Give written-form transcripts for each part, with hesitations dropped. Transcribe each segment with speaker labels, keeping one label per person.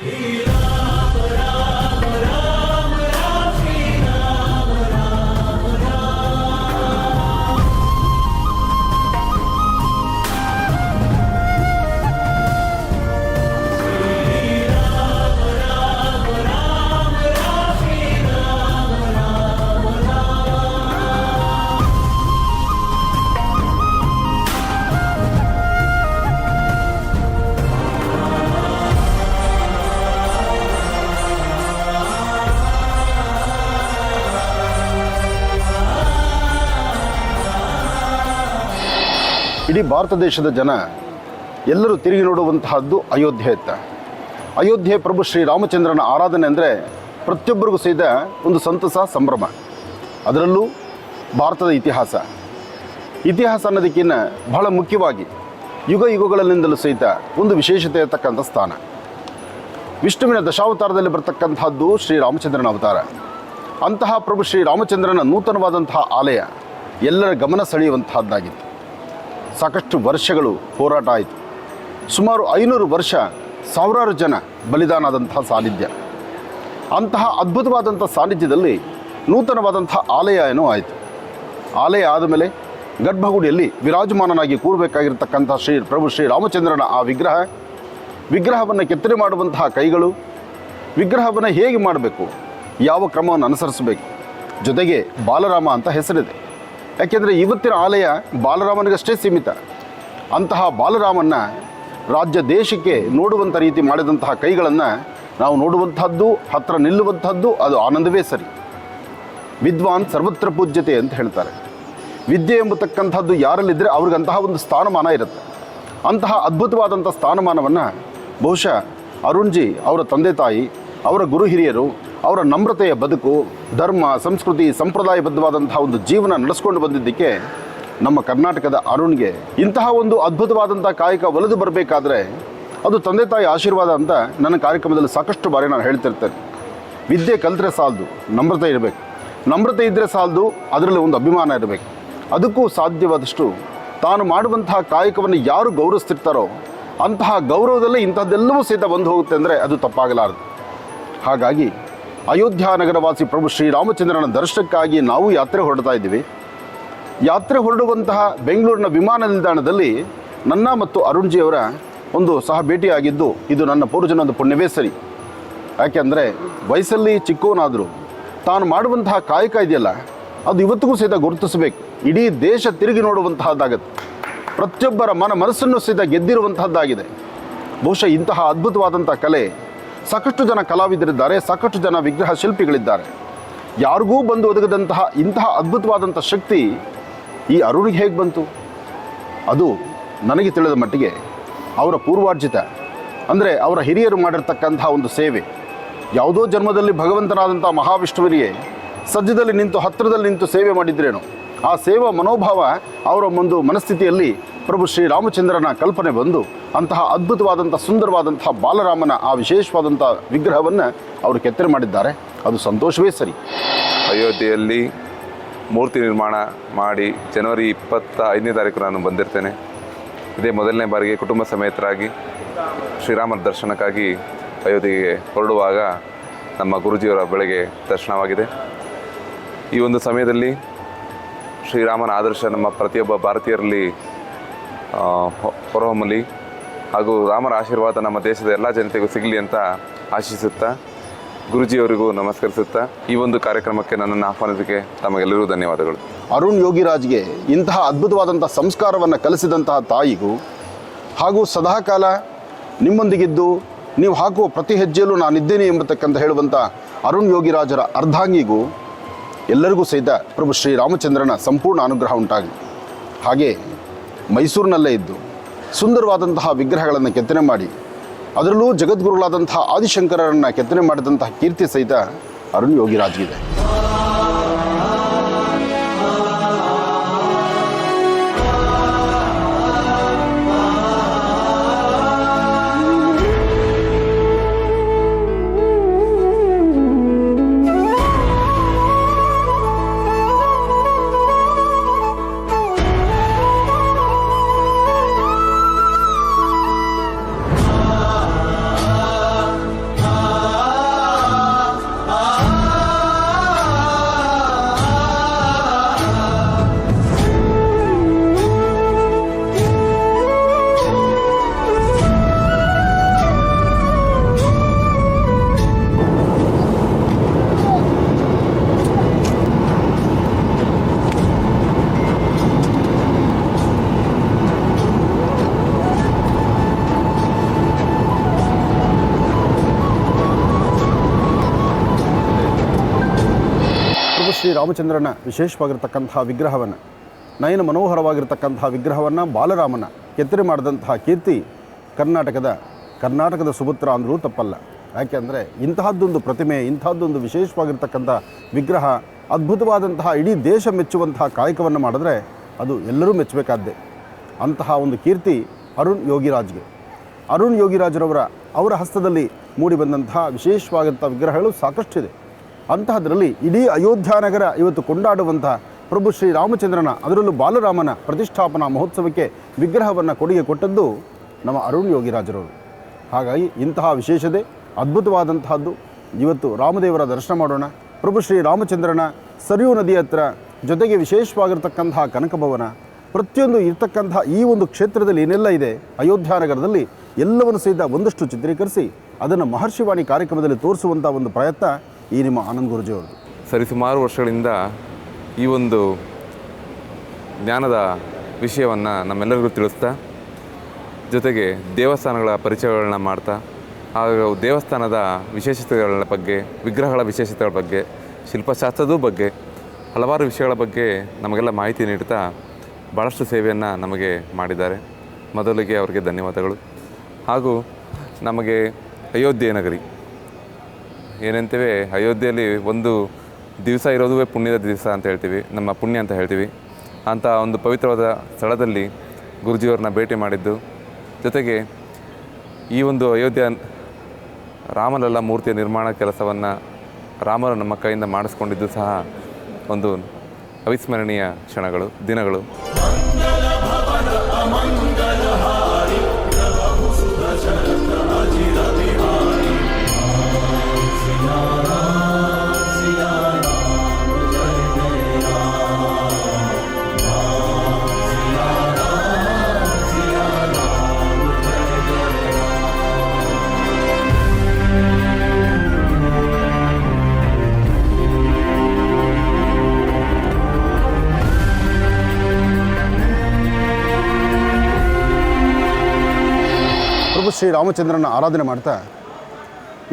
Speaker 1: ಇಡೀ ಭಾರತ ದೇಶದ ಜನ ಎಲ್ಲರೂ ತಿರುಗಿ ನೋಡುವಂತಹದ್ದು ಅಯೋಧ್ಯೆಯತ್ತ. ಅಯೋಧ್ಯೆ ಪ್ರಭು ಶ್ರೀರಾಮಚಂದ್ರನ ಆರಾಧನೆ ಅಂದರೆ ಪ್ರತಿಯೊಬ್ಬರಿಗೂ ಸಹಿತ ಒಂದು ಸಂತಸ, ಸಂಭ್ರಮ. ಅದರಲ್ಲೂ ಭಾರತದ ಇತಿಹಾಸ ಅನ್ನೋದಕ್ಕಿಂತ ಬಹಳ ಮುಖ್ಯವಾಗಿ ಯುಗ ಯುಗಗಳಿಂದಲೂ ಸಹಿತ ಒಂದು ವಿಶೇಷತೆ ಇರತಕ್ಕಂಥ ಸ್ಥಾನ. ವಿಷ್ಣುವಿನ ದಶಾವತಾರದಲ್ಲಿ ಬರ್ತಕ್ಕಂಥದ್ದು ಶ್ರೀರಾಮಚಂದ್ರನ ಅವತಾರ. ಅಂತಹ ಪ್ರಭು ಶ್ರೀರಾಮಚಂದ್ರನ ನೂತನವಾದಂತಹ ಆಲಯ ಎಲ್ಲರ ಗಮನ ಸೆಳೆಯುವಂತಹದ್ದಾಗಿತ್ತು. ಸಾಕಷ್ಟು ವರ್ಷಗಳು ಹೋರಾಟ ಆಯಿತು. ಸುಮಾರು 500 ವರ್ಷ ಸಾವಿರಾರು ಜನ ಬಲಿದಾನ ಆದಂತಹ ಸಾನ್ನಿಧ್ಯ. ಅಂತಹ ಅದ್ಭುತವಾದಂಥ ಸಾನ್ನಿಧ್ಯದಲ್ಲಿ ನೂತನವಾದಂಥ ಆಲಯ ಏನೋ ಆಯಿತು. ಆಲಯ ಆದಮೇಲೆ ಗರ್ಭಗುಡಿಯಲ್ಲಿ ವಿರಾಜಮಾನನಾಗಿ ಕೂರಬೇಕಾಗಿರ್ತಕ್ಕಂಥ ಪ್ರಭು ಶ್ರೀರಾಮಚಂದ್ರನ ಆ ವಿಗ್ರಹವನ್ನು ಕೆತ್ತನೆ ಮಾಡುವಂತಹ ಕೈಗಳು, ವಿಗ್ರಹವನ್ನು ಹೇಗೆ ಮಾಡಬೇಕು, ಯಾವ ಕ್ರಮವನ್ನು ಅನುಸರಿಸಬೇಕು, ಜೊತೆಗೆ ಬಾಲರಾಮ ಅಂತ ಹೆಸರಿದೆ. ಯಾಕೆಂದರೆ ಇವತ್ತಿನ ಆಲಯ ಬಾಲರಾಮನಿಗಷ್ಟೇ ಸೀಮಿತ. ಅಂತಹ ಬಾಲರಾಮನ್ನ ರಾಜ್ಯ ದೇಶಕ್ಕೆ ನೋಡುವಂಥ ರೀತಿ ಮಾಡಿದಂತಹ ಕೈಗಳನ್ನು ನಾವು ನೋಡುವಂಥದ್ದು, ಹತ್ತಿರ ನಿಲ್ಲುವಂಥದ್ದು ಅದು ಆನಂದವೇ ಸರಿ. ವಿದ್ವಾನ್ ಸರ್ವತ್ರ ಪೂಜ್ಯತೆ ಅಂತ ಹೇಳ್ತಾರೆ. ವಿದ್ಯೆ ಎಂಬತಕ್ಕಂಥದ್ದು ಯಾರಲ್ಲಿದ್ದರೆ ಅವ್ರಿಗಂತಹ ಒಂದು ಸ್ಥಾನಮಾನ ಇರುತ್ತೆ. ಅಂತಹ ಅದ್ಭುತವಾದಂಥ ಸ್ಥಾನಮಾನವನ್ನು ಬಹುಶಃ ಅರುಣ್ಜಿ ಅವರ ತಂದೆ ತಾಯಿ, ಅವರ ಗುರು ಹಿರಿಯರು, ಅವರ ನಮ್ರತೆಯ ಬದುಕು, ಧರ್ಮ, ಸಂಸ್ಕೃತಿ, ಸಂಪ್ರದಾಯಬದ್ಧವಾದಂತಹ ಒಂದು ಜೀವನ ನಡೆಸ್ಕೊಂಡು ಬಂದಿದ್ದಕ್ಕೆ ನಮ್ಮ ಕರ್ನಾಟಕದ ಅರುಣ್ಗೆ ಇಂತಹ ಒಂದು ಅದ್ಭುತವಾದಂಥ ಕಾಯಕ ಒಲಿದು ಬರಬೇಕಾದ್ರೆ ಅದು ತಂದೆ ತಾಯಿ ಆಶೀರ್ವಾದ ಅಂತ ನನ್ನ ಕಾರ್ಯಕ್ರಮದಲ್ಲಿ ಸಾಕಷ್ಟು ಬಾರಿ ನಾನು ಹೇಳ್ತಿರ್ತೇನೆ. ವಿದ್ಯೆ ಕಲಿತ್ರೆ ಸಾಲದು, ನಮ್ರತೆ ಇರಬೇಕು. ನಮ್ರತೆ ಇದ್ದರೆ ಸಾಲದು, ಅದರಲ್ಲಿ ಒಂದು ಅಭಿಮಾನ ಇರಬೇಕು. ಅದಕ್ಕೂ ಸಾಧ್ಯವಾದಷ್ಟು ತಾನು ಮಾಡುವಂತಹ ಕಾಯಕವನ್ನು ಯಾರು ಗೌರವಿಸ್ತಿರ್ತಾರೋ ಅಂತಹ ಗೌರವದಲ್ಲೇ ಇಂಥದ್ದೆಲ್ಲವೂ ಸಹಿತ ಬಂದು ಹೋಗುತ್ತೆ ಅಂದರೆ ಅದು ತಪ್ಪಾಗಲಾರದು. ಹಾಗಾಗಿ ಅಯೋಧ್ಯ ನಗರವಾಸಿ ಪ್ರಭು ಶ್ರೀರಾಮಚಂದ್ರನ ದರ್ಶನಕ್ಕಾಗಿ ನಾವು ಯಾತ್ರೆ ಹೊರಡ್ತಾ ಇದ್ದೀವಿ. ಯಾತ್ರೆ ಹೊರಡುವಂತಹ ಬೆಂಗಳೂರಿನ ವಿಮಾನ ನಿಲ್ದಾಣದಲ್ಲಿ ನನ್ನ ಮತ್ತು ಅರುಣ್ಜಿಯವರ ಒಂದು ಸಹ ಭೇಟಿಯಾಗಿದ್ದು ಇದು ನನ್ನ ಪೂರ್ವಜನದ ಪುಣ್ಯವೇ ಸರಿ. ಯಾಕೆಂದರೆ ವಯಸ್ಸಲ್ಲಿ ಚಿಕ್ಕವನಾದರೂ ತಾನು ಮಾಡುವಂತಹ ಕಾಯಕ ಇದೆಯಲ್ಲ ಅದು ಇವತ್ತಿಗೂ ಸಹಿತ ಗುರುತಿಸಬೇಕು. ಇಡೀ ದೇಶ ತಿರುಗಿ ನೋಡುವಂತಹದ್ದಾಗತ್ತೆ. ಪ್ರತಿಯೊಬ್ಬರ ಮನಸ್ಸನ್ನು ಸಹಿತ ಗೆದ್ದಿರುವಂತಹದ್ದಾಗಿದೆ. ಬಹುಶಃ ಇಂತಹ ಅದ್ಭುತವಾದಂಥ ಕಲೆ, ಸಾಕಷ್ಟು ಜನ ಕಲಾವಿದರಿದ್ದಾರೆ, ಸಾಕಷ್ಟು ಜನ ವಿಗ್ರಹ ಶಿಲ್ಪಿಗಳಿದ್ದಾರೆ. ಯಾರಿಗೂ ಬಂದು ಒದಗದಂತಹ ಇಂತಹ ಅದ್ಭುತವಾದಂಥ ಶಕ್ತಿ ಈ ಅರುಣಿಗೆ ಹೇಗೆ ಬಂತು? ಅದು ನನಗೆ ತಿಳಿದ ಮಟ್ಟಿಗೆ ಅವರ ಪೂರ್ವಾರ್ಜಿತ, ಅಂದರೆ ಅವರ ಹಿರಿಯರು ಮಾಡಿರ್ತಕ್ಕಂತಹ ಒಂದು ಸೇವೆ. ಯಾವುದೋ ಜನ್ಮದಲ್ಲಿ ಭಗವಂತನಾದಂಥ ಮಹಾವಿಷ್ಣುವಿಗೆ ಸಜ್ಜದಲ್ಲಿ ನಿಂತು, ಹತ್ತಿರದಲ್ಲಿ ನಿಂತು ಸೇವೆ ಮಾಡಿದ್ರೇನು, ಆ ಸೇವಾ ಮನೋಭಾವ ಅವರ ಒಂದು ಮನಸ್ಥಿತಿಯಲ್ಲಿ ಪ್ರಭು ಶ್ರೀರಾಮಚಂದ್ರನ ಕಲ್ಪನೆ ಬಂದು ಅಂತಹ ಅದ್ಭುತವಾದಂಥ ಸುಂದರವಾದಂಥ ಬಾಲರಾಮನ ಆ ವಿಶೇಷವಾದಂಥ ವಿಗ್ರಹವನ್ನು ಅವರು ಕೆತ್ತನೆ ಮಾಡಿದ್ದಾರೆ. ಅದು ಸಂತೋಷವೇ ಸರಿ.
Speaker 2: ಅಯೋಧ್ಯೆಯಲ್ಲಿ ಮೂರ್ತಿ ನಿರ್ಮಾಣ ಮಾಡಿ ಜನವರಿ 25ನೇ ತಾರೀಕು ನಾನು ಬಂದಿರ್ತೇನೆ. ಇದೇ ಮೊದಲನೇ ಬಾರಿಗೆ ಕುಟುಂಬ ಸಮೇತರಾಗಿ ಶ್ರೀರಾಮನ ದರ್ಶನಕ್ಕಾಗಿ ಅಯೋಧ್ಯೆಗೆ ಹೊರಡುವಾಗ ನಮ್ಮ ಗುರುಜಿಯವರ ಬೆಳಗ್ಗೆ ದರ್ಶನವಾಗಿದೆ. ಈ ಒಂದು ಸಮಯದಲ್ಲಿ ಶ್ರೀರಾಮನ ಆದರ್ಶ ನಮ್ಮ ಪ್ರತಿಯೊಬ್ಬ ಭಾರತೀಯರಲ್ಲಿ ಹೊರಹೊಮ್ಮಲಿ ಹಾಗೂ ರಾಮರ ಆಶೀರ್ವಾದ ನಮ್ಮ ದೇಶದ ಎಲ್ಲ ಜನತೆಗೂ ಸಿಗಲಿ ಅಂತ ಆಶಿಸುತ್ತಾ ಗುರುಜಿಯವರಿಗೂ ನಮಸ್ಕರಿಸುತ್ತಾ ಈ ಒಂದು ಕಾರ್ಯಕ್ರಮಕ್ಕೆ ನನ್ನನ್ನು ಆಹ್ವಾನಿಸಕ್ಕೆ ತಮಗೆಲ್ಲರಿಗೂ ಧನ್ಯವಾದಗಳು.
Speaker 1: ಅರುಣ್ ಯೋಗಿರಾಜ್ಗೆ ಇಂತಹ ಅದ್ಭುತವಾದಂಥ ಸಂಸ್ಕಾರವನ್ನು ಕಲಿಸಿದಂತಹ ತಾಯಿಗೂ ಹಾಗೂ ಸದಾಕಾಲ ನಿಮ್ಮೊಂದಿಗಿದ್ದು ನೀವು ಹಾಕುವ ಪ್ರತಿ ಹೆಜ್ಜೆಯಲ್ಲೂ ನಾನಿದ್ದೇನೆ ಎಂಬತಕ್ಕಂಥ ಹೇಳುವಂಥ ಅರುಣ್ ಯೋಗಿರಾಜರ ಅರ್ಧಾಂಗಿಗೂ ಎಲ್ಲರಿಗೂ ಸಹಿತ ಪ್ರಭು ಶ್ರೀರಾಮಚಂದ್ರನ ಸಂಪೂರ್ಣ ಅನುಗ್ರಹ ಉಂಟಾಗಲಿ. ಹಾಗೆ ಮೈಸೂರಿನಲ್ಲೇ ಇದ್ದು ಸುಂದರವಾದಂತಹ ವಿಗ್ರಹಗಳನ್ನು ಕೆತ್ತನೆ ಮಾಡಿ ಅದರಲ್ಲೂ ಜಗದ್ಗುರುಗಳಾದಂತಹ ಆದಿಶಂಕರರನ್ನು ಕೆತ್ತನೆ ಮಾಡಿದಂತಹ ಕೀರ್ತಿ ಸಹಿತ ಅರುಣ್ ಯೋಗಿರಾಜ್ಗಿದೆ. ಶ್ರೀರಾಮಚಂದ್ರನ ವಿಶೇಷವಾಗಿರ್ತಕ್ಕಂಥ ವಿಗ್ರಹವನ್ನು, ನಯನ ಮನೋಹರವಾಗಿರ್ತಕ್ಕಂಥ ವಿಗ್ರಹವನ್ನು ಬಾಲರಾಮನ ಕೆತ್ತನೆ ಮಾಡಿದಂತಹ ಕೀರ್ತಿ ಕರ್ನಾಟಕದ ಸುಪುತ್ರ ಅಂದರೂ ತಪ್ಪಲ್ಲ. ಯಾಕೆಂದರೆ ಇಂತಹದ್ದೊಂದು ಪ್ರತಿಮೆ, ಇಂತಹದ್ದೊಂದು ವಿಶೇಷವಾಗಿರ್ತಕ್ಕಂಥ ವಿಗ್ರಹ, ಅದ್ಭುತವಾದಂತಹ ಇಡೀ ದೇಶ ಮೆಚ್ಚುವಂತಹ ಕಾಯಕವನ್ನು ಮಾಡಿದ್ರೆ ಅದು ಎಲ್ಲರೂ ಮೆಚ್ಚಬೇಕಾದ್ದೇ. ಅಂತಹ ಒಂದು ಕೀರ್ತಿ ಅರುಣ್ ಯೋಗಿರಾಜ್ರವರ ಹಸ್ತದಲ್ಲಿ ಮೂಡಿಬಂದಂತಹ ವಿಶೇಷವಾದಂಥ ವಿಗ್ರಹಗಳು ಸಾಕಷ್ಟಿದೆ. ಅಂತಹದ್ರಲ್ಲಿ ಇಡೀ ಅಯೋಧ್ಯ ನಗರ ಇವತ್ತು ಕೊಂಡಾಡುವಂತಹ ಪ್ರಭು ಶ್ರೀರಾಮಚಂದ್ರನ, ಅದರಲ್ಲೂ ಬಾಲರಾಮನ ಪ್ರತಿಷ್ಠಾಪನಾ ಮಹೋತ್ಸವಕ್ಕೆ ವಿಗ್ರಹವನ್ನು ಕೊಡುಗೆ ಕೊಟ್ಟದ್ದು ನಮ್ಮ ಅರುಣ್ ಯೋಗಿರಾಜ್ರವರು. ಹಾಗಾಗಿ ಇಂತಹ ವಿಶೇಷತೆ ಅದ್ಭುತವಾದಂತಹದ್ದು. ಇವತ್ತು ರಾಮದೇವರ ದರ್ಶನ ಮಾಡೋಣ. ಪ್ರಭು ಶ್ರೀರಾಮಚಂದ್ರನ ಸರಿಯೂ ನದಿ ಹತ್ರ, ಜೊತೆಗೆ ವಿಶೇಷವಾಗಿರ್ತಕ್ಕಂತಹ ಕನಕಭವನ, ಪ್ರತಿಯೊಂದು ಇರ್ತಕ್ಕಂಥ ಈ ಒಂದು ಕ್ಷೇತ್ರದಲ್ಲಿ ಏನೆಲ್ಲ ಇದೆ ಅಯೋಧ್ಯ ನಗರದಲ್ಲಿ ಎಲ್ಲವನ್ನು ಸಹಿತ ಒಂದಷ್ಟು ಚಿತ್ರೀಕರಿಸಿ ಅದನ್ನು ಮಹರ್ಷಿವಾಣಿ ಕಾರ್ಯಕ್ರಮದಲ್ಲಿ ತೋರಿಸುವಂಥ ಒಂದು ಪ್ರಯತ್ನ ಈ ನಿಮ್ಮ ಆನಂದ್ ಗುರೂಜಿಯವ್ರದ್ದು.
Speaker 2: ಸರಿಸುಮಾರು ವರ್ಷಗಳಿಂದ ಈ ಒಂದು ಜ್ಞಾನದ ವಿಷಯವನ್ನು ನಮ್ಮೆಲ್ಲರಿಗೂ ತಿಳಿಸ್ತಾ, ಜೊತೆಗೆ ದೇವಸ್ಥಾನಗಳ ಪರಿಚಯಗಳನ್ನ ಮಾಡ್ತಾ, ಹಾಗೂ ದೇವಸ್ಥಾನದ ವಿಶೇಷತೆಗಳ ಬಗ್ಗೆ, ವಿಗ್ರಹಗಳ ವಿಶೇಷತೆಗಳ ಬಗ್ಗೆ, ಶಿಲ್ಪಶಾಸ್ತ್ರದ ಬಗ್ಗೆ, ಹಲವಾರು ವಿಷಯಗಳ ಬಗ್ಗೆ ನಮಗೆಲ್ಲ ಮಾಹಿತಿ ನೀಡ್ತಾ ಭಾಳಷ್ಟು ಸೇವೆಯನ್ನು ನಮಗೆ ಮಾಡಿದ್ದಾರೆ. ಮೊದಲಿಗೆ ಅವರಿಗೆ ಧನ್ಯವಾದಗಳು. ಹಾಗೂ ನಮಗೆ ಅಯೋಧ್ಯೆ ನಗರಿ ಏನಂತೇವೆ, ಅಯೋಧ್ಯೆಯಲ್ಲಿ ಒಂದು ದಿವಸ ಇರೋದುವೇ ಪುಣ್ಯದ ದಿವಸ ಅಂತ ಹೇಳ್ತೀವಿ, ನಮ್ಮ ಪುಣ್ಯ ಅಂತ ಹೇಳ್ತೀವಿ. ಅಂಥ ಒಂದು ಪವಿತ್ರವಾದ ಸ್ಥಳದಲ್ಲಿ ಗುರುಜಿಯವ್ರನ್ನ ಭೇಟಿ ಮಾಡಿದ್ದು, ಜೊತೆಗೆ ಈ ಒಂದು ಅಯೋಧ್ಯ ರಾಮಲಲ್ಲ ಮೂರ್ತಿಯ ನಿರ್ಮಾಣ ಕೆಲಸವನ್ನು ರಾಮರು ನಮ್ಮ ಕೈಯಿಂದ ಮಾಡಿಸ್ಕೊಂಡಿದ್ದು ಸಹ ಒಂದು ಅವಿಸ್ಮರಣೀಯ ದಿನಗಳು.
Speaker 1: ಪ್ರಭು ಶ್ರೀರಾಮಚಂದ್ರನ ಆರಾಧನೆ ಮಾಡ್ತಾ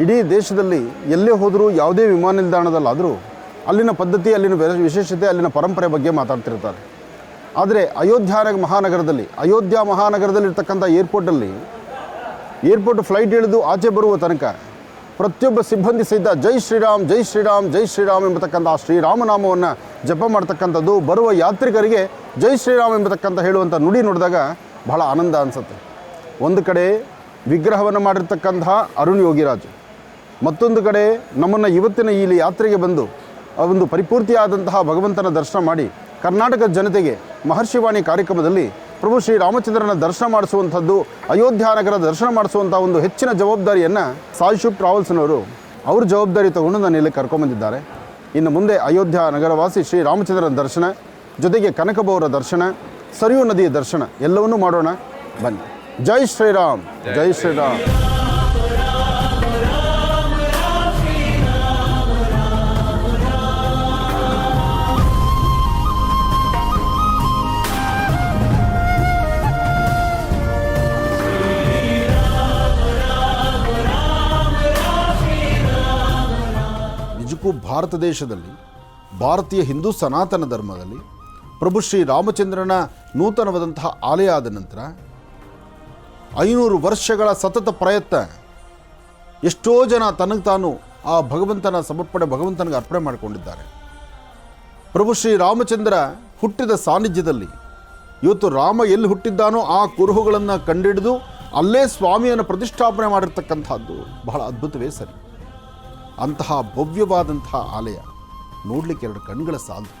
Speaker 1: ಇಡೀ ದೇಶದಲ್ಲಿ ಎಲ್ಲೇ ಹೋದರೂ ಯಾವುದೇ ವಿಮಾನ ನಿಲ್ದಾಣದಲ್ಲಾದರೂ ಅಲ್ಲಿನ ಪದ್ಧತಿ, ಅಲ್ಲಿನ ವಿಶೇಷತೆ, ಅಲ್ಲಿನ ಪರಂಪರೆ ಬಗ್ಗೆ ಮಾತಾಡ್ತಿರ್ತಾರೆ. ಆದರೆ ಅಯೋಧ್ಯ ಮಹಾನಗರದಲ್ಲಿರ್ತಕ್ಕಂಥ ಏರ್ಪೋರ್ಟ್ ಫ್ಲೈಟ್ ಇಳಿದು ಆಚೆ ಬರುವ ತನಕ ಪ್ರತಿಯೊಬ್ಬ ಸಿಬ್ಬಂದಿ ಸಹಿತ ಜೈ ಶ್ರೀರಾಮ್ ಜೈ ಶ್ರೀರಾಮ್ ಜೈ ಶ್ರೀರಾಮ್ ಎಂಬತಕ್ಕಂಥ ಶ್ರೀರಾಮನಾಮವನ್ನು ಜಪ ಮಾಡ್ತಕ್ಕಂಥದ್ದು, ಬರುವ ಯಾತ್ರಿಕರಿಗೆ ಜೈ ಶ್ರೀರಾಮ್ ಎಂಬತಕ್ಕಂಥ ಹೇಳುವಂಥ ನುಡಿ ನೋಡಿದಾಗ ಬಹಳ ಆನಂದ ಅನಿಸುತ್ತೆ. ಒಂದು ಕಡೆ ವಿಗ್ರಹವನ್ನು ಮಾಡಿರ್ತಕ್ಕಂತಹ ಅರುಣ್ ಯೋಗಿರಾಜ್, ಮತ್ತೊಂದು ಕಡೆ ನಮ್ಮನ್ನು ಇವತ್ತಿನ ಈ ಯಾತ್ರೆಗೆ ಬಂದು ಒಂದು ಪರಿಪೂರ್ತಿಯಾದಂತಹ ಭಗವಂತನ ದರ್ಶನ ಮಾಡಿ ಕರ್ನಾಟಕದ ಜನತೆಗೆ ಮಹರ್ಷಿವಾಣಿ ಕಾರ್ಯಕ್ರಮದಲ್ಲಿ ಪ್ರಭು ಶ್ರೀರಾಮಚಂದ್ರನ ದರ್ಶನ ಮಾಡಿಸುವಂಥದ್ದು, ಅಯೋಧ್ಯ ನಗರ ದರ್ಶನ ಮಾಡಿಸುವಂಥ ಒಂದು ಹೆಚ್ಚಿನ ಜವಾಬ್ದಾರಿಯನ್ನು ಸಾಯಿಶುಪ್ ಟ್ರಾವೆಲ್ಸ್ನವರು ಅವ್ರ ಜವಾಬ್ದಾರಿ ತಗೊಂಡು ನಾನು ಇಲ್ಲಿ ಕರ್ಕೊಂಬಂದಿದ್ದಾರೆ. ಇನ್ನು ಮುಂದೆ ಅಯೋಧ್ಯ ನಗರವಾಸಿ ಶ್ರೀರಾಮಚಂದ್ರನ ದರ್ಶನ, ಜೊತೆಗೆ ಕನಕಭವರ ದರ್ಶನ, ಸರಿಯೂ ನದಿಯ ದರ್ಶನ ಎಲ್ಲವನ್ನೂ ಮಾಡೋಣ. ಬನ್ನಿ. ಜೈ ಶ್ರೀರಾಮ್ ಜೈ ಶ್ರೀರಾಮ್. ನಿಜಕ್ಕೂ ಭಾರತ ದೇಶದಲ್ಲಿ, ಭಾರತೀಯ ಹಿಂದೂ ಸನಾತನ ಧರ್ಮದಲ್ಲಿ ಪ್ರಭು ಶ್ರೀರಾಮಚಂದ್ರನ ನೂತನವಾದಂತಹ ಆಲಯ ಆದ ನಂತರ 500 ವರ್ಷಗಳ ಸತತ ಪ್ರಯತ್ನ, ಎಷ್ಟೋ ಜನ ತನಗೆ ತಾನು ಆ ಭಗವಂತನ ಸಮರ್ಪಣೆ, ಭಗವಂತನಿಗೆ ಅರ್ಪಣೆ ಮಾಡಿಕೊಂಡಿದ್ದಾರೆ. ಪ್ರಭು ಶ್ರೀರಾಮಚಂದ್ರ ಹುಟ್ಟಿದ ಸಾನ್ನಿಧ್ಯದಲ್ಲಿ ಇವತ್ತು ರಾಮ ಎಲ್ಲಿ ಹುಟ್ಟಿದ್ದಾನೋ ಆ ಕುರುಹುಗಳನ್ನು ಕಂಡಿಡಿದು ಅಲ್ಲೇ ಸ್ವಾಮಿಯನ್ನು ಪ್ರತಿಷ್ಠಾಪನೆ ಮಾಡಿರ್ತಕ್ಕಂಥದ್ದು ಬಹಳ ಅದ್ಭುತವೇ ಸರಿ. ಅಂತಹ ಭವ್ಯವಾದಂತಹ ಆಲಯ ನೋಡಲಿಕ್ಕೆ 2 ಕಣ್ಗಳ ಸಾಲದು.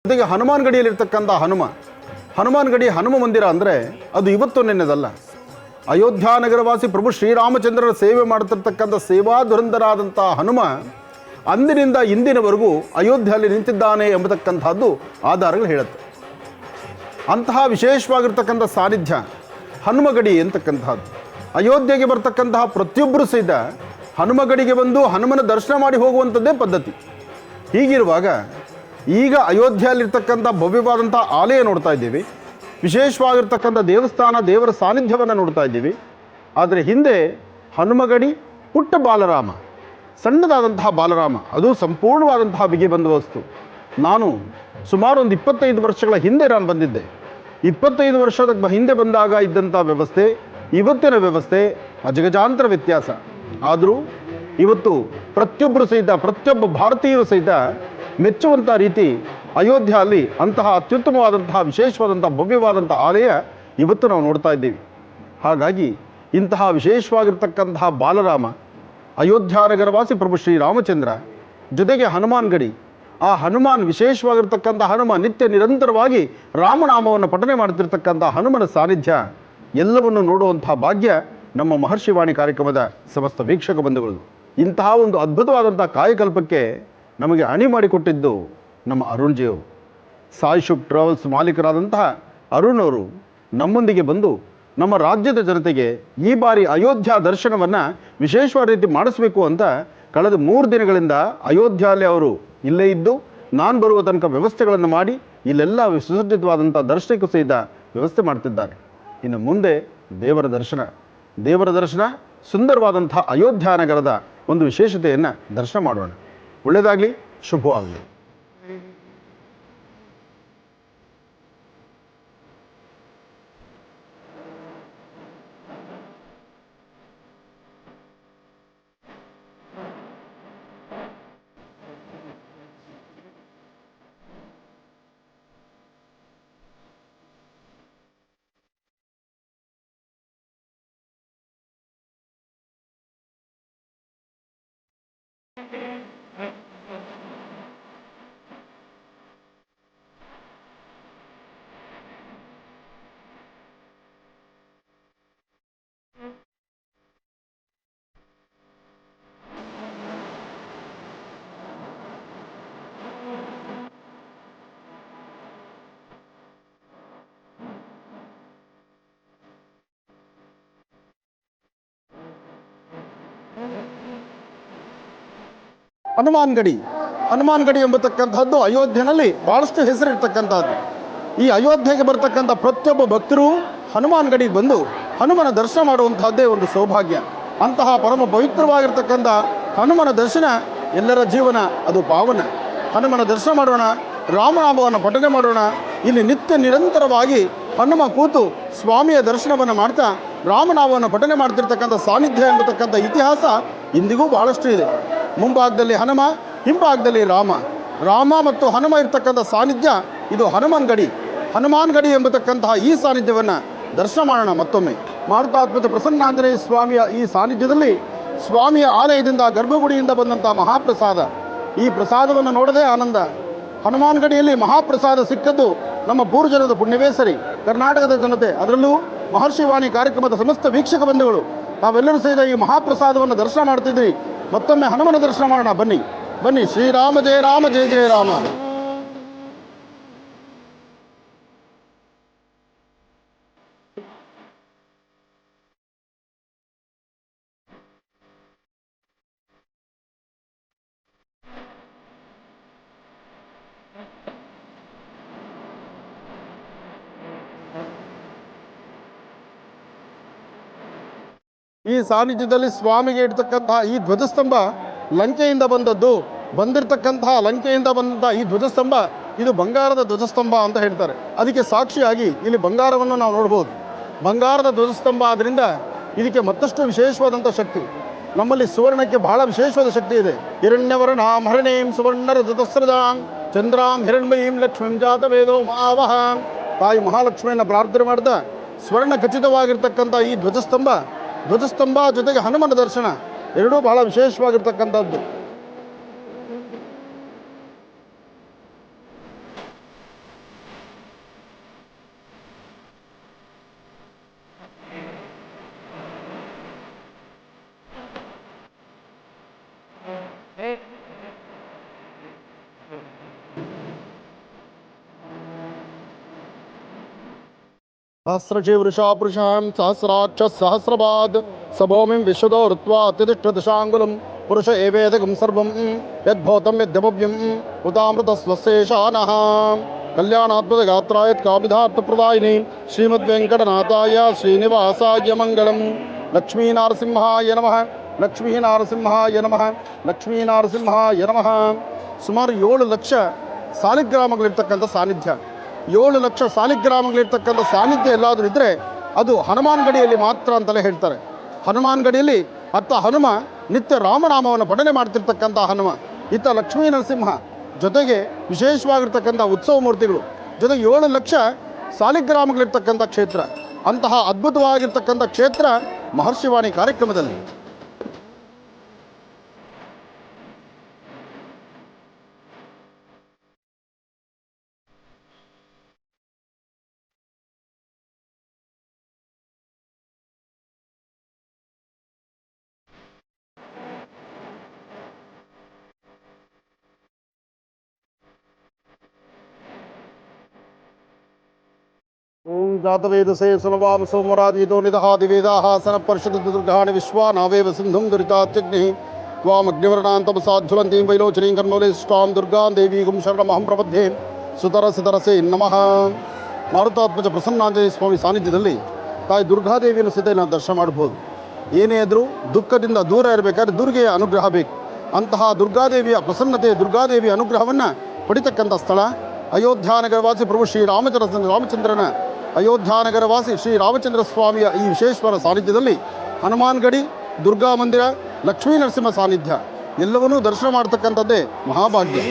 Speaker 1: ಜೊತೆಗೆ ಹನುಮಾನ್ ಗಡಿಯಲ್ಲಿರ್ತಕ್ಕಂಥ ಹನುಮಾನ್ ಗಡಿ ಹನುಮ ಮಂದಿರ ಅಂದರೆ ಅದು ಇವತ್ತು ನೆನ್ನೆದಲ್ಲ. ಅಯೋಧ್ಯ ನಗರವಾಸಿ ಪ್ರಭು ಶ್ರೀರಾಮಚಂದ್ರರ ಸೇವೆ ಮಾಡ್ತಿರ್ತಕ್ಕಂಥ ಸೇವಾ ದುರಂಧರಾದಂಥ ಹನುಮ ಅಂದಿನಿಂದ ಇಂದಿನವರೆಗೂ ಅಯೋಧ್ಯೆಯಲ್ಲಿ ನಿಂತಿದ್ದಾನೆ ಎಂಬತಕ್ಕಂಥದ್ದು ಆಧಾರಗಳು ಹೇಳುತ್ತೆ. ಅಂತಹ ವಿಶೇಷವಾಗಿರ್ತಕ್ಕಂಥ ಸಾನ್ನಿಧ್ಯ ಹನುಮಗಡಿ ಅಂತಕ್ಕಂಥದ್ದು. ಅಯೋಧ್ಯೆಗೆ ಬರ್ತಕ್ಕಂತಹ ಪ್ರತಿಯೊಬ್ಬರೂ ಸಹಿತ ಹನುಮಗಡಿಗೆ ಬಂದು ಹನುಮನ ದರ್ಶನ ಮಾಡಿ ಹೋಗುವಂಥದ್ದೇ ಪದ್ಧತಿ. ಹೀಗಿರುವಾಗ ಈಗ ಅಯೋಧ್ಯೆಯಲ್ಲಿರ್ತಕ್ಕಂಥ ಭವ್ಯವಾದಂಥ ಆಲಯ ನೋಡ್ತಾ ಇದ್ದೀವಿ, ವಿಶೇಷವಾಗಿರ್ತಕ್ಕಂಥ ದೇವಸ್ಥಾನ, ದೇವರ ಸಾನ್ನಿಧ್ಯವನ್ನು ನೋಡ್ತಾ ಇದ್ದೀವಿ. ಆದರೆ ಹಿಂದೆ ಹನುಮಗಡಿ ಪುಟ್ಟ ಬಾಲರಾಮ, ಸಣ್ಣದಾದಂತಹ ಬಾಲರಾಮ, ಅದು ಸಂಪೂರ್ಣವಾದಂತಹ ಬಿಗಿ ಬಂದೋಬಸ್ತು. ನಾನು ಸುಮಾರು ಒಂದು 25 ವರ್ಷಗಳ ಹಿಂದೆ ನಾನು ಬಂದಿದ್ದೆ. 25 ವರ್ಷದ ಹಿಂದೆ ಬಂದಾಗ ಇದ್ದಂಥ ವ್ಯವಸ್ಥೆ ಇವತ್ತಿನ ವ್ಯವಸ್ಥೆ ಅಜಗಜಾಂತರ ವ್ಯತ್ಯಾಸ. ಆದರೂ ಇವತ್ತು ಪ್ರತಿಯೊಬ್ಬ ಭಾರತೀಯರು ಸಹಿತ ಮೆಚ್ಚುವಂಥ ರೀತಿ ಅಯೋಧ್ಯೆಯಲ್ಲಿ ಅಂತಹ ಅತ್ಯುತ್ತಮವಾದಂತಹ ವಿಶೇಷವಾದಂಥ ಭವ್ಯವಾದಂಥ ಆಲಯ ಇವತ್ತು ನಾವು ನೋಡ್ತಾ ಇದ್ದೀವಿ. ಹಾಗಾಗಿ ಇಂತಹ ವಿಶೇಷವಾಗಿರ್ತಕ್ಕಂತಹ ಬಾಲರಾಮ, ಅಯೋಧ್ಯ ನಗರವಾಸಿ ಪ್ರಭು ಶ್ರೀರಾಮಚಂದ್ರ, ಜೊತೆಗೆ ಹನುಮಾನ್ ಗಡಿ, ಆ ಹನುಮಾನ್ ವಿಶೇಷವಾಗಿರ್ತಕ್ಕಂಥ ಹನುಮ ನಿತ್ಯ ನಿರಂತರವಾಗಿ ರಾಮನಾಮವನ್ನು ಪಠನೆ ಮಾಡ್ತಿರ್ತಕ್ಕಂಥ ಹನುಮನ ಸಾನ್ನಿಧ್ಯ ಎಲ್ಲವನ್ನು ನೋಡುವಂತಹ ಭಾಗ್ಯ ನಮ್ಮ ಮಹರ್ಷಿವಾಣಿ ಕಾರ್ಯಕ್ರಮದ ಸಮಸ್ತ ವೀಕ್ಷಕ ಬಂಧುಗಳು. ಇಂತಹ ಒಂದು ಅದ್ಭುತವಾದಂಥ ಕಾಯಕಲ್ಪಕ್ಕೆ ನಮಗೆ ಅಣಿ ಮಾಡಿಕೊಟ್ಟಿದ್ದು ನಮ್ಮ ಅರುಣ್ಜಿಯವರು. ಸಾಯಿ ಶುಭ್ ಟ್ರಾವೆಲ್ಸ್ ಮಾಲೀಕರಾದಂತಹ ಅರುಣ್ ಅವರು ನಮ್ಮೊಂದಿಗೆ ಬಂದು ನಮ್ಮ ರಾಜ್ಯದ ಜನತೆಗೆ ಈ ಬಾರಿ ಅಯೋಧ್ಯ ದರ್ಶನವನ್ನು ವಿಶೇಷವಾದ ರೀತಿ ಮಾಡಿಸಬೇಕು ಅಂತ ಕಳೆದ 3 ದಿನಗಳಿಂದ ಅಯೋಧ್ಯೆಯಲ್ಲಿ ಅವರು ಇಲ್ಲೇ ಇದ್ದು ನಾನು ಬರುವ ತನಕ ವ್ಯವಸ್ಥೆಗಳನ್ನು ಮಾಡಿ ಇಲ್ಲೆಲ್ಲ ಸುಸಜ್ಜಿತವಾದಂಥ ದರ್ಶನಕ್ಕೂ ಸಹಿತ ವ್ಯವಸ್ಥೆ ಮಾಡ್ತಿದ್ದಾರೆ. ಇನ್ನು ಮುಂದೆ ದೇವರ ದರ್ಶನ ಸುಂದರವಾದಂಥ ಅಯೋಧ್ಯ ನಗರದ ಒಂದು ವಿಶೇಷತೆಯನ್ನು ದರ್ಶನ ಮಾಡೋಣ. ಒಳ್ಳೆಯದಾಗಲಿ, ಶುಭವಾಗಲಿ. ಹನುಮಾನ್ ಗಡಿ ಎಂಬತಕ್ಕಂಥದ್ದು ಅಯೋಧ್ಯೆಯಲ್ಲಿ ಬಹಳಷ್ಟು ಹೆಸರಿರ್ತಕ್ಕಂಥದ್ದು. ಈ ಅಯೋಧ್ಯೆಗೆ ಬರ್ತಕ್ಕಂಥ ಪ್ರತಿಯೊಬ್ಬ ಭಕ್ತರು ಹನುಮಾನ್ ಗಡಿಗೆ ಬಂದು ಹನುಮನ ದರ್ಶನ ಮಾಡುವಂತಹದ್ದೇ ಒಂದು ಸೌಭಾಗ್ಯ. ಅಂತಹ ಪರಮ ಪವಿತ್ರವಾಗಿರ್ತಕ್ಕಂಥ ಹನುಮನ ದರ್ಶನ ಎಲ್ಲರ ಜೀವನ ಅದು ಪಾವನ. ಹನುಮನ ದರ್ಶನ ಮಾಡೋಣ, ರಾಮನಾಮವನ್ನು ಪಠನೆ ಮಾಡೋಣ. ಇಲ್ಲಿ ನಿತ್ಯ ನಿರಂತರವಾಗಿ ಹನುಮ ಕೂತು ಸ್ವಾಮಿಯ ದರ್ಶನವನ್ನು ಮಾಡ್ತಾ ರಾಮನಾಮವನ್ನು ಪಠನೆ ಮಾಡ್ತಿರ್ತಕ್ಕಂಥ ಸಾನ್ನಿಧ್ಯ ಎಂಬತಕ್ಕಂಥ ಇತಿಹಾಸ ಇಂದಿಗೂ ಬಹಳಷ್ಟು ಇದೆ. ಮುಂಭಾಗದಲ್ಲಿ ಹನುಮ, ಹಿಂಭಾಗದಲ್ಲಿ ರಾಮ ಮತ್ತು ಹನುಮ ಇರ್ತಕ್ಕಂಥ ಸಾನ್ನಿಧ್ಯ ಇದು ಹನುಮಾನ್ ಗಡಿ ಎಂಬತಕ್ಕಂತಹ ಈ ಸಾನ್ನಿಧ್ಯವನ್ನು ದರ್ಶನ ಮಾಡೋಣ. ಮತ್ತೊಮ್ಮೆ ಮಾರುತಾತ್ಮಜ ಪ್ರಸನ್ನಾಂಜನೇಯ ಸ್ವಾಮಿಯ ಈ ಸಾನ್ನಿಧ್ಯದಲ್ಲಿ ಸ್ವಾಮಿಯ ಆಲಯದಿಂದ ಗರ್ಭಗುಡಿಯಿಂದ ಬಂದಂಥ ಮಹಾಪ್ರಸಾದ, ಈ ಪ್ರಸಾದವನ್ನು ನೋಡದೇ ಆನಂದ. ಹನುಮಾನ್ ಗಡಿಯಲ್ಲಿ ಮಹಾಪ್ರಸಾದ ಸಿಕ್ಕದ್ದು ನಮ್ಮ ಪೂರ್ವಜನದ ಪುಣ್ಯವೇ ಸರಿ. ಕರ್ನಾಟಕದ ಜನತೆ, ಅದರಲ್ಲೂ ಮಹರ್ಷಿವಾಣಿ ಕಾರ್ಯಕ್ರಮದ ಸಮಸ್ತ ವೀಕ್ಷಕ ಬಂಧುಗಳು ತಾವೆಲ್ಲರೂ ಸಹಿತ ಈ ಮಹಾಪ್ರಸಾದವನ್ನು ದರ್ಶನ ಮಾಡ್ತಿದ್ರಿ. ಮತ್ತೊಮ್ಮೆ ಹನುಮನ ದರ್ಶನ ಮಾಡೋಣ. ಬನ್ನಿ. ಶ್ರೀರಾಮ ಜಯ ರಾಮ, ಜಯ ಜಯ ರಾಮ. ಈ ಸಾನ್ನಿಧ್ಯದಲ್ಲಿ ಸ್ವಾಮಿಗೆ ಇಡ್ತಕ್ಕಂತಹ ಈ ಧ್ವಜಸ್ತಂಭ ಲಂಕೆಯಿಂದ ಬಂದಿರತಕ್ಕಂತಹ ಈ ಧ್ವಜಸ್ತಂಭ ಇದು ಬಂಗಾರದ ಧ್ವಜಸ್ತಂಭ ಅಂತ ಹೇಳ್ತಾರೆ. ಅದಕ್ಕೆ ಸಾಕ್ಷಿಯಾಗಿ ಇಲ್ಲಿ ಬಂಗಾರವನ್ನು ನಾವು ನೋಡ್ಬೋದು. ಬಂಗಾರದ ಧ್ವಜಸ್ತಂಭ ಆದ್ದರಿಂದ ಇದಕ್ಕೆ ಮತ್ತಷ್ಟು ವಿಶೇಷವಾದಂಥ ಶಕ್ತಿ. ನಮ್ಮಲ್ಲಿ ಸುವರ್ಣಕ್ಕೆ ಬಹಳ ವಿಶೇಷವಾದ ಶಕ್ತಿ ಇದೆ. ಹಿರಣ್ಯವರ್ಣಾಂ ಹರಿಣೀಂ ಸುವರ್ಣರ ಧೃತಸ್ರಜಾಂ ಚಂದ್ರಾಂ ಹಿರಣ್ಮಯೀಂ ಲಕ್ಷ್ಮೀಂ ಜಾತ ವೇದೋ ಮಾವಹಾಂ. ತಾಯಿ ಮಹಾಲಕ್ಷ್ಮಿಯನ್ನು ಪ್ರಾರ್ಥನೆ ಮಾಡ್ತಾ ಸ್ವರ್ಣ ಖಚಿತವಾಗಿರ್ತಕ್ಕಂಥ ಈ ಧ್ವಜಸ್ತಂಭ ಜೊತೆಗೆ ಹನುಮನ ದರ್ಶನ ಎರಡೂ ಬಹಳ ವಿಶೇಷವಾಗಿರ್ತಕ್ಕಂಥದ್ದು. सहस्रशीर्षा पुरुषां सहस्राक्ष सहस्रपाद सभौमिं विश्वतो ऋत्वा अत्यतिष्ठदशाङ्गुलं पुरुष एवेदकं सर्वं यद्भूतं यद्यमव्यं उतामृतस्वशेषानः कल्याणात्मकगात्राय कामिधार्थप्रदायिनी श्रीमद्वेङ्कटनाथाय श्रीनिवासाय मङ्गलं लक्ष्मीनारसिंहाय नमः लक्ष्मीनारसिंहाय नमः लक्ष्मीनारसिंहाय नमः ಸುಮಾರು 7 ಲಕ್ಷ ಸಾಲಿಗ್ರಾಮಗಳಿರ್ತಕ್ಕಂಥ ಸಾನ್ನಿಧ್ಯ 7 ಲಕ್ಷ ಸಾಲಿಗ್ರಾಮಗಳಿರ್ತಕ್ಕಂಥ ಸಾನ್ನಿಧ್ಯ ಎಲ್ಲಾದರೂ ಇದ್ದರೆ ಅದು ಹನುಮಾನ್ ಗಡಿಯಲ್ಲಿ ಮಾತ್ರ ಅಂತಲೇ ಹೇಳ್ತಾರೆ. ಹನುಮಾನ್ ಗಡಿಯಲ್ಲಿ ಅತ್ತ ಹನುಮ ನಿತ್ಯ ರಾಮನಾಮವನ್ನು ಪಠನೆ ಮಾಡ್ತಿರ್ತಕ್ಕಂಥ ಹನುಮ, ಇತ್ತ ಲಕ್ಷ್ಮೀ ನರಸಿಂಹ, ಜೊತೆಗೆ ವಿಶೇಷವಾಗಿರ್ತಕ್ಕಂಥ ಉತ್ಸವ ಮೂರ್ತಿಗಳು, ಜೊತೆಗೆ 7 ಲಕ್ಷ ಸಾಲಿಗ್ರಾಮಗಳಿರ್ತಕ್ಕಂಥ ಕ್ಷೇತ್ರ. ಅಂತಹ ಅದ್ಭುತವಾಗಿರ್ತಕ್ಕಂಥ ಕ್ಷೇತ್ರ ಮಹರ್ಷಿವಾಣಿ ಕಾರ್ಯಕ್ರಮದಲ್ಲಿ. ಓಂ ಜಾತವೇದಸೇ ಸುನವಾಮ ಸೋಮರಾಜೀತೋ ನಿದಹಾದಿವೇದಾಹಾಸನ ಪರಿಷದ ದುರ್ಗಾಣಿ ವಿಶ್ವಾನಾವೇವ ಸಿಂಧುಂ ದುರಿತಾತ್ಯಗ್ನಿ ತ್ವಾಮಗ್ನಿವರ್ಣಾಂತಮಸಾಜ್ವಲಂತೀಂ ವೈಲೋಚನೀಂ ಕರ್ಮೂಲೇಷ್ಟಾಂ ದುರ್ಗಾಂ ದೇವೀಗುಂ ಶರಣಮಹಂ ಪ್ರಪದ್ಯೆ ಸುತರಸಿತರಸೇ ನಮಃ. ಮಾರುತಾತ್ಮಜ ಪ್ರಸನ್ನಾಂಜನೇಯ ಸ್ವಾಮಿ ಸಾನ್ನಿಧ್ಯದಲ್ಲಿ ತಾಯಿ ದುರ್ಗಾದೇವಿಯನ್ನು ಸಹಿತ ನಾವು ದರ್ಶನ ಮಾಡ್ಬೋದು. ಏನೇ ಆದರೂ ದುಃಖದಿಂದ ದೂರ ಇರಬೇಕಾದ್ರೆ ದುರ್ಗೆಯ ಅನುಗ್ರಹ ಬೇಕು. ಅಂತಹ ದುರ್ಗಾದೇವಿಯ ಪ್ರಸನ್ನತೆ, ದುರ್ಗಾದೇವಿಯ ಅನುಗ್ರಹವನ್ನು ಪಡಿತಕ್ಕಂಥ ಸ್ಥಳ ಅಯೋಧ್ಯಾನಗರವಾಸಿ ಪ್ರಭು ರಾಮಚಂದ್ರನ ಅಯೋಧ್ಯಾನಗರವಾಸಿ ಶ್ರೀ ರಾಮಚಂದ್ರ ಸ್ವಾಮಿಯ ಈ ವಿಶೇಶ್ವರ ಸಾನ್ನಿಧ್ಯದಲ್ಲಿ ಹನುಮಾನ್ ಗಡಿ, ದುರ್ಗಾ ಮಂದಿರ, ಲಕ್ಷ್ಮೀ ನರಸಿಂಹ ಸಾನ್ನಿಧ್ಯ ಎಲ್ಲವನ್ನೂ ದರ್ಶನ ಮಾಡ್ತಕ್ಕಂಥದ್ದೇ ಮಹಾಭಾಗ್ಯ.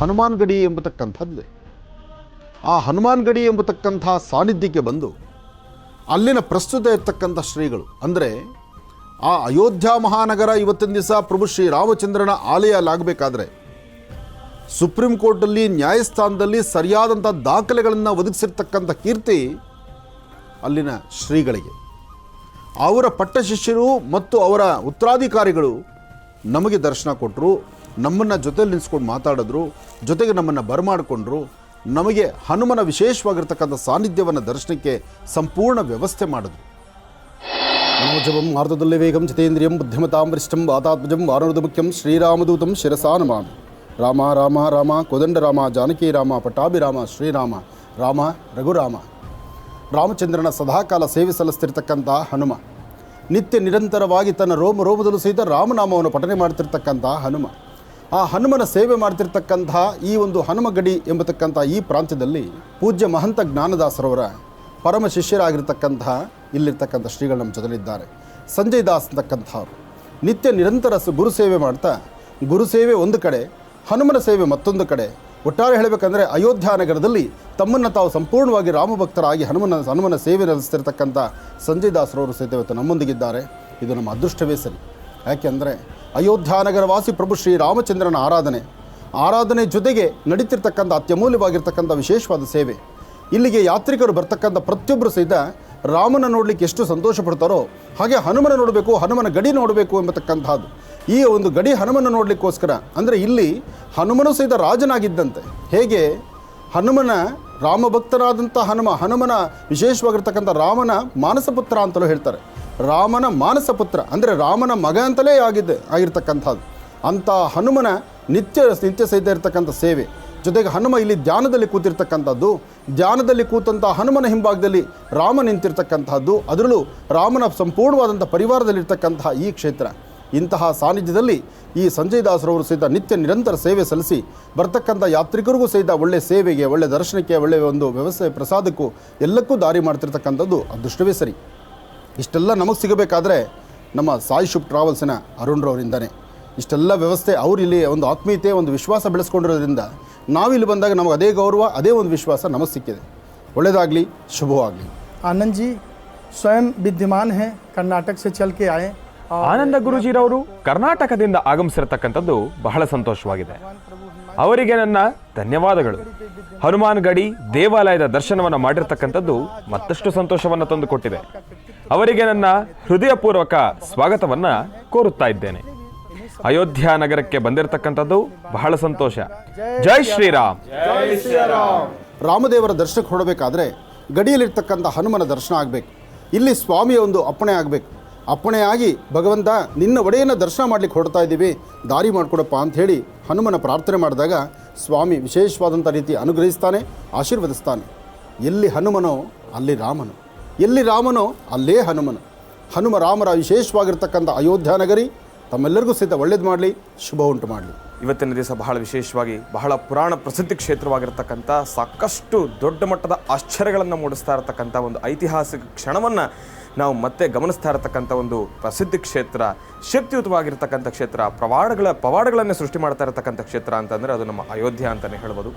Speaker 1: ಹನುಮಾನ್ ಗಡಿ ಎಂಬತಕ್ಕಂಥದ್ದು, ಆ ಹನುಮಾನ್ ಗಡಿ ಎಂಬತಕ್ಕಂಥ ಸಾನ್ನಿಧ್ಯಕ್ಕೆ ಬಂದು ಅಲ್ಲಿನ ಪ್ರಸ್ತುತ ಇರ್ತಕ್ಕಂಥ ಶ್ರೀಗಳು ಅಂದರೆ ಆ ಅಯೋಧ್ಯ ಮಹಾನಗರ ಇವತ್ತಿನ ದಿವಸ ಪ್ರಭು ಶ್ರೀ ರಾಮಚಂದ್ರನ ಆಲಯ ಅಲ್ಲಾಗಬೇಕಾದ್ರೆ ಸುಪ್ರೀಂ ಕೋರ್ಟಲ್ಲಿ ನ್ಯಾಯಸ್ಥಾನದಲ್ಲಿ ಸರಿಯಾದಂಥ ದಾಖಲೆಗಳನ್ನು ಒದಗಿಸಿರ್ತಕ್ಕಂಥ ಕೀರ್ತಿ ಅಲ್ಲಿನ ಶ್ರೀಗಳಿಗೆ. ಅವರ ಪಟ್ಟ ಶಿಷ್ಯರು ಮತ್ತು ಅವರ ಉತ್ತರಾಧಿಕಾರಿಗಳು ನಮಗೆ ದರ್ಶನ ಕೊಟ್ಟರು, ನಮ್ಮನ್ನು ಜೊತೆಲಿ ನಿಲ್ಲಿಸ್ಕೊಂಡು ಮಾತಾಡಿದ್ರು, ಜೊತೆಗೆ ನಮ್ಮನ್ನು ಬರಮಾಡಿಕೊಂಡ್ರು, ನಮಗೆ ಹನುಮನ ವಿಶೇಷವಾಗಿರ್ತಕ್ಕಂಥ ಸಾನ್ನಿಧ್ಯವನ್ನು ದರ್ಶನಕ್ಕೆ ಸಂಪೂರ್ಣ ವ್ಯವಸ್ಥೆ ಮಾಡಿದ್ರು. ಮನೋಜವಂ ಮಾರ್ಗದಲ್ಲಿ ವೇಗಂ ಜಿತೇಂದ್ರಿಯಂ ಬುದ್ಧಿಮತಾಂ ವರಿಷ್ಠಂ ವಾತಾತ್ಮಜಂ ವಾನರದ ಮುಖ್ಯಂ ಶ್ರೀರಾಮದೂತಂ ಶಿರಸಾ ನಮಾಮಿ. ರಾಮ ರಾಮ ರಾಮ ಕೋದಂಡ ರಾಮ ಜಾನಕಿ ರಾಮ ಪಟ್ಟಾಭಿರಾಮ ಶ್ರೀರಾಮ ರಾಮ ರಘುರಾಮ. ರಾಮಚಂದ್ರನ ಸದಾಕಾಲ ಸೇವೆ ಸಲ್ಲಿಸ್ತಿರ್ತಕ್ಕಂಥ ಹನುಮ, ನಿತ್ಯ ನಿರಂತರವಾಗಿ ತನ್ನ ರೋಮ ರೋಮದಲ್ಲೂ ಸಹಿತ ರಾಮನಾಮವನ್ನು ಪಠನೆ ಮಾಡ್ತಿರ್ತಕ್ಕಂಥ ಹನುಮ, ಆ ಹನುಮನ ಸೇವೆ ಮಾಡ್ತಿರ್ತಕ್ಕಂಥ ಈ ಒಂದು ಹನುಮಗಡಿ ಎಂಬತಕ್ಕಂಥ ಈ ಪ್ರಾಂತ್ಯದಲ್ಲಿ ಪೂಜ್ಯ ಮಹಂತ ಜ್ಞಾನದಾಸರವರ ಪರಮ ಶಿಷ್ಯರಾಗಿರ್ತಕ್ಕಂಥ ಇಲ್ಲಿರ್ತಕ್ಕಂಥ ಶ್ರೀಗಳು ನಮ್ಮ ಜೊತೆಲಿದ್ದಾರೆ. ಸಂಜಯ್ ದಾಸ್ ಅಂತಕ್ಕಂಥವ್ರು ನಿತ್ಯ ನಿರಂತರ ಗುರು ಸೇವೆ ಮಾಡ್ತಾ, ಗುರು ಸೇವೆ ಒಂದು ಕಡೆ, ಹನುಮನ ಸೇವೆ ಮತ್ತೊಂದು ಕಡೆ, ಒಟ್ಟಾರೆ ಹೇಳಬೇಕಂದ್ರೆ ಅಯೋಧ್ಯ ನಗರದಲ್ಲಿ ತಮ್ಮನ್ನು ತಾವು ಸಂಪೂರ್ಣವಾಗಿ ರಾಮಭಕ್ತರಾಗಿ ಹನುಮನ ಸೇವೆ ನಡೆಸ್ತಿರ್ತಕ್ಕಂಥ ಸಂಜಯ್ ದಾಸರವರು ಸಹಿತ ಇವತ್ತು ನಮ್ಮೊಂದಿಗಿದ್ದಾರೆ. ಇದು ನಮ್ಮ ಅದೃಷ್ಟವೇ ಸರಿ. ಯಾಕೆಂದರೆ ಅಯೋಧ್ಯಾನಗರ ವಾಸಿ ಪ್ರಭು ಶ್ರೀ ರಾಮಚಂದ್ರನ ಆರಾಧನೆ ಜೊತೆಗೆ ನಡೀತಿರ್ತಕ್ಕಂಥ ಅತ್ಯಮೂಲ್ಯವಾಗಿರ್ತಕ್ಕಂಥ ವಿಶೇಷವಾದ ಸೇವೆ. ಇಲ್ಲಿಗೆ ಯಾತ್ರಿಕರು ಬರ್ತಕ್ಕಂಥ ಪ್ರತಿಯೊಬ್ಬರು ಸಹಿತ ರಾಮನ ನೋಡಲಿಕ್ಕೆ ಎಷ್ಟು ಸಂತೋಷ ಪಡ್ತಾರೋ ಹಾಗೆ ಹನುಮನ ನೋಡಬೇಕು, ಹನುಮನ ಗಡಿ ನೋಡಬೇಕು ಎಂಬತಕ್ಕಂಥದ್ದು. ಈ ಒಂದು ಗಡಿ ಹನುಮನ ನೋಡಲಿಕ್ಕೋಸ್ಕರ ಅಂದರೆ ಇಲ್ಲಿ ಹನುಮನು ಸಹಿತ ರಾಜನಾಗಿದ್ದಂತೆ. ಹೇಗೆ ಹನುಮನ ರಾಮಭಕ್ತನಾದಂಥ ಹನುಮನ ವಿಶೇಷವಾಗಿರ್ತಕ್ಕಂಥ ರಾಮನ ಮಾನಸಪುತ್ರ ಅಂತಲೂ ಹೇಳ್ತಾರೆ. ರಾಮನ ಮಾನಸಪುತ್ರ ಅಂದರೆ ರಾಮನ ಮಗ ಅಂತಲೇ ಆಗಿರ್ತಕ್ಕಂಥದ್ದು. ಅಂಥ ಹನುಮನ ನಿತ್ಯ ಸಹಿತ ಇರ್ತಕ್ಕಂಥ ಸೇವೆ ಜೊತೆಗೆ ಹನುಮ ಇಲ್ಲಿ ಧ್ಯಾನದಲ್ಲಿ ಕೂತಿರ್ತಕ್ಕಂಥದ್ದು, ಧ್ಯಾನದಲ್ಲಿ ಕೂತಂಥ ಹನುಮನ ಹಿಂಭಾಗದಲ್ಲಿ ರಾಮ ನಿಂತಿರ್ತಕ್ಕಂಥದ್ದು, ಅದರಲ್ಲೂ ರಾಮನ ಸಂಪೂರ್ಣವಾದಂಥ ಪರಿವಾರದಲ್ಲಿರ್ತಕ್ಕಂತಹ ಈ ಕ್ಷೇತ್ರ. ಇಂತಹ ಸಾನ್ನಿಧ್ಯದಲ್ಲಿ ಈ ಸಂಜಯ್ ದಾಸರವರು ಸಹಿತ ನಿತ್ಯ ನಿರಂತರ ಸೇವೆ ಸಲ್ಲಿಸಿ ಬರ್ತಕ್ಕಂಥ ಯಾತ್ರಿಕರಿಗೂ ಸಹಿತ ಒಳ್ಳೆಯ ಸೇವೆಗೆ, ಒಳ್ಳೆಯ ದರ್ಶನಕ್ಕೆ, ಒಳ್ಳೆಯ ಒಂದು ವ್ಯವಸ್ಥೆ ಪ್ರಸಾದಕ್ಕೂ ಎಲ್ಲಕ್ಕೂ ದಾರಿ ಮಾಡ್ತಿರ್ತಕ್ಕಂಥದ್ದು ಅದೃಷ್ಟವೇ ಸರಿ. ಇಷ್ಟೆಲ್ಲ ನಮಗೆ ಸಿಗಬೇಕಾದ್ರೆ ನಮ್ಮ ಸಾಯಿ ಶುಭ್ ಟ್ರಾವೆಲ್ಸಿನ ಅರುಣ್ರವರಿಂದನೇ ಇಷ್ಟೆಲ್ಲ ವ್ಯವಸ್ಥೆ. ಅವರು ಇಲ್ಲಿ ಒಂದು ಆತ್ಮೀಯತೆ, ಒಂದು ವಿಶ್ವಾಸ ಬೆಳೆಸ್ಕೊಂಡಿರೋದ್ರಿಂದ ನಾವಿಲ್ಲಿ ಬಂದಾಗ ನಮಗೆ ಅದೇ ಗೌರವ, ಅದೇ ಒಂದು ವಿಶ್ವಾಸ ನಮಗೆ ಸಿಕ್ಕಿದೆ. ಒಳ್ಳೆಯದಾಗಲಿ, ಶುಭವಾಗಲಿ.
Speaker 3: आनंद जी स्वयं विद्यमान हैं, कर्नाटक से चल के आए.
Speaker 4: ಆನಂದ ಗುರುಜಿರವರು ಕರ್ನಾಟಕದಿಂದ ಆಗಮಿಸಿರತಕ್ಕಂಥದ್ದು ಬಹಳ ಸಂತೋಷವಾಗಿದೆ. ಅವರಿಗೆ ನನ್ನ ಧನ್ಯವಾದಗಳು. ಹನುಮಾನ್ ಗಡಿ ದೇವಾಲಯದ ದರ್ಶನವನ್ನು ಮಾಡಿರ್ತಕ್ಕಂಥದ್ದು ಮತ್ತಷ್ಟು ಸಂತೋಷವನ್ನು ತಂದುಕೊಟ್ಟಿದೆ. ಅವರಿಗೆ ನನ್ನ ಹೃದಯಪೂರ್ವಕ ಸ್ವಾಗತವನ್ನು ಕೋರುತ್ತಾ ಇದ್ದೇನೆ. ಅಯೋಧ್ಯ ನಗರಕ್ಕೆ ಬಂದಿರತಕ್ಕಂಥದ್ದು ಬಹಳ ಸಂತೋಷ. ಜೈ ಶ್ರೀರಾಮ್.
Speaker 1: ರಾಮದೇವರ ದರ್ಶನಕ್ಕೆ ಹೊರಡಬೇಕಾದ್ರೆ ಗಡಿಯಲ್ಲಿರ್ತಕ್ಕಂಥ ಹನುಮನ ದರ್ಶನ ಆಗಬೇಕು. ಇಲ್ಲಿ ಸ್ವಾಮಿಯ ಒಂದು ಅಪ್ಪಣೆ ಆಗಬೇಕು. ಅಪ್ಪಣೆಯಾಗಿ ಭಗವಂತ ನಿನ್ನ ಒಡೆಯನ್ನು ದರ್ಶನ ಮಾಡಲಿಕ್ಕೆ ಹೊರಡ್ತಾ ಇದ್ದೀವಿ, ದಾರಿ ಮಾಡಿಕೊಡಪ್ಪ ಅಂಥೇಳಿ ಹನುಮನ ಪ್ರಾರ್ಥನೆ ಮಾಡಿದಾಗ ಸ್ವಾಮಿ ವಿಶೇಷವಾದಂಥ ರೀತಿ ಅನುಗ್ರಹಿಸ್ತಾನೆ, ಆಶೀರ್ವದಿಸ್ತಾನೆ. ಎಲ್ಲಿ ಹನುಮನೋ ಅಲ್ಲಿ ರಾಮನು, ಎಲ್ಲಿ ರಾಮನೋ ಅಲ್ಲೇ ಹನುಮನು. ಹನುಮ ರಾಮರ ವಿಶೇಷವಾಗಿರ್ತಕ್ಕಂಥ ಅಯೋಧ್ಯ ನಗರಿ ತಮ್ಮೆಲ್ಲರಿಗೂ ಸಹಿತ ಒಳ್ಳೇದು ಮಾಡಲಿ, ಶುಭ ಉಂಟು ಮಾಡಲಿ.
Speaker 5: ಇವತ್ತಿನ ದಿವಸ ಬಹಳ ವಿಶೇಷವಾಗಿ ಬಹಳ ಪುರಾಣ ಪ್ರಸಿದ್ಧಿ ಕ್ಷೇತ್ರವಾಗಿರ್ತಕ್ಕಂಥ ಸಾಕಷ್ಟು ದೊಡ್ಡ ಮಟ್ಟದ ಆಶ್ಚರ್ಯಗಳನ್ನು ಮೂಡಿಸ್ತಾ ಇರತಕ್ಕಂಥ ಒಂದು ಐತಿಹಾಸಿಕ ಕ್ಷಣವನ್ನು ನಾವು ಮತ್ತೆ ಗಮನಿಸ್ತಾ ಇರತಕ್ಕಂಥ ಒಂದು ಪ್ರಸಿದ್ಧಿ ಕ್ಷೇತ್ರ, ಶಕ್ತಿಯುತವಾಗಿರ್ತಕ್ಕಂಥ ಕ್ಷೇತ್ರ, ಪವಾಡಗಳನ್ನೇ ಸೃಷ್ಟಿ ಮಾಡ್ತಾ ಇರತಕ್ಕಂಥ ಕ್ಷೇತ್ರ ಅಂತಂದರೆ ಅದು ನಮ್ಮ ಅಯೋಧ್ಯ ಅಂತಲೇ ಹೇಳ್ಬೋದು.